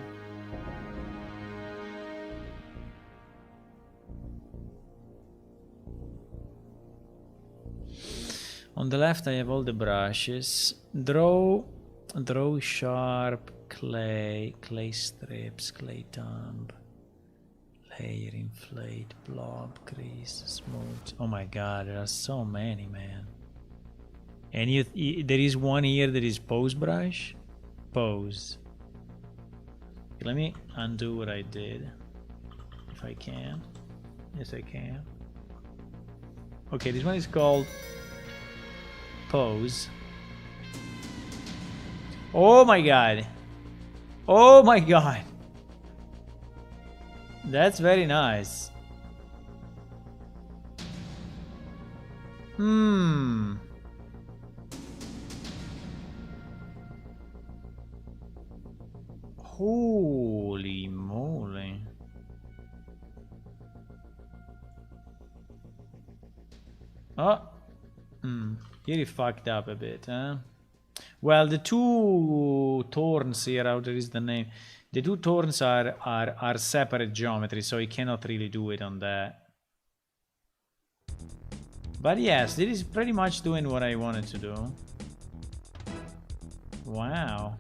A: On the left I have all the brushes. Draw sharp, clay strips, clay thumb, layer, inflate, blob, crease, smooth. Oh my god, there are so many, man. And there is one here that is pose brush. Pose. Let me undo what I did. If I can. Yes, I can. Okay, this one is called pose. Oh my god. Oh my god. That's very nice. Holy moly. Oh. Here he fucked up a bit, huh? Well, the two thorns here, how there is the name. The two thorns are separate geometry, so he cannot really do it on that. But yes, this is pretty much doing what I wanted to do. Wow.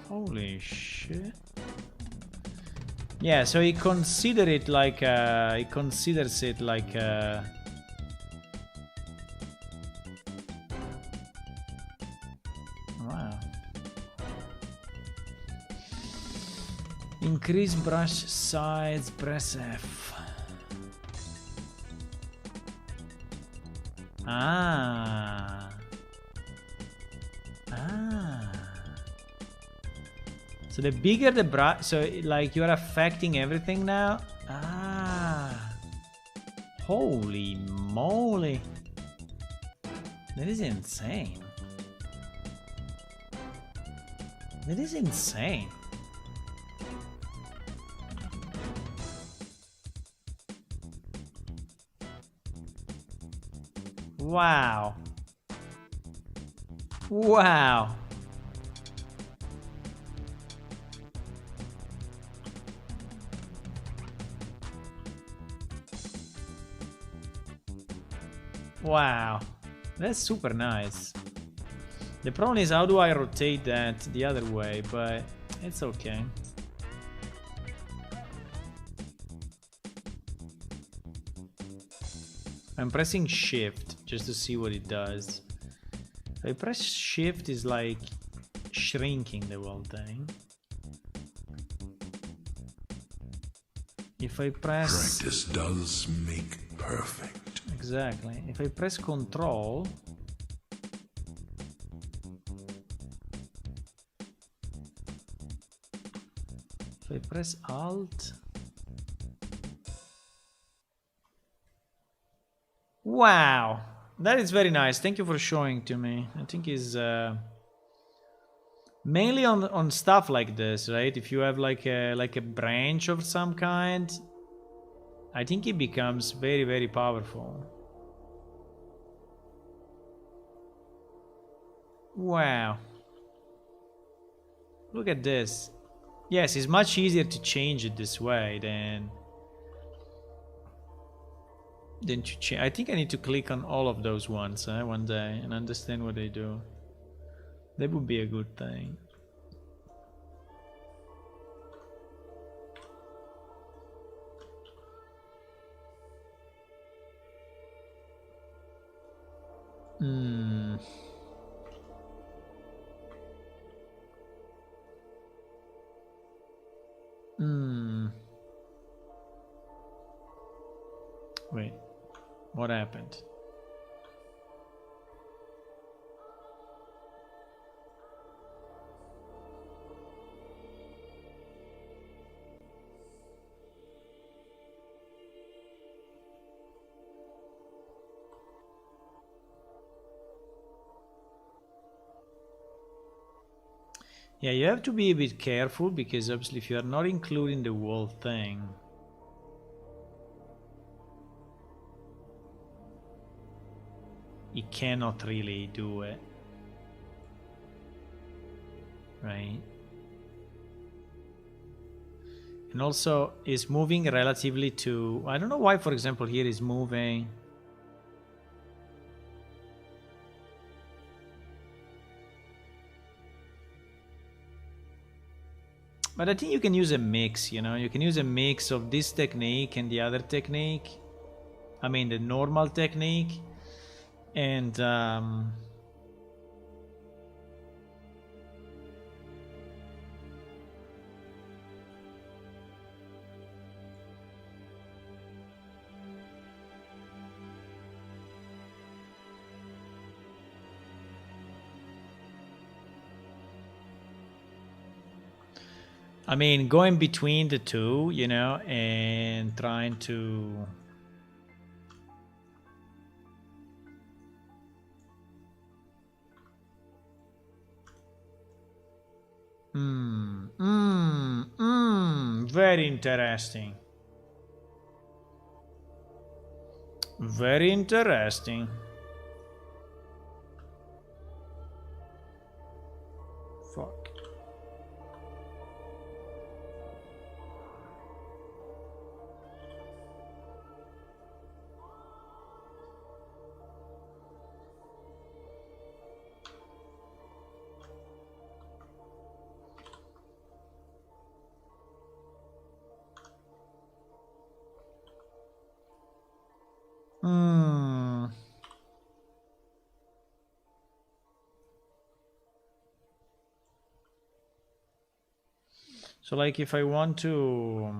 A: Holy shit. Yeah, so he considers it like wow. Increase brush size, press F. Ah. So the bigger the brush, so like you're affecting everything now? Ah. Holy moly. That is insane. That is insane. Wow. Wow. Wow, that's super nice. The problem is how do I rotate that the other way, but it's okay. I'm pressing shift just to see what it does. If I press shift, is like shrinking the whole thing. If I press...
C: Practice does make perfect.
A: Exactly. If I press control... If I press alt... Wow! That is very nice. Thank you for showing to me. I think is mainly on stuff like this, right? If you have like a branch of some kind, I think it becomes very, very powerful. Wow. Look at this. Yes, it's much easier to change it this way than to change. I think I need to click on all of those ones one day and understand what they do. That would be a good thing. Hmm. Hmm. Wait, what happened? Yeah, you have to be a bit careful because obviously if you are not including the whole thing, you cannot really do it, right? And also is moving relatively to, I don't know why, for example, here is moving. But I think you can use a mix, you know, you can use a mix of this technique and the other technique. I mean, the normal technique. And I mean, going between the two, you know, and trying to very interesting. Very interesting. Fuck. So like if I want to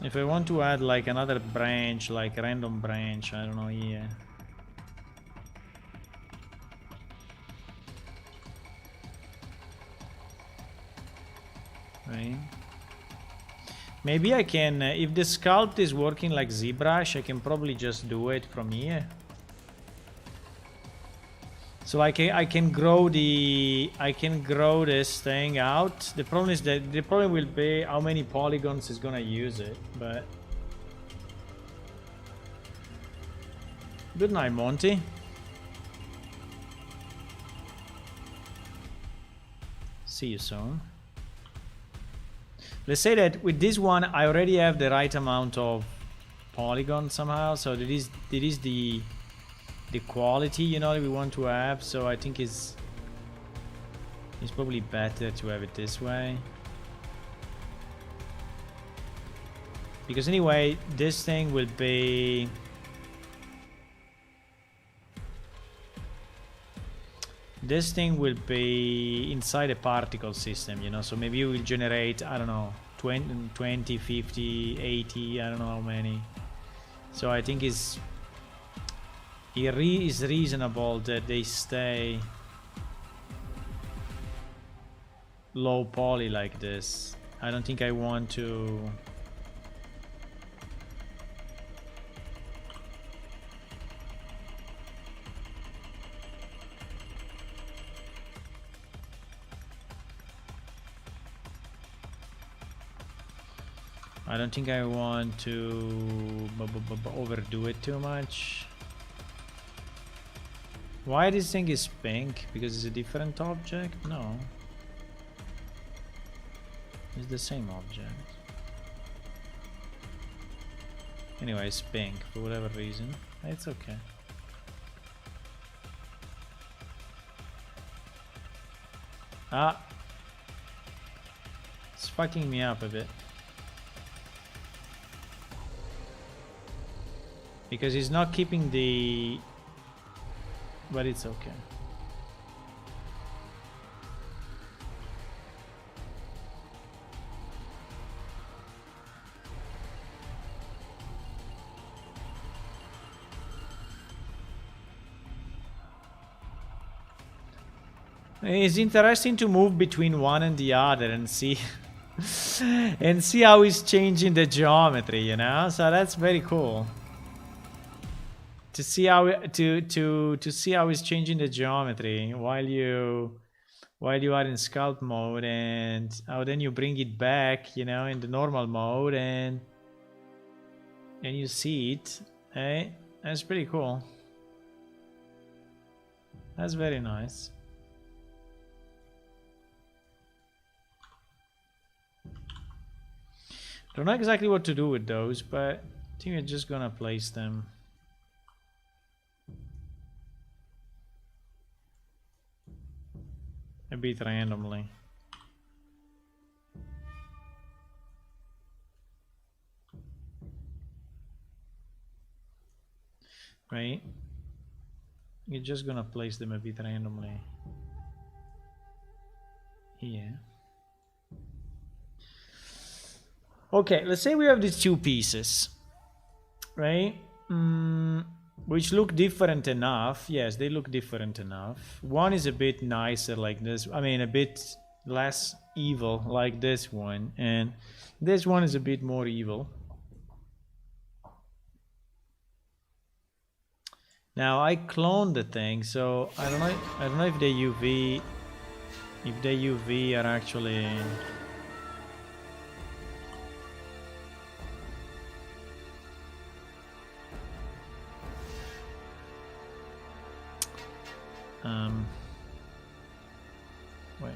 A: if I want to add like another branch, like random branch, I don't know, here. Right? Maybe I can, if the sculpt is working like ZBrush, I can probably just do it from here. So I can grow this thing out. The problem is that the problem will be how many polygons is gonna use it, but good night, Monty. See you soon. Let's say that with this one I already have the right amount of polygon somehow, so that is the quality, you know, that we want to have. So I think it's probably better to have it this way, because anyway this thing will be inside a particle system, you know, so maybe it will generate, I don't know, 20, 50, 80, I don't know how many. So I think it's reasonable that they stay low poly like this. I don't think I want to I don't think I want to overdo it too much. Why this thing is pink? Because it's a different object? No. It's the same object. Anyway, it's pink for whatever reason. It's okay. Ah. It's fucking me up a bit. Because he's not keeping the... But it's okay. It's interesting to move between one and the other and see and see how he's changing the geometry, you know? So that's very cool. To see how to see how he's changing the geometry while you are in sculpt mode, and how then you bring it back, you know, in the normal mode, and you see it. Hey, that's pretty cool. That's very nice. Don't know exactly what to do with those, but I think we're just gonna place them. A bit randomly. Right? You're just gonna place them a bit randomly. Here. Okay, let's say we have these two pieces, right? Which look different enough. Yes, they look different enough. One is a bit nicer like this. I mean, a bit less evil like this one. And this one is a bit more evil. Now, I cloned the thing, so I don't know if the UV are actually... Wait.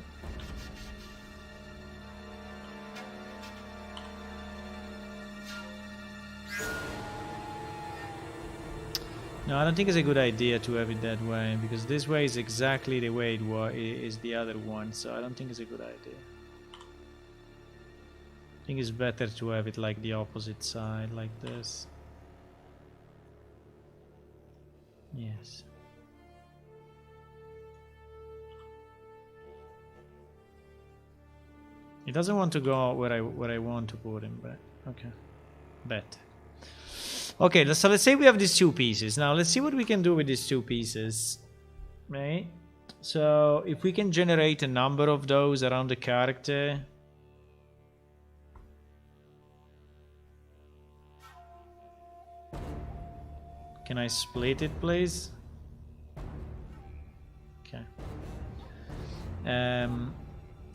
A: No, I don't think it's a good idea to have it that way, because this way is exactly the way it is the other one, so I don't think it's a good idea. I think it's better to have it like the opposite side, like this. Yes. It doesn't want to go where I want to put him, but okay. Better. Okay, so let's say we have these two pieces. Now let's see what we can do with these two pieces. Right? So if we can generate a number of those around the character. Can I split it, please? Okay.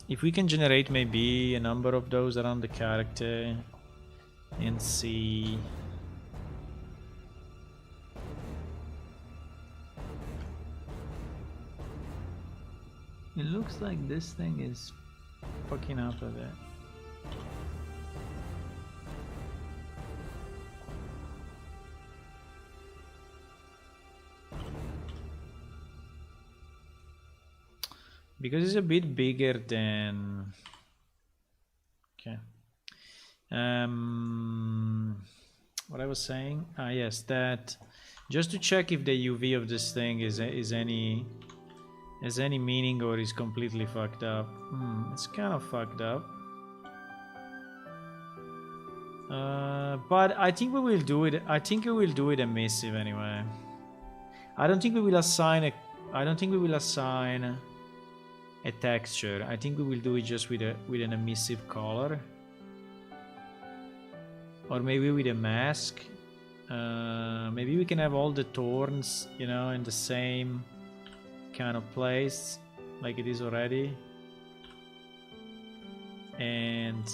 A: If we can generate maybe a number of those around the character and see... It looks like this thing is fucking up a bit. Because it's a bit bigger than... Okay. What I was saying? Ah, yes, that... Just to check if the UV of this thing has any meaning or is completely fucked up. It's kind of fucked up. But I think we will do it. I think we will do it emissive anyway. I don't think we will assign a texture. I think we will do it just with an emissive color, or maybe with a mask. Maybe we can have all the thorns, you know, in the same kind of place like it is already, and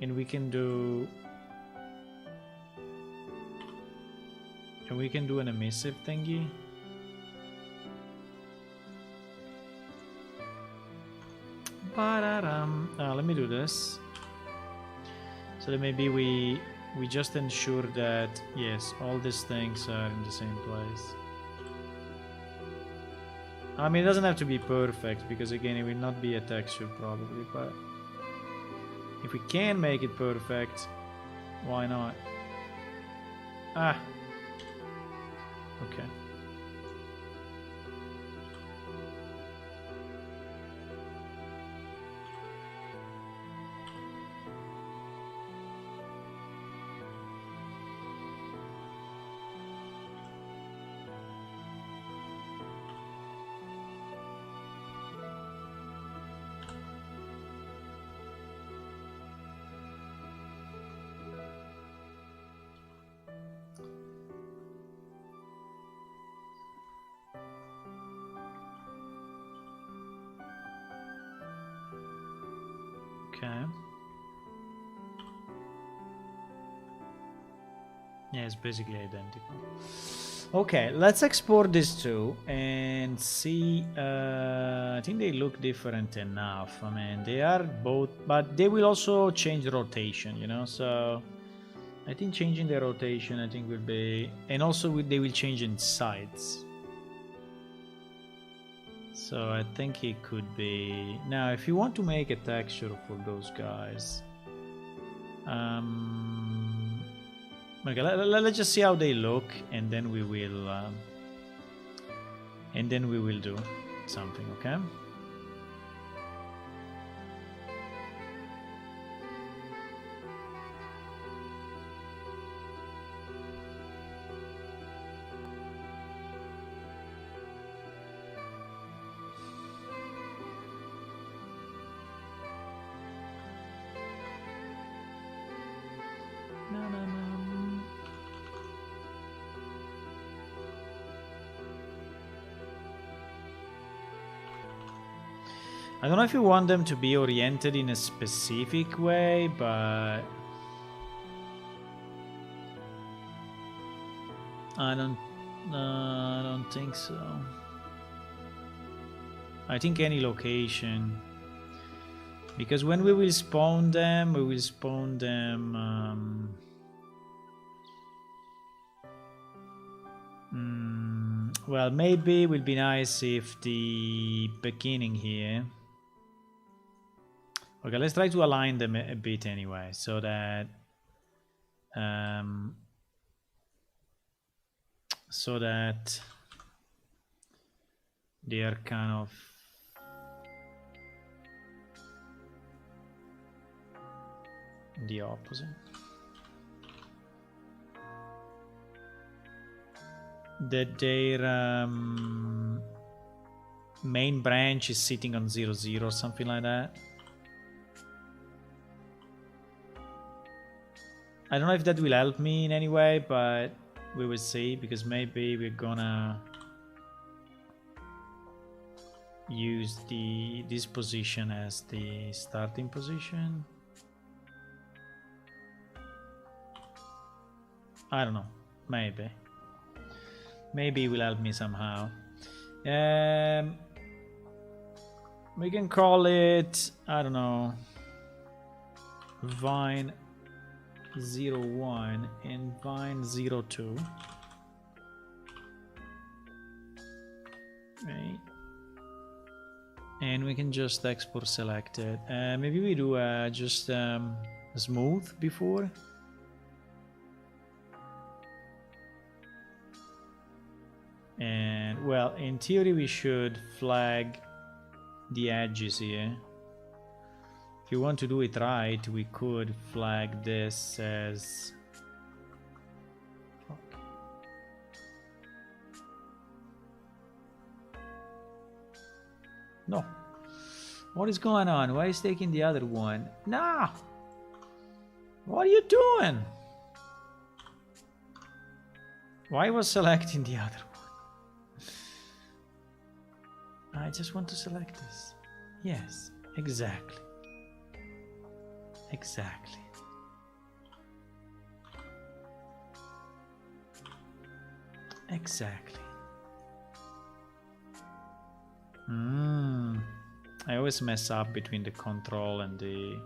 A: And we can do... And we can do an emissive thingy. Let me do this. So that maybe we just ensure that, yes, all these things are in the same place. I mean, it doesn't have to be perfect, because again, it will not be a texture probably, but if we can make it perfect, why not? Ah. Okay. Okay. Yeah, it's basically identical. Okay, let's export these two and see. I think they look different enough. I mean, they are both, but they will also change the rotation, you know, so I think changing the rotation, I think will be, and also they will change in sides. So I think it could be... Now, if you want to make a texture for those guys... okay, let's just see how they look, and then we will... and then we will do something, okay? I don't know if you want them to be oriented in a specific way, but I don't think so. I think any location, because when we will spawn them, well, maybe it would be nice if the beginning here... Okay, let's try to align them a bit anyway, so that they are kind of the opposite. That their main branch is sitting on 0, 0, something like that. I don't know if that will help me in any way, but we will see, because maybe we're gonna use this position as the starting position. I don't know, maybe it will help me somehow. We can call it, I don't know, Vine 01 and Vine 02. Right. And we can just export selected. Maybe we do just smooth before. And well, in theory we should flag the edges here. If you want to do it right, we could flag this as... No. What is going on? Why is taking the other one? Nah! What are you doing? Why was selecting the other one? I just want to select this. Yes, exactly. Exactly. Exactly. I always mess up between the control and the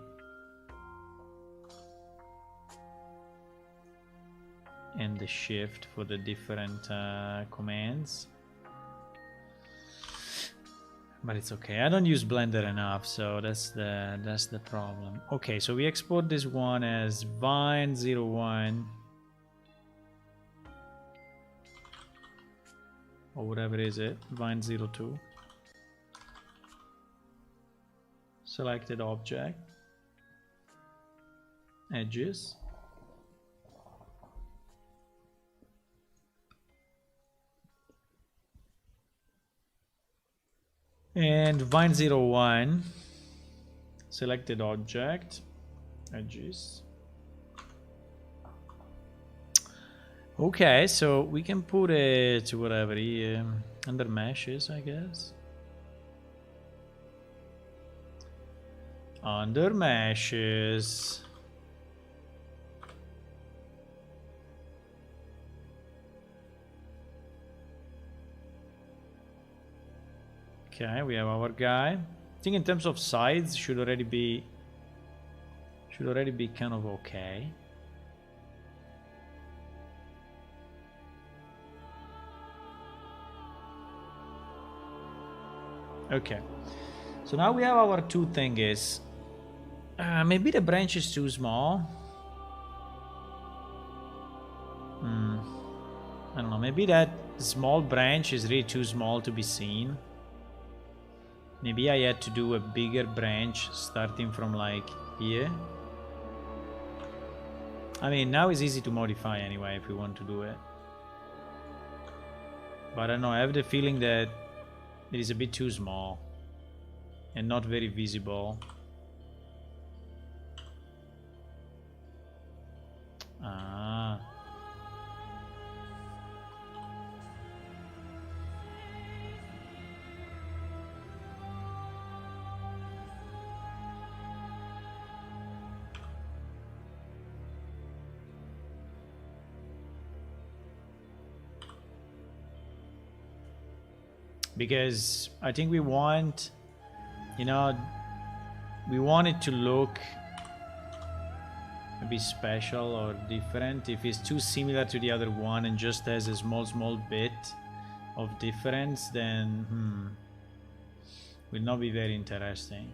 A: shift for the different commands. But it's okay. I don't use Blender enough, so that's the problem. Okay, so we export this one as Vine01 or whatever is it, Vine02. Selected object, edges. And Vine01, selected object, edges. Okay, so we can put it whatever here, under meshes, I guess. Under meshes. Okay, we have our guy. I think in terms of size should already be kind of okay. Okay, so now we have our two thingies. Maybe the branch is too small. I don't know, maybe that small branch is really too small to be seen. Maybe I had to do a bigger branch starting from like here. I mean, now it's easy to modify anyway if we want to do it. But I don't know, I have the feeling that it is a bit too small and not very visible. Ah. Because I think we want, you know, we want it to look maybe special or different. If it's too similar to the other one and just has a small bit of difference, then will not be very interesting.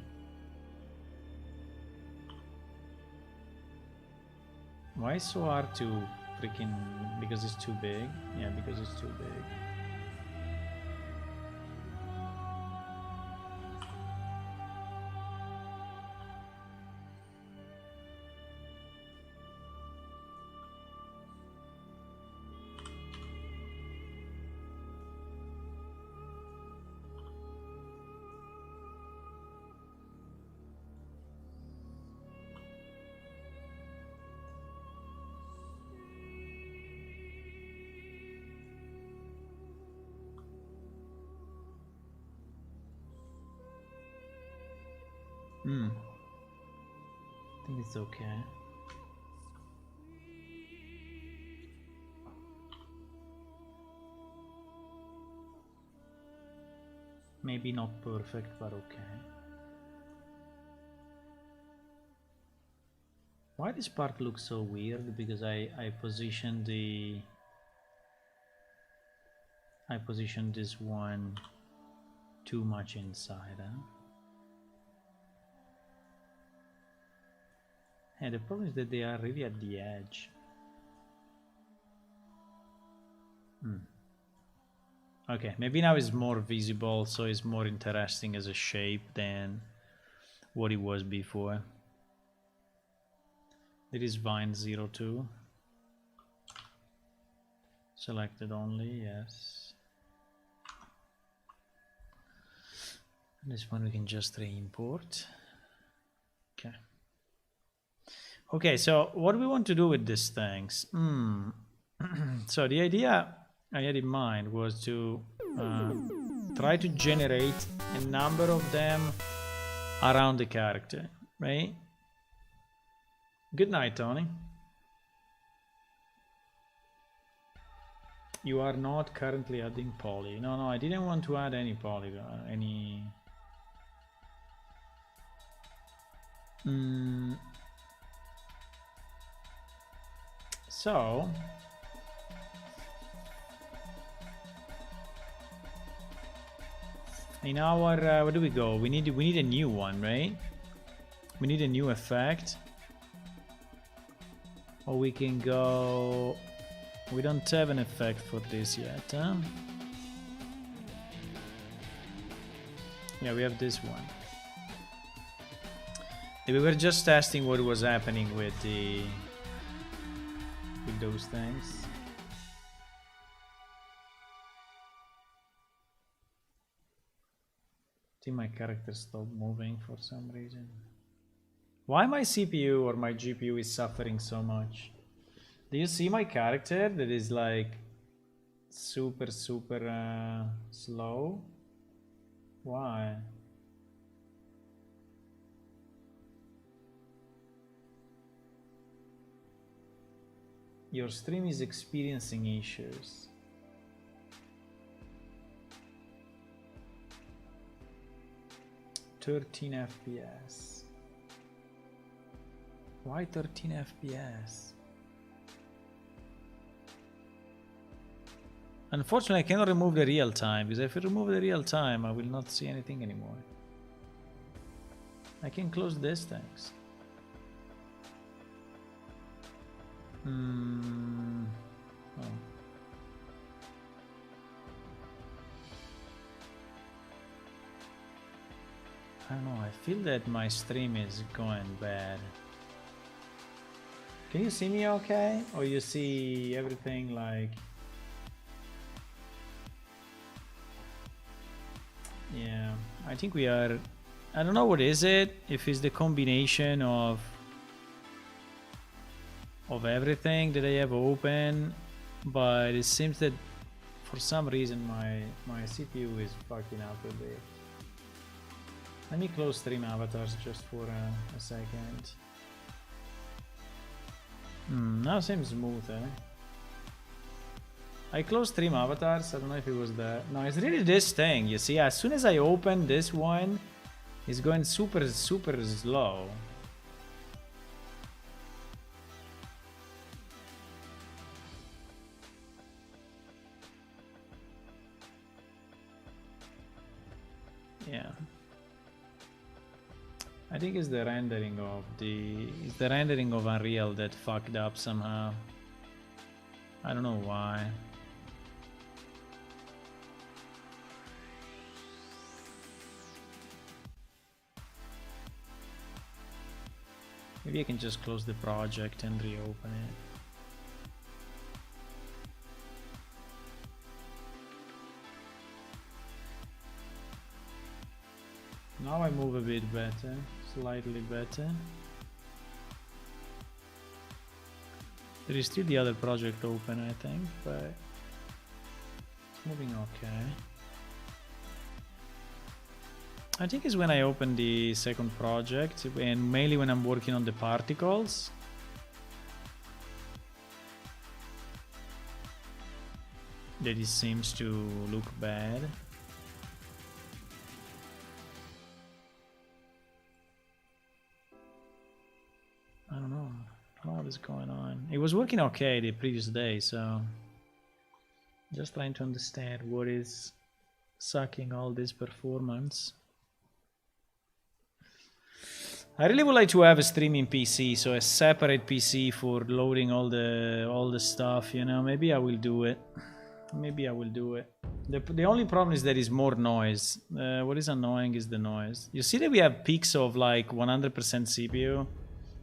A: Why is it so hard to freaking, because it's too big? Yeah, because it's too big. I think it's okay. Maybe not perfect, but okay. Why this part looks so weird? Because I positioned this one too much inside, huh? And the problem is that they are really at the edge. Okay, maybe now it's more visible, so it's more interesting as a shape than what it was before. It is Vine02. Selected only, yes. This one we can just re-import. Okay. Okay, so what do we want to do with these things? So the idea I had in mind was to try to generate a number of them around the character, right? Good night, Tony. You are not currently adding poly. No, I didn't want to add any poly. So in our where do we go? We need a new one, right? We need a new effect. Or we can go. We don't have an effect for this yet, huh? Yeah, we have this one. We were just testing what was happening with those things. I think my character stopped moving for some reason. Why my CPU or my GPU is suffering so much? Do you see my character that is like super slow? Why? Your stream is experiencing issues. FPS. Why 13 FPS? Unfortunately, I cannot remove the real time, because if I remove the real time, I will not see anything anymore. I can close these things. Oh. I don't know, I feel that my stream is going bad. Can you see me okay? Or you see everything like... Yeah, I think we are... I don't know what is it, if it's the combination of everything that I have open, but it seems that for some reason my CPU is fucking up a bit. Let me close stream avatars just for a second. Now seems smooth, eh? I closed stream avatars, I don't know if it was that. No, it's really this thing, you see, as soon as I open this one, it's going super slow. Yeah. I think it's the rendering of Unreal that fucked up somehow. I don't know why. Maybe I can just close the project and reopen it. Now I move a bit better, slightly better. There is still the other project open, I think, but it's moving okay. I think it's when I open the second project, and mainly when I'm working on the particles. That it seems to look bad. I don't know what is going on. It was working okay the previous day, so just trying to understand what is sucking all this performance. I really would like to have a streaming PC, so a separate PC for loading all the stuff, you know. Maybe I will do it. The only problem is there is more noise. What is annoying is the noise. You see that we have peaks of like 100% CPU?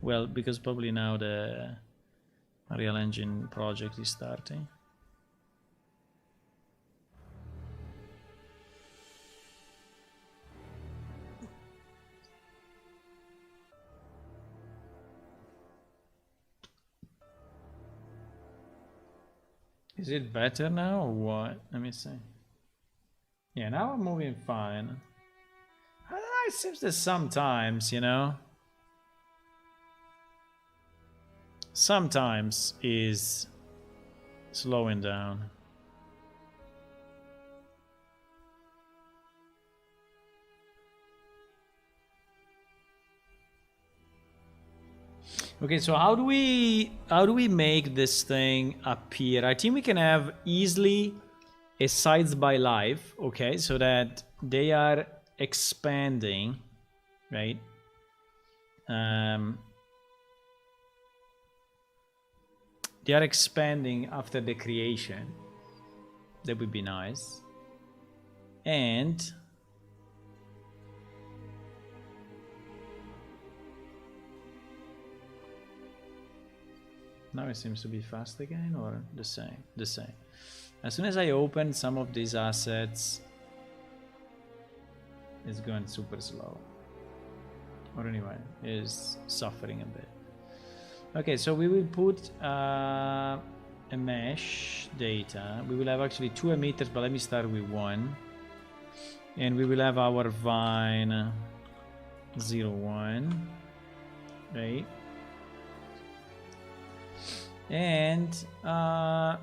A: Well, because probably now the Unreal Engine project is starting. Is it better now or what? Let me see. Yeah, now I'm moving fine. I don't know, it seems that sometimes, you know, sometimes is slowing down. Okay, so how do we make this thing appear? I think we can have easily a sides by life, okay, so that they are expanding, right? They are expanding after the creation. That would be nice. And now it seems to be fast again, or the same? The same. As soon as I open some of these assets, it's going super slow. Or anyway, is suffering a bit. Okay, so we will put a mesh data. We will have actually 2 emitters, but let me start with 1. And we will have our vine 01, right? And on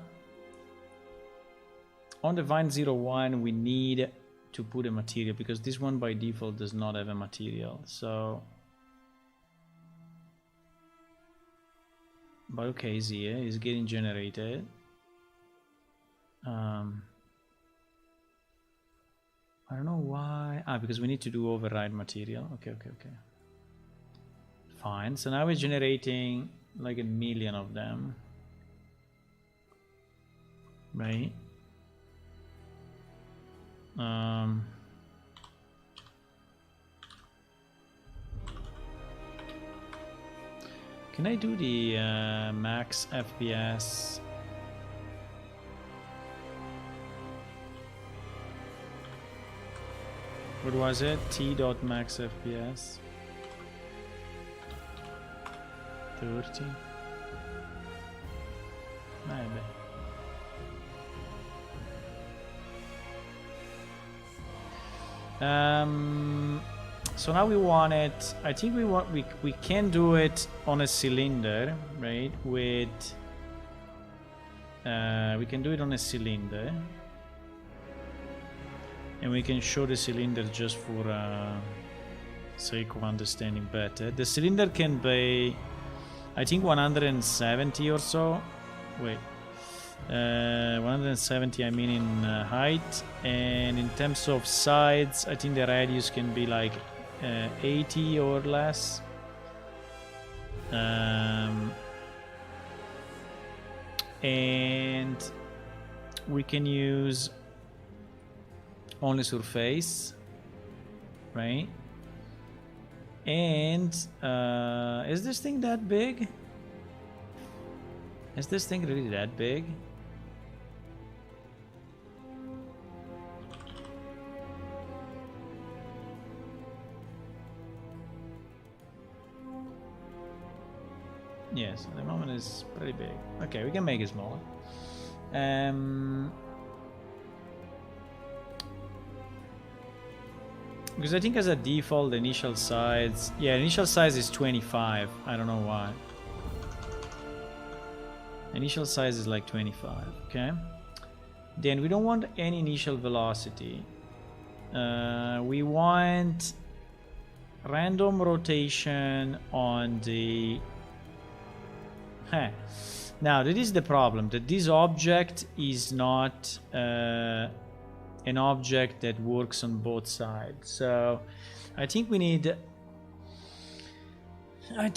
A: the vine 01, we need to put a material, because this one by default does not have a material. So, but okay, is here, is getting generated. I don't know why. Because we need to do override material. Okay. Fine. So now we're generating like 1 million of them, right? Can I do the max FPS? What was it? T.max FPS 30. Maybe. So now we want it. I think we can do it on a cylinder, right? With we can do it on a cylinder, and we can show the cylinder just for sake of understanding better. The cylinder can be, I think, 170 or so. Wait. 170, I mean in height, and in terms of sides, I think the radius can be like 80 or less. And we can use only surface, right? And is this thing that big? Is this thing really that big? Yes, at the moment it's pretty big. Okay, we can make it smaller. Because I think as a default, the initial size... Yeah, initial size is 25. I don't know why. Initial size is like 25, okay? Then we don't want any initial velocity. We want random rotation on the... Now, that is the problem, that this object is not an object that works on both sides. So I think we need... I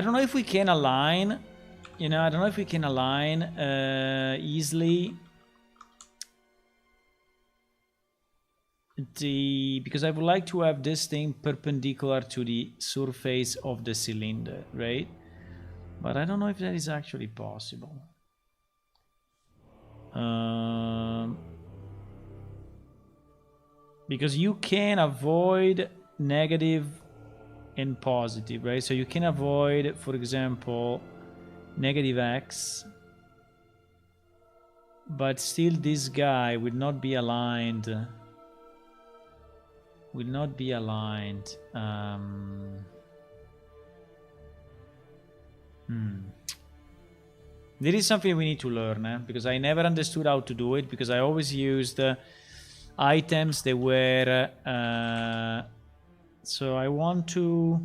A: don't know if we can align, you know, I don't know if we can align easily because I would like to have this thing perpendicular to the surface of the cylinder, right? But I don't know if that is actually possible. Because you can avoid negative and positive, right? So you can avoid, for example, negative x, but still this guy would not be aligned. There is something we need to learn, because I never understood how to do it, because I always used items that were So I want to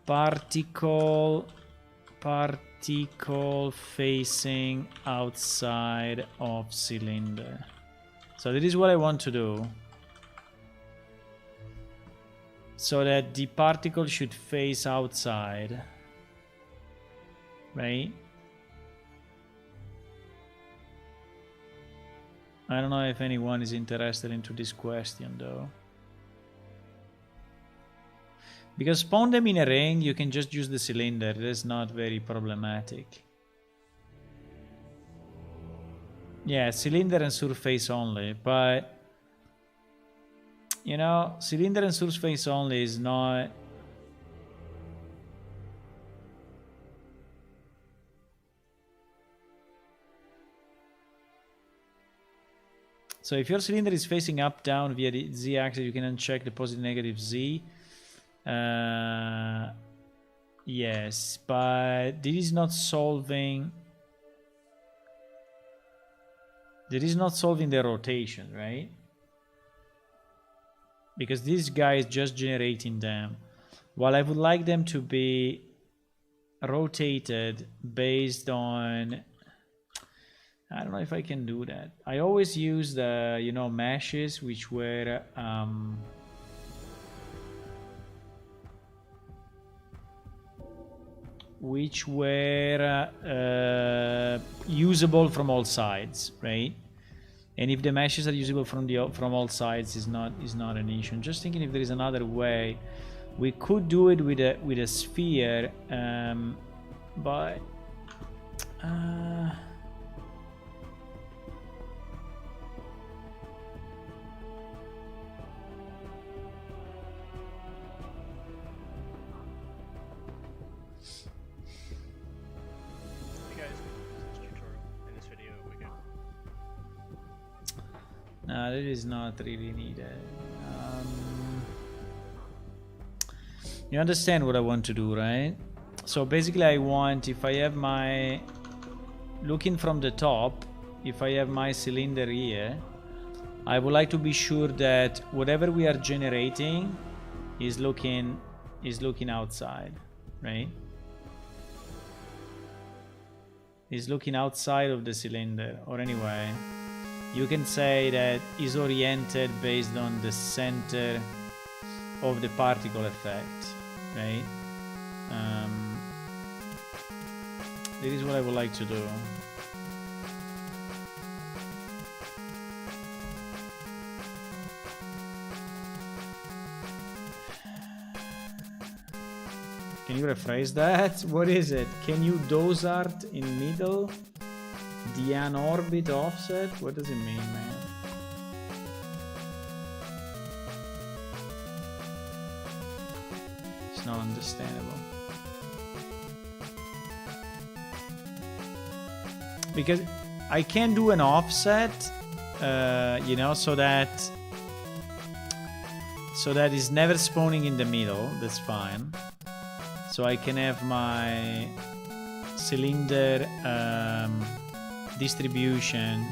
A: particle facing outside of cylinder. So that is what I want to do. So that the particle should face outside, right? I don't know if anyone is interested into this question though. Because spawn them in a ring, you can just use the cylinder. That's not very problematic. Yeah, cylinder and surface only, but you know, cylinder and surface only is not... So if your cylinder is facing up, down via the z-axis, you can uncheck the positive, negative z. Yes, but this is not solving... That is not solving the rotation, right? Because this guy is just generating them. While I would like them to be rotated based on... I don't know if I can do that. I always use the, you know, meshes which were usable from all sides, right? And if the meshes are usable from all sides, is not an issue. I'm just thinking if there is another way. We could do it with a sphere, but no, that is not really needed. You understand what I want to do, right? So basically I want, if I have my... Looking from the top, if I have my cylinder here, I would like to be sure that whatever we are generating is looking outside, right? Is looking outside of the cylinder, or anyway, you can say that is oriented based on the center of the particle effect, right? This is what I would like to do. Can you rephrase that? What is it? Can you dosart in middle? The an-orbit offset? What does it mean, man? It's not understandable. Because I can do an offset, you know, so that it's never spawning in the middle. That's fine. So I can have my cylinder distribution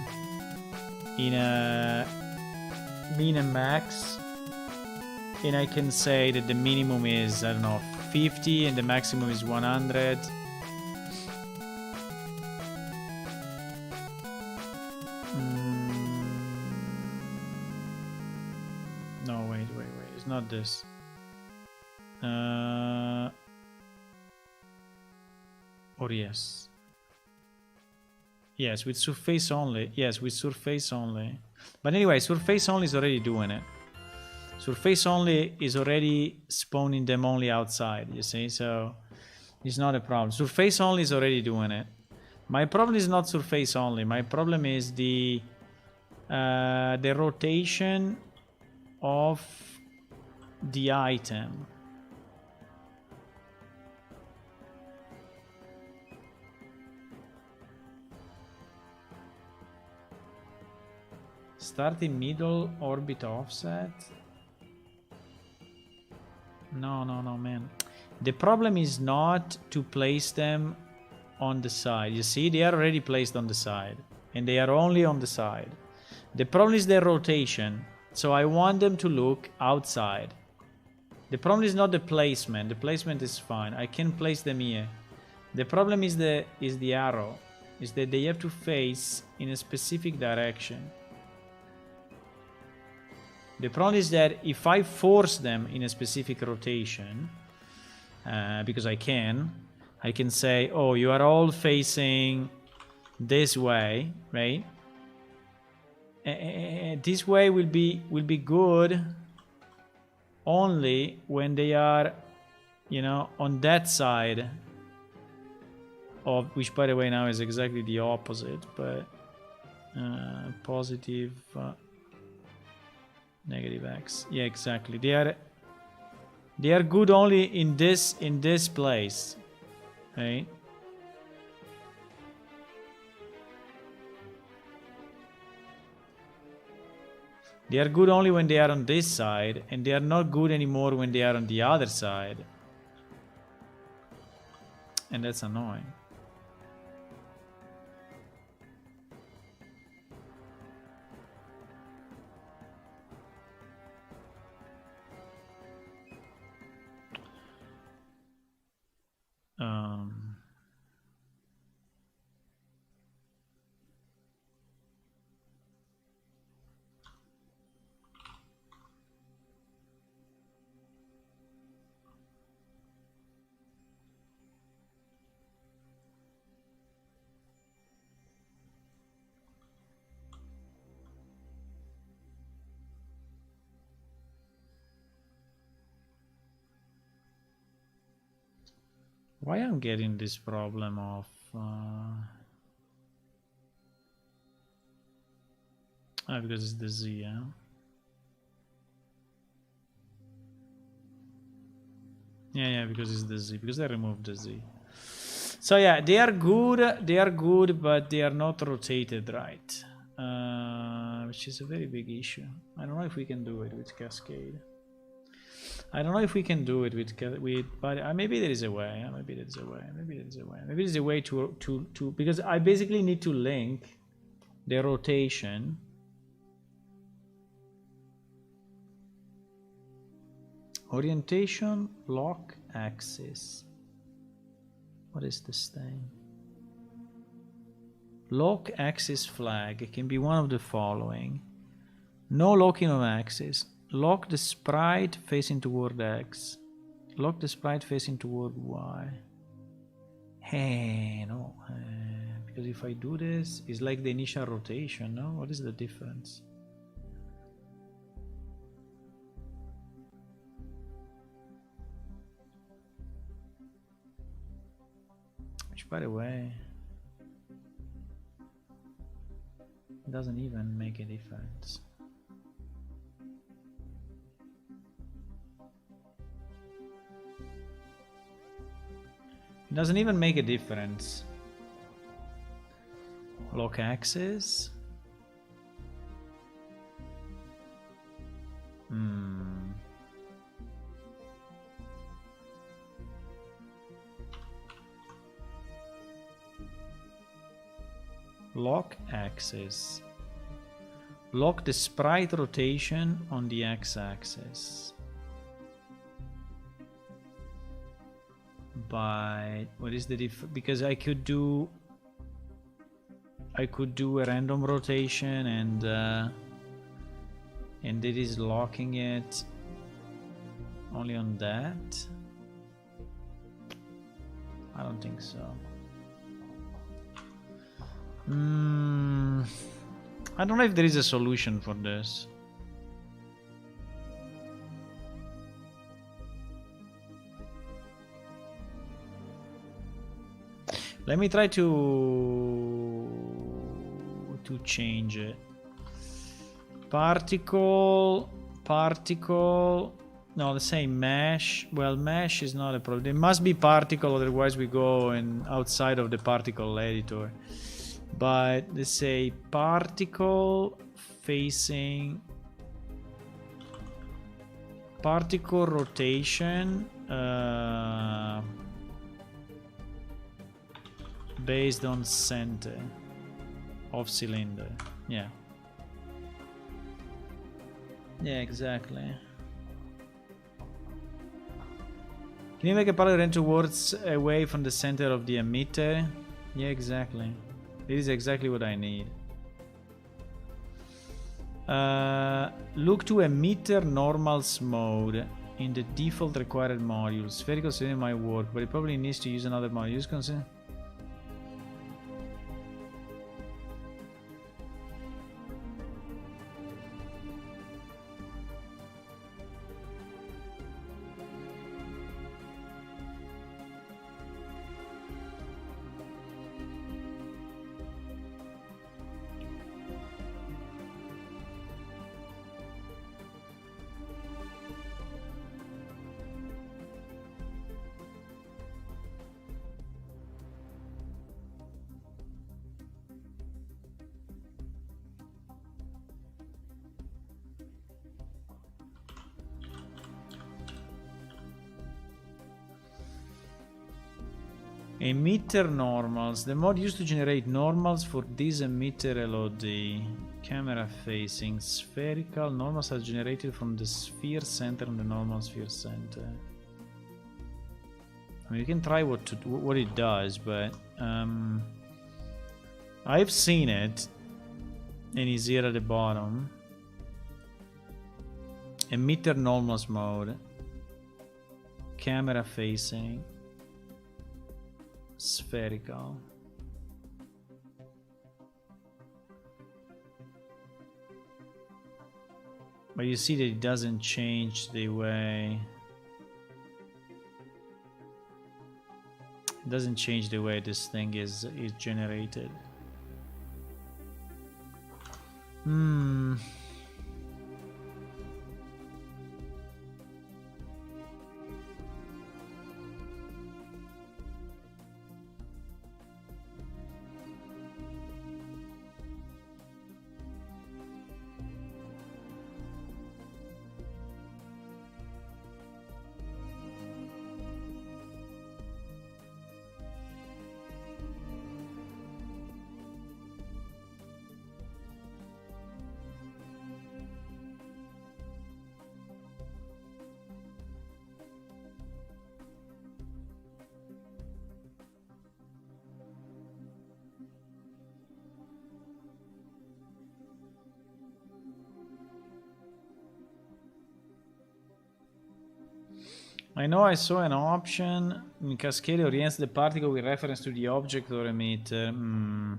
A: in a min and max, and I can say that the minimum is, I don't know, 50 and the maximum is 100. No, wait, it's not this. Or yes. Yes, with surface only. Yes, with surface only. But anyway, surface only is already doing it. Surface only is already spawning them only outside, you see? So it's not a problem. Surface only is already doing it. My problem is not surface only. My problem is the rotation of the item. Starting middle orbit offset. No, man. The problem is not to place them on the side. You see, they are already placed on the side. And they are only on the side. The problem is their rotation. So I want them to look outside. The problem is not the placement. The placement is fine. I can place them here. The problem is the arrow. Is that they have to face in a specific direction. The problem is that if I force them in a specific rotation, because I can say, oh, you are all facing this way, right? This way will be good only when they are, you know, on that side of, which by the way now is exactly the opposite, but positive negative x. Yeah, exactly. They are good only in this place, right? They are good only when they are on this side, and they are not good anymore when they are on the other side. And that's annoying. Why I'm getting this problem of because it's the Z, yeah? Yeah, because it's the Z, because I removed the Z. So yeah, they are good, but they are not rotated right, which is a very big issue. I don't know if we can do it with Cascade. But maybe there is a way. Maybe there is a way to because I basically need to link the rotation. Orientation, lock, axis. What is this thing? Lock axis flag. It can be one of the following. No locking of axis. Lock the sprite facing toward X. Lock the sprite facing toward Y. Hey, no. Because if I do this, it's like the initial rotation, no? What is the difference? Which, by the way, doesn't even make a difference. Doesn't even make a difference. Lock axis. Lock axis. Lock the sprite rotation on the x-axis. But what is the because I could do a random rotation and it is locking it only on that. I don't think so. I don't know if there is a solution for this. Let me try to change it. Particle. No, let's say mesh. Well, mesh is not a problem. It must be particle, otherwise we go outside of the particle editor. But let's say particle facing particle rotation based on center of cylinder. Yeah, exactly. Can you make a particle run towards away from the center of the emitter? Yeah, exactly. This is exactly what I need. Look to emitter normals mode in the default required module. Spherical solution might work, but it probably needs to use another module. Use consent. Emitter normals. The mod used to generate normals for this emitter LOD. Camera facing spherical. Normals are generated from the sphere center and the normal sphere center. I mean, you can try what it does, but I've seen it, and it's here at the bottom. Emitter normals mode. Camera facing. Spherical. But you see that it doesn't change the way. It doesn't change the way this thing is generated. I know I saw an option in Cascade orients the particle with reference to the object or emitter.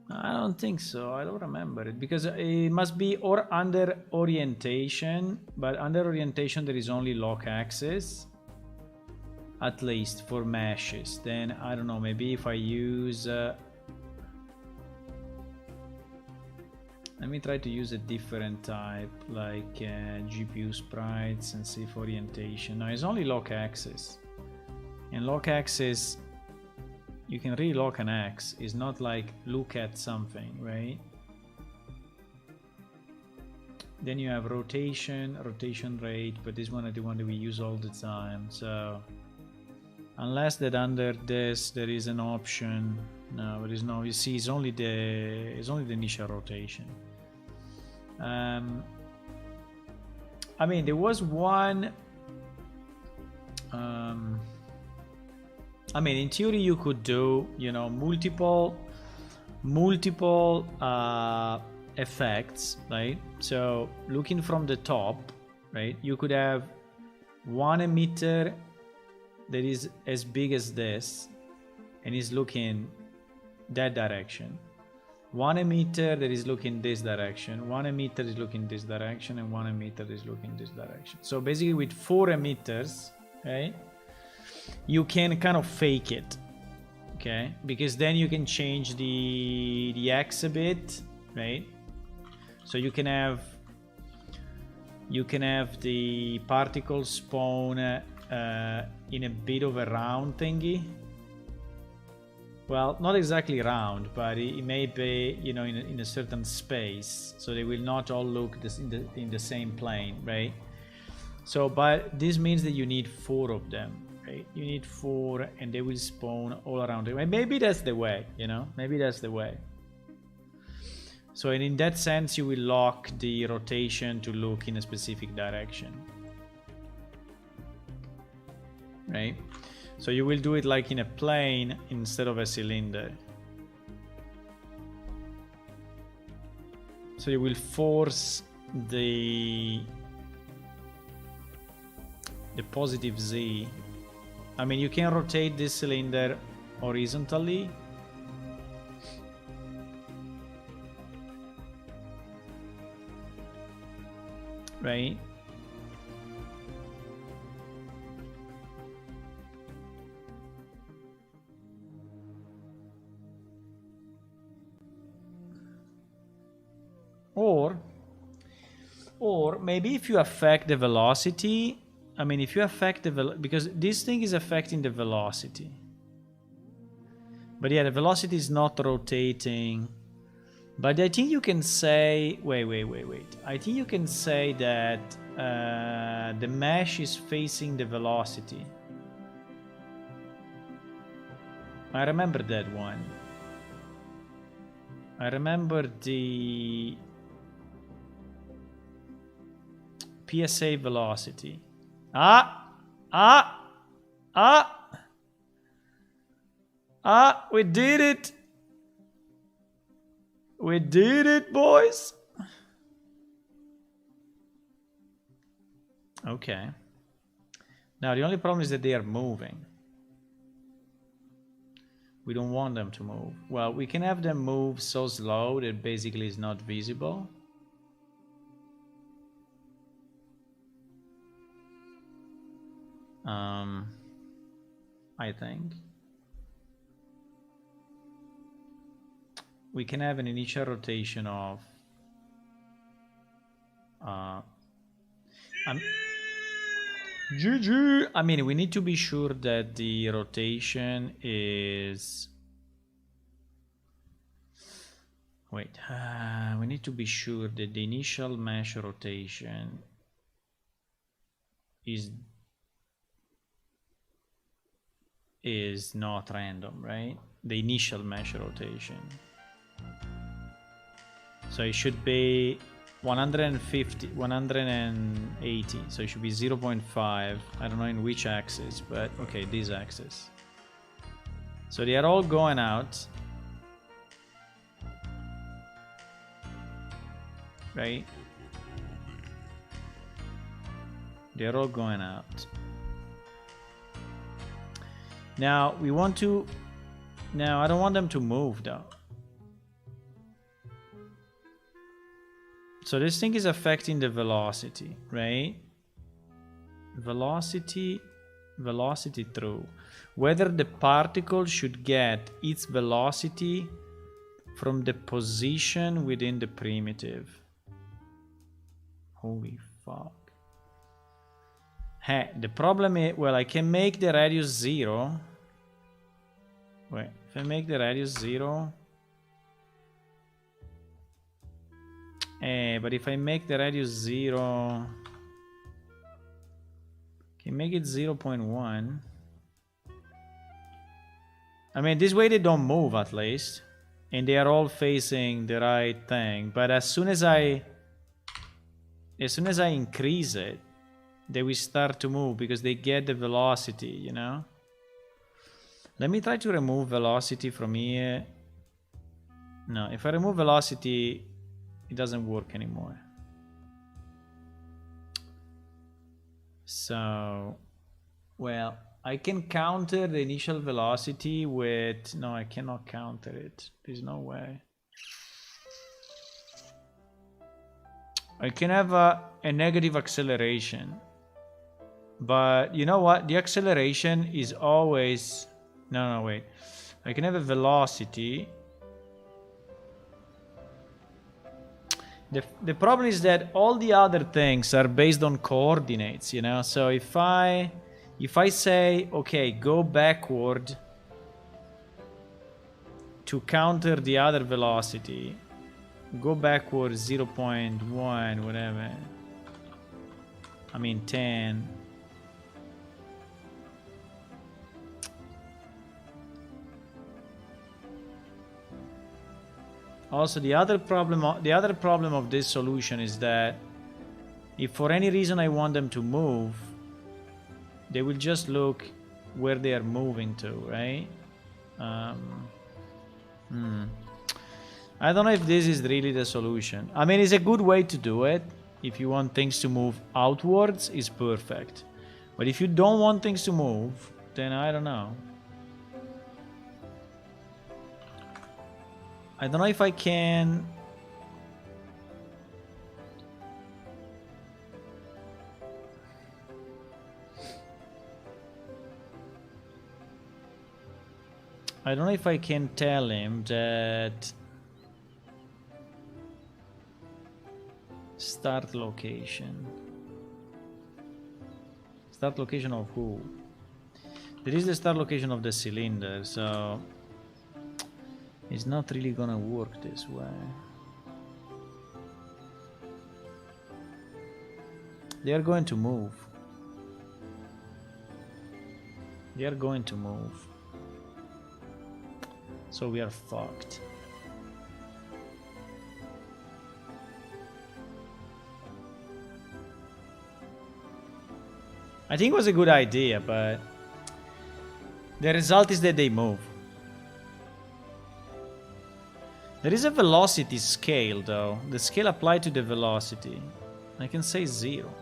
A: I don't think so. I don't remember it because it must be or under orientation, but under orientation there is only lock axis, at least for meshes. Then I don't know, maybe if I use let me try to use a different type, like GPU sprites, and see if orientation. No, it's only lock axis. And lock axis, you can relock an X. It's not like look at something, right? Then you have rotation, rotation rate, but this one is the one that we use all the time. So unless that under this there is an option, no, there is no. You see, it's only the initial rotation. I mean, there was one. I mean, in theory, you could do, you know, multiple effects, right? So looking from the top, right, you could have one emitter that is as big as this and is looking that direction. One emitter that is looking this direction, one emitter is looking this direction, and one emitter is looking this direction. So basically with 4 emitters, right, you can kind of fake it, okay? Because then you can change the X a bit, right? So you can have the particle spawn in a bit of a round thingy. Well, not exactly round, but it may be, you know, in a certain space, so they will not all look in the same plane, right? So, but this means that you need 4 of them, right? You need 4, and they will spawn all around it. Maybe that's the way, you know. Maybe that's the way. So, and in that sense, you will lock the rotation to look in a specific direction. right? So you will do it like in a plane instead of a cylinder. So you will force the positive Z. I mean, you can rotate this cylinder horizontally. Right? Or maybe if you affect the velocity, I mean, if you affect the because this thing is affecting the velocity. But yeah, the velocity is not rotating. But I think you can say, wait. I think you can say that the mesh is facing the velocity. I remember that one. I remember the PSA velocity. We did it. We did it, boys. Okay. Now the only problem is that they are moving. We don't want them to move. Well, we can have them move so slow that basically it's not visible. I think we can have an initial rotation of GG. I mean, we need to be sure that the rotation is. Wait, we need to be sure that the initial mesh rotation is not random, right? The initial mesh rotation. So it should be 150, 180. So it should be 0.5. I don't know in which axis, but okay, this axis. So they are all going out. Right? They're all going out. Now we want to. Now I don't want them to move though. So this thing is affecting the velocity, right? Velocity through. Whether the particle should get its velocity from the position within the primitive. Holy fuck. Hey, the problem is, well, I can make the radius 0. Wait, if I make the radius 0. But if I make the radius 0, can make it 0.1. I mean, this way they don't move at least. And they are all facing the right thing. But as soon as I increase it, they will start to move because they get the velocity, you know? Let me try to remove velocity from here. No, if I remove velocity, it doesn't work anymore. So, well, I can counter the initial velocity with... No, I cannot counter it. There's no way. I can have a negative acceleration. But you know what? The acceleration is always... No, wait. I can have a velocity. The problem is that all the other things are based on coordinates, you know? So if I say, okay, go backward to counter the other velocity, go backward 0.1, whatever. I mean 10. Also, the other problem of this solution is that if for any reason I want them to move, they will just look where they are moving to, right? I don't know if this is really the solution. I mean, it's a good way to do it. If you want things to move outwards, it's perfect. But if you don't want things to move, then I don't know. I don't know if I can... I don't know if I can tell him that... Start location. Start location of who? There is the start location of the cylinder, so... It's not really gonna work this way. They are going to move. They are going to move. So we are fucked. I think it was a good idea, but the result is that they move. There is a velocity scale though. The scale applied to the velocity. I can say 0.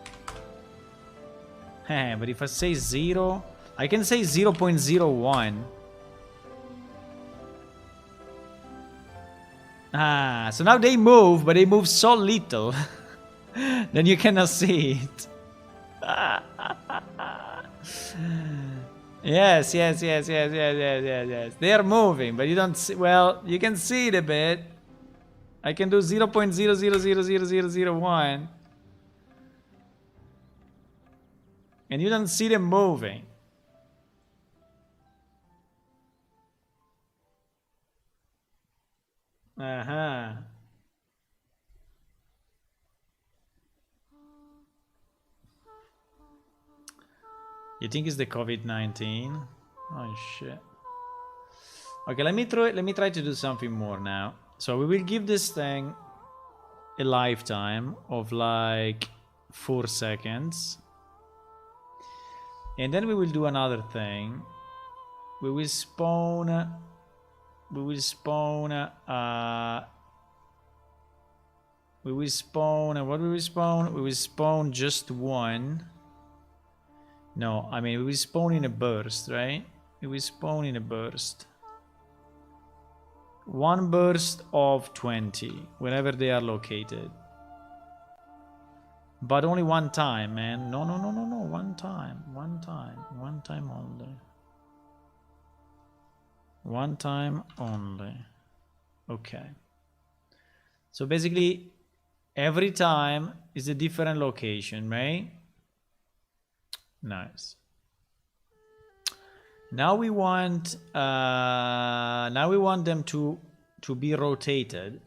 A: But if I say 0, I can say 0.01. So now they move, but they move so little. Then you cannot see it. Yes. They are moving, but you don't see. Well, you can see it a bit. I can do 0.000001. And you don't see them moving. You think it's the COVID-19? Oh shit. Okay, let me try to do something more now. So we will give this thing a lifetime of like 4 seconds. And then we will do another thing. We will spawn what do we spawn? We will spawn just one. No, I mean we will spawn in a burst, right? We will spawn in a burst. One burst of 20, wherever they are located. But only one time, man. No. One time only. One time only. Okay. So basically, every time is a different location, right? Nice. Now we want them to be rotated.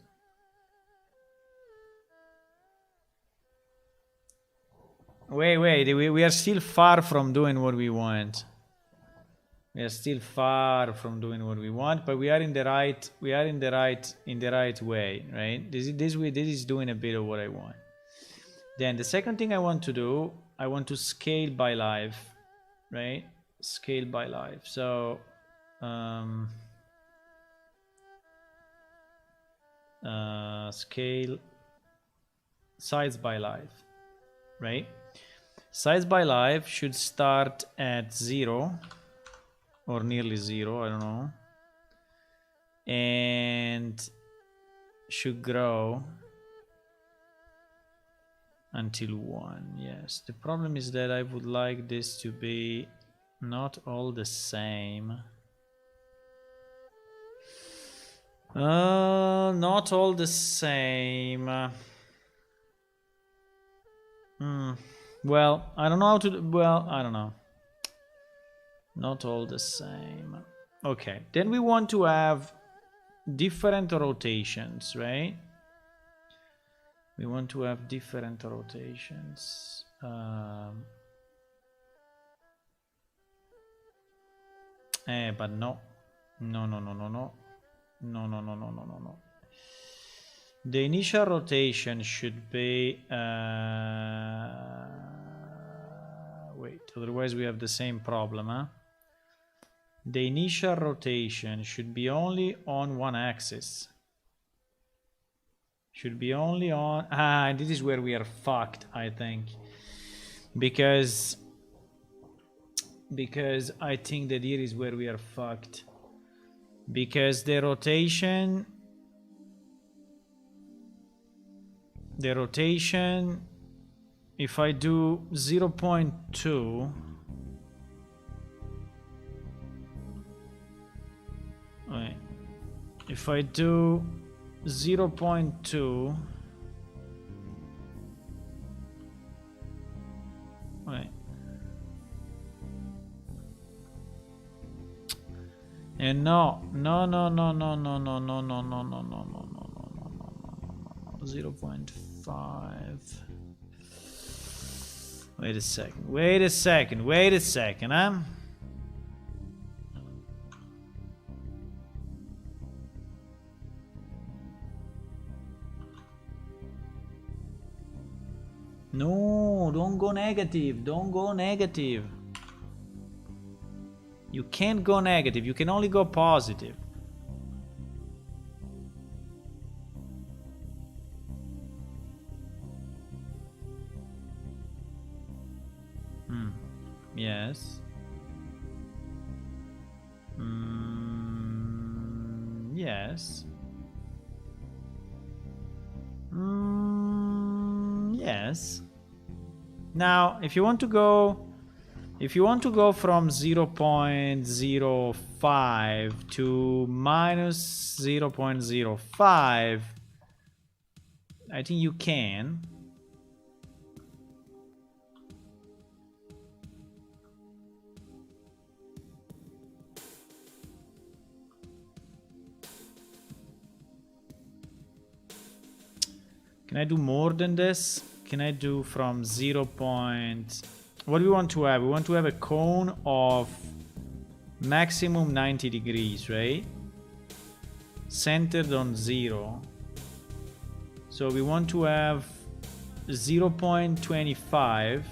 A: Wait, we are still far from doing what we want. We are still far from doing what we want, but we are in the right way, right? This is doing a bit of what I want. Then the second thing I want to do, I want to scale by life, right? Scale by life. So scale size by life, right? Size by life should start at 0 or nearly 0, I don't know, and should grow until 1. Yes, the problem is that I would like this to be not all the same. Not all the same. Well, I don't know how to do, well, I don't know. Not all the same. Okay, then we want to have different rotations, right? We want to have different rotations. But no. No. The initial rotation should be... wait, otherwise we have the same problem, huh? the initial rotation should be only on one axis. Should be only on... this is where we are fucked, I think. Because I think that here is where we are fucked. Because the rotation... if I do 0.2... Wait. If I do 0.2... Wait. And no, 0.5. Wait a second, huh? No, don't go negative. You can't go negative. You can only go positive. Yes. Yes. Yes. Now, if you want to go from 0.05 to minus 0.05, I think you can. Can I do more than this? Can I do from 0. What do we want to have? We want to have a cone of maximum 90 degrees, right? Centered on 0. So we want to have 0.25.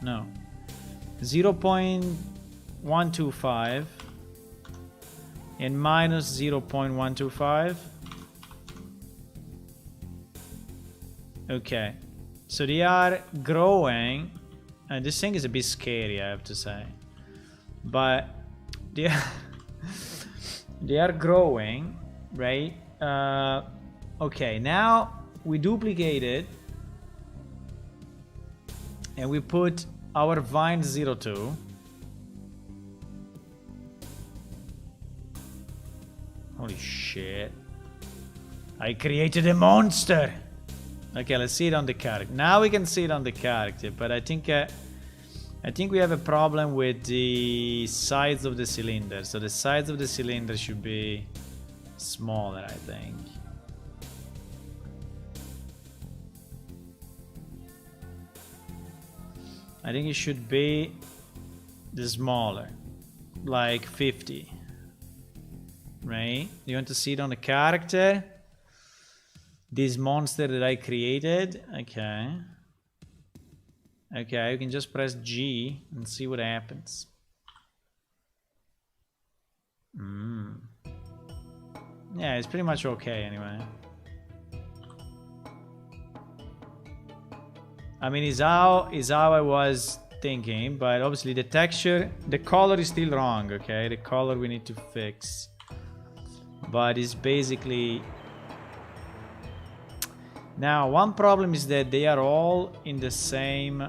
A: No. 0.125 and minus 0.125. Okay, so they are growing, and this thing is a bit scary, I have to say, but they are growing, right? Okay, now we duplicate it and we put our vine 02. Holy shit, I created a monster. Okay, let's see it on the character. Now we can see it on the character, but I think we have a problem with the size of the cylinder. So the size of the cylinder should be smaller, I think. I think it should be the smaller, like 50, right? You want to see it on the character? This monster that I created. Okay. Okay, you can just press G and see what happens. Yeah, it's pretty much okay anyway. I mean, is how I was thinking, but obviously the texture, the color is still wrong, okay? The color we need to fix. But it's basically... Now, one problem is that they are all in the same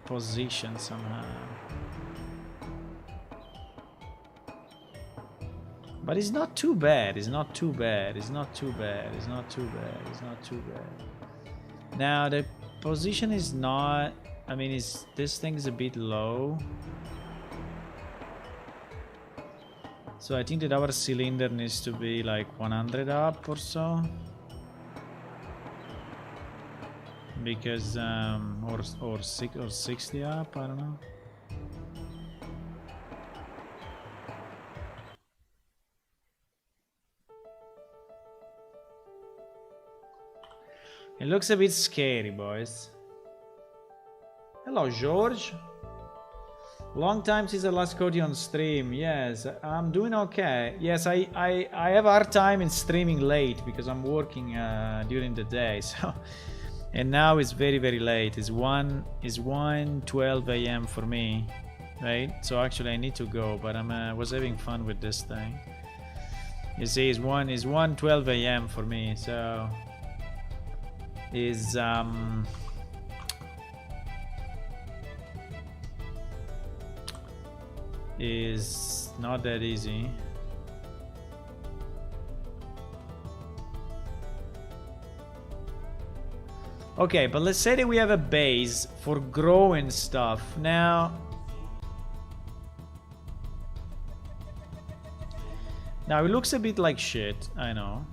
A: position somehow. But it's not too bad, it's not too bad, it's not too bad, it's not too bad, it's not too bad. Now, the position is not... I mean, this thing is a bit low. So I think that our cylinder needs to be like 100 up or so. Because or 60 up, I don't know. It looks a bit scary, boys. Hello, George. Long time since I last caught you on stream. Yes, I'm doing okay. Yes, I have a hard time in streaming late because I'm working during the day. So, and now it's very very late. It's 1:12 a.m. for me, right? So actually I need to go, but I was having fun with this thing. You see, it's 1:12 a.m. for me. So is not that easy. Okay, but let's say that we have a base for growing stuff. Now it looks a bit like shit, I know.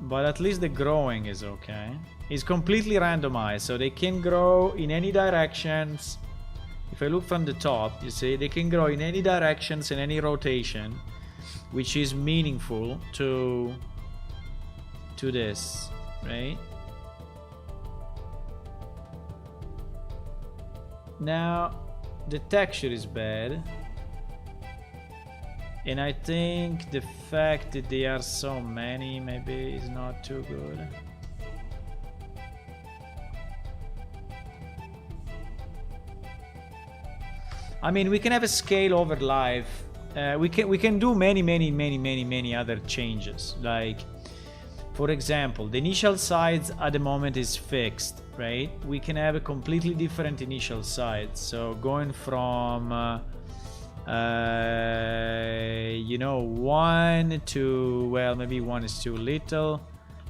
A: But at least the growing is okay. It's completely randomized, so they can grow in any directions. If I look from the top, you see, they can grow in any directions, in any rotation, which is meaningful to this, right? Now, the texture is bad. And I think the fact that there are so many maybe is not too good. I mean, we can have a scale over live. We can do many other changes. Like, for example, the initial size at the moment is fixed, right? We can have a completely different initial size. So going from you know, 1 to, well, maybe 1 is too little,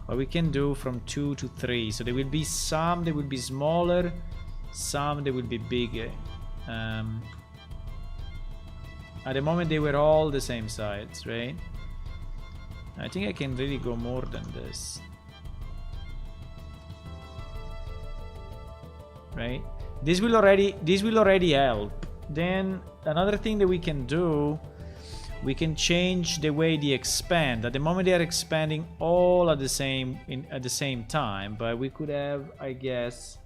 A: but we can do from 2 to 3. So there will be some that will be smaller, some that will be bigger. At the moment they were all the same size, right? I think I can really go more than this, right? This will already help. Then another thing that we can do, we can change the way they expand. At the moment they are expanding all at the same time, but we could have, I guess,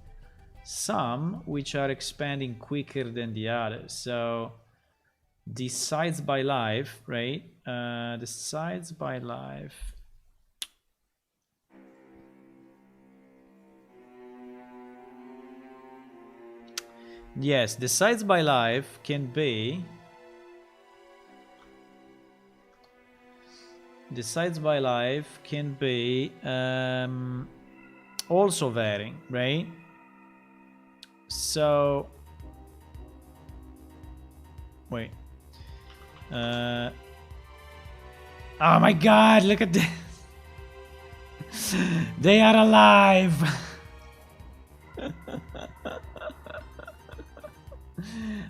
A: some which are expanding quicker than the others. So the size by life, right? The size by life. Yes, the size by life can be. The size by life can be also varying, right? So wait. Oh my god, look at this. They are alive.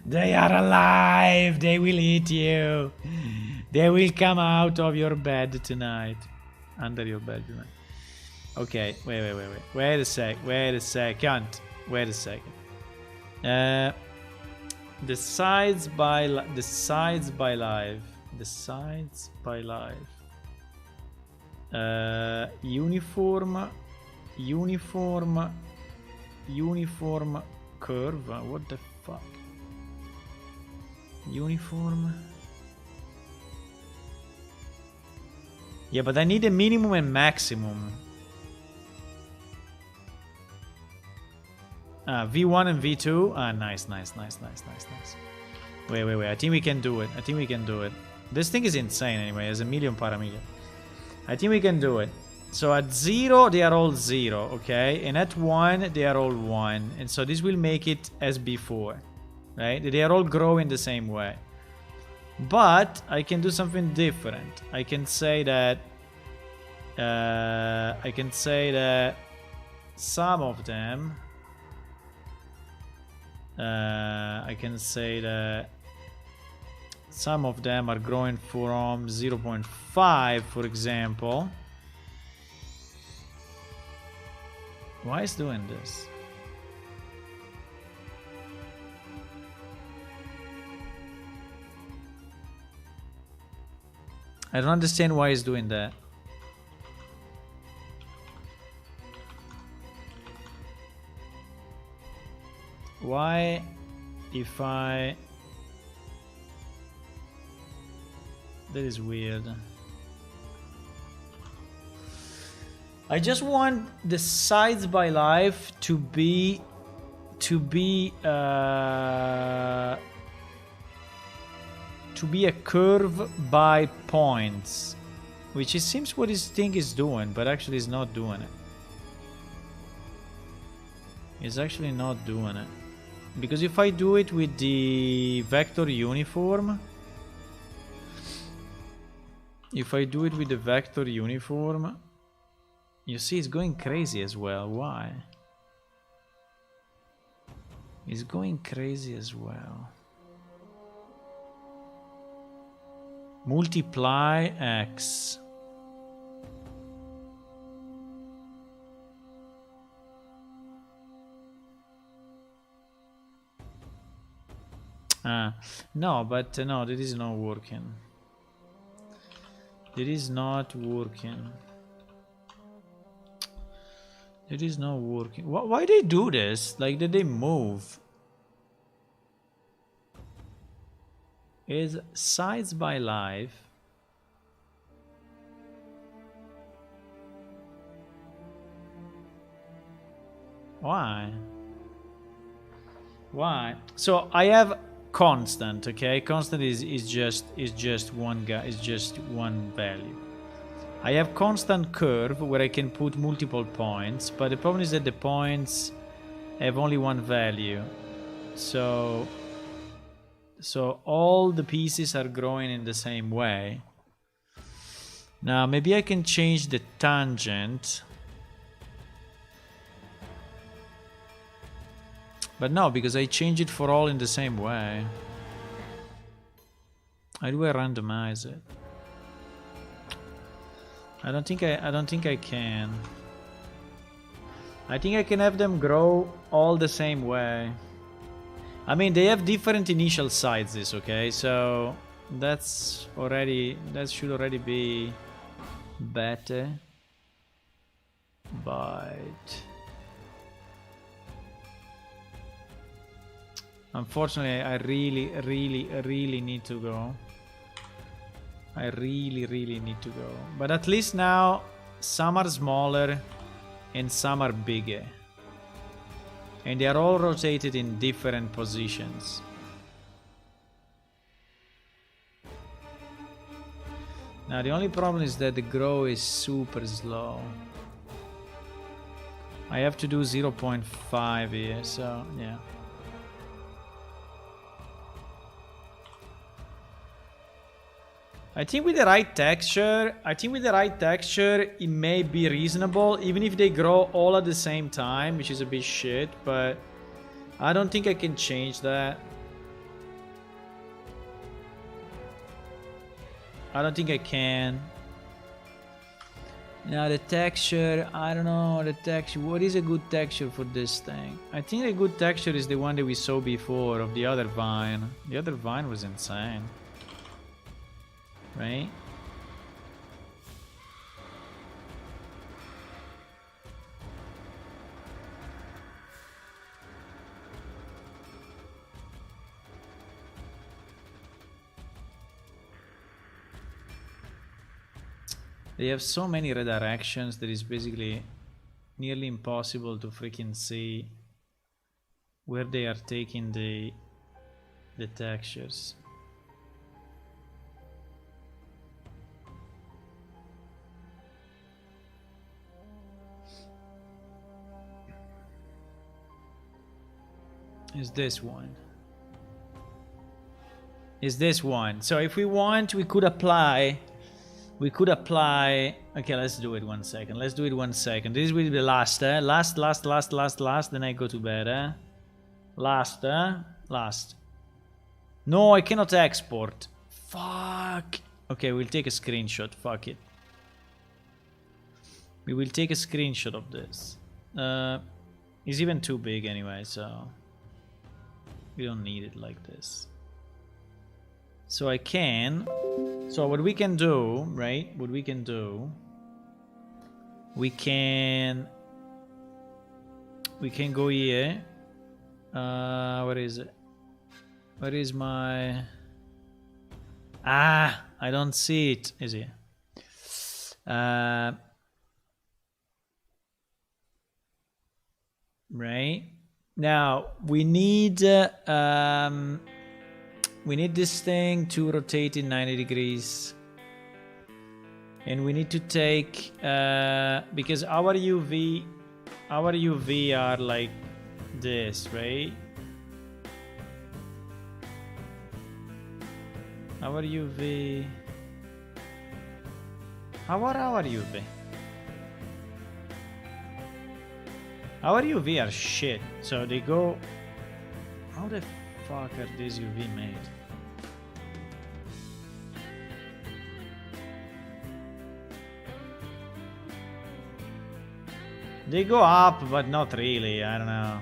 A: They are alive. They will eat you. They will come out of your bed tonight. Under your bed tonight. Okay, wait a second. Wait a second. The sides by life. Uniform curve. What the fuck? Uniform. Yeah, but I need a minimum and maximum. V1 and V2. Nice. Wait. I think we can do it. This thing is insane anyway. There's a million paramillion. I think we can do it. So at 0, they are all 0, okay? And at 1, they are all 1. And so this will make it as before, right? They are all growing the same way. But I can do something different. I can say that some of them. I can say that some of them are growing from 0.5, for example. Why is doing this? I don't understand why he's doing that. Why, if I That is weird. I just want the sides by life to be a curve by points, which it seems what his thing is doing, but actually is not doing it. It's actually not doing it. Because if I do it with the vector uniform, you see it's going crazy as well. Why? It's going crazy as well. Multiply X. No, but no, that is not working. It is not working. It is not working. Why they do this? Like, did they move? Is sides by life. Why? Why? So I have constant, okay? Constant is just one guy, is just one value. I have constant curve where I can put multiple points, but the problem is that the points have only one value. So all the pieces are growing in the same way. Now maybe I can change the tangent. But no, because I change it for all in the same way. How do I randomize it? I don't think I can. I think I can have them grow all the same way. I mean, they have different initial sizes, okay? So that should already be better. But unfortunately, I really need to go. I really need to go. But at least now, some are smaller and some are bigger. And they are all rotated in different positions. Now the only problem is that the grow is super slow. I have to do 0.5 here, so yeah. I think with the right texture, it may be reasonable, even if they grow all at the same time, which is a bit shit, but I don't think I can change that. I don't think I can. Now the texture, I don't know, the texture, what is a good texture for this thing? I think a good texture is the one that we saw before of the other vine. The other vine was insane. Right? They have so many redirections that it's basically nearly impossible to freaking see where they are taking the textures. Is this one? Is this one? So if we want, we could apply. Okay, let's do it 1 second. Let's do it 1 second. This will be the last, last. Then I go to bed, Last, last. No, I cannot export. Fuck. Okay, we'll take a screenshot. Fuck it. We will take a screenshot of this. It's even too big anyway, so we don't need it like this. So I can. So what we can do, right? What we can do. We can go here. What is it? What is my... Ah! I don't see it. Is it? Right now we need this thing to rotate in 90 degrees, and we need to take because our UV are like this, right? Our UV. How are our UV? Our UV are shit, so they go. How the fuck are these UV made? They go up, but not really. I don't know.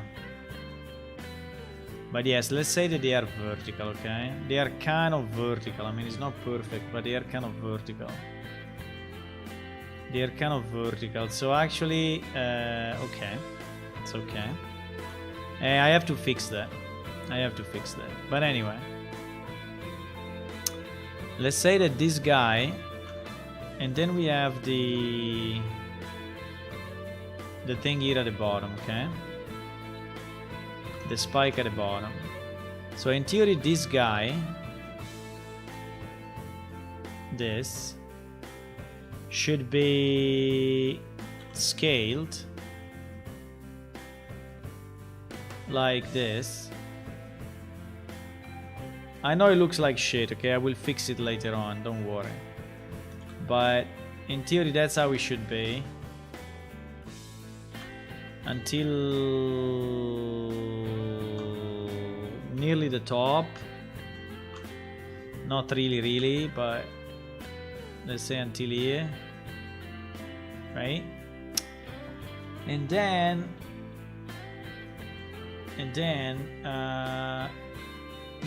A: But yes, let's say that they are vertical, okay? They are kind of vertical. I mean, it's not perfect, but they are kind of vertical. They are kind of vertical. So actually, okay. It's okay. I have to fix that. But anyway. Let's say that this guy, and then we have the thing here at the bottom, okay? The spike at the bottom. So in theory, this guy, this, should be scaled like this. I know it looks like shit, okay? I will fix it later on, don't worry. But in theory, that's how it should be. Until nearly the top. Not really, but let's say until here. Right? And then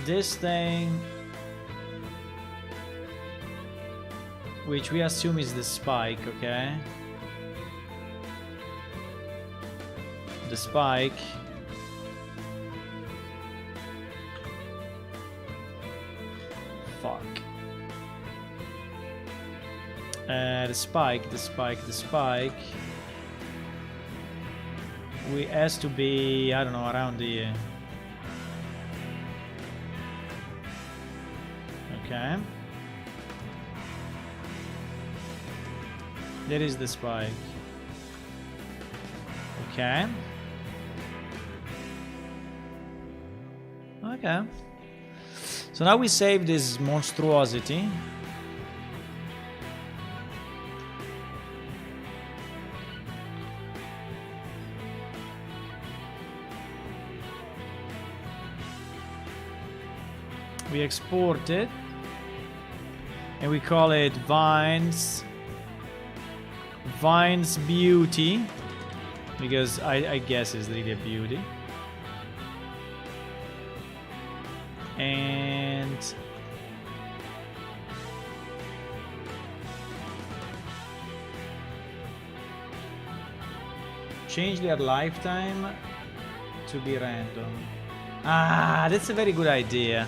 A: this thing, which we assume is the spike, okay? The spike fuck the spike we has to be, I don't know, around here. Okay, there is the spike. Okay. Okay. So now we save this monstrosity. We export it. And we call it Vines Beauty. Because I guess it's really a beauty. And change their lifetime to be random. Ah, that's a very good idea.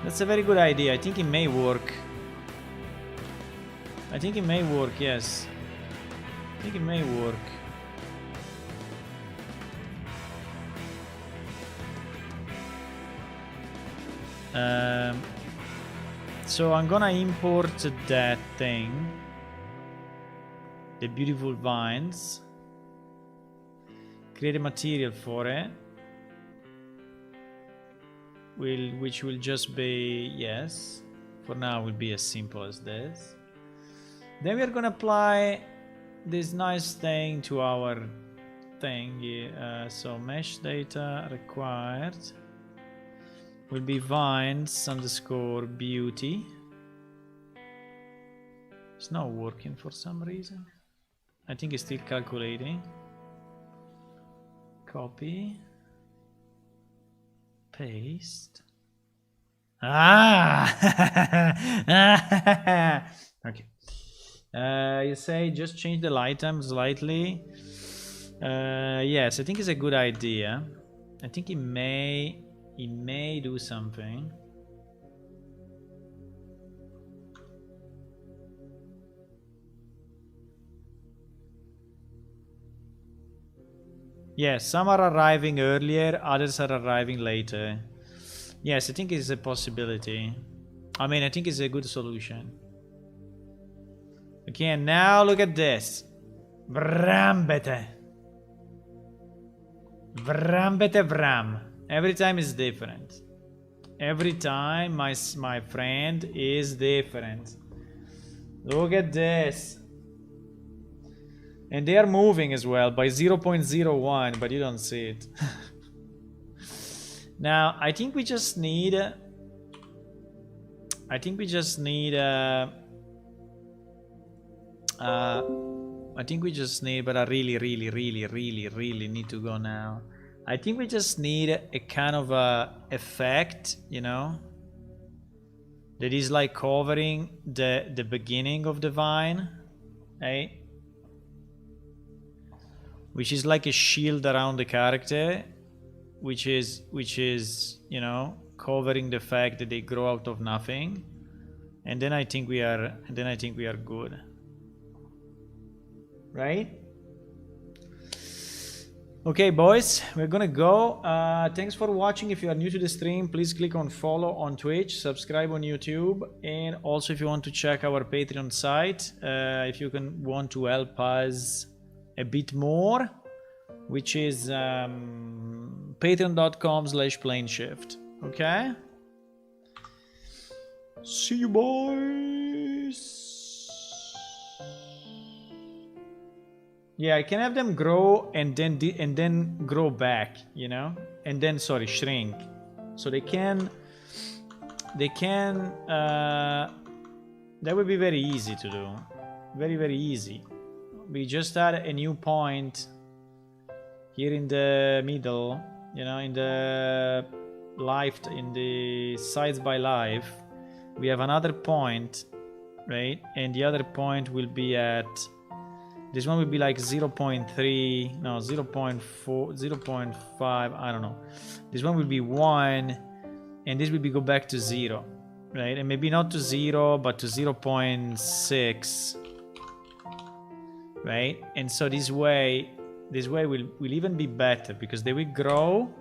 A: That's a very good idea. I think it may work. Yes. I think it may work. So I'm gonna import that thing, the beautiful vines, create a material for it, which will just be, yes, for now will be as simple as this. Then we're gonna apply this nice thing to our thing. So mesh data required will be vines underscore beauty. It's not working for some reason. I think it's still calculating. Copy. Paste. Ah! Okay. You say just change the light time slightly. Yes, I think it's a good idea. I think it may do something. Yeah, some are arriving earlier, others are arriving later. Yes, I think it's a possibility. I mean, I think it's a good solution. Okay, and now look at this. Vrambete. Vrambete vram. Every time is different. Every time, my friend, is different. Look at this. And they are moving as well by 0.01, but you don't see it. Now, I think we just need... I think we just need... I think we just need... But I really need to go now. I think we just need a kind of a effect, you know? That is like covering the beginning of the vine. Eh? Which is like a shield around the character, which is you know, covering the fact that they grow out of nothing, and then I think we are good, right? Okay, boys, we're gonna go. Thanks for watching. If you are new to the stream, please click on follow on Twitch, subscribe on YouTube, and also if you want to check our Patreon site, if you want to help us a bit more, which is patreon.com/planeshift. Okay, see you, boys. Yeah, I can have them grow and then grow back, you know, and then shrink, so they can that would be very easy to do, very easy. We just add a new point here in the middle, you know, in the sides by life. We have another point, right? And the other point will be at, this one will be like 0.3, no, 0.4, 0.5, I don't know. This one will be 1, and this will be go back to 0, right? And maybe not to 0, but to 0.6. Right? And so this way will even be better, because they will grow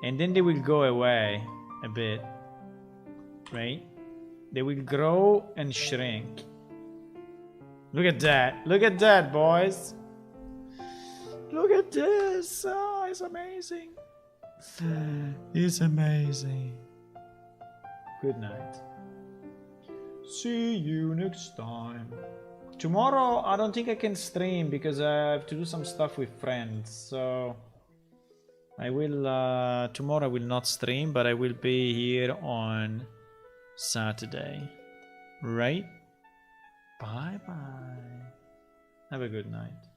A: and then they will go away a bit, right? They will grow and shrink. Look at that, boys. Look at this. Oh, it's amazing. It's amazing. Good night. See you next time. Tomorrow, I don't think I can stream because I have to do some stuff with friends. So I will, tomorrow I will not stream, but I will be here on Saturday. Right? Bye bye. Have a good night.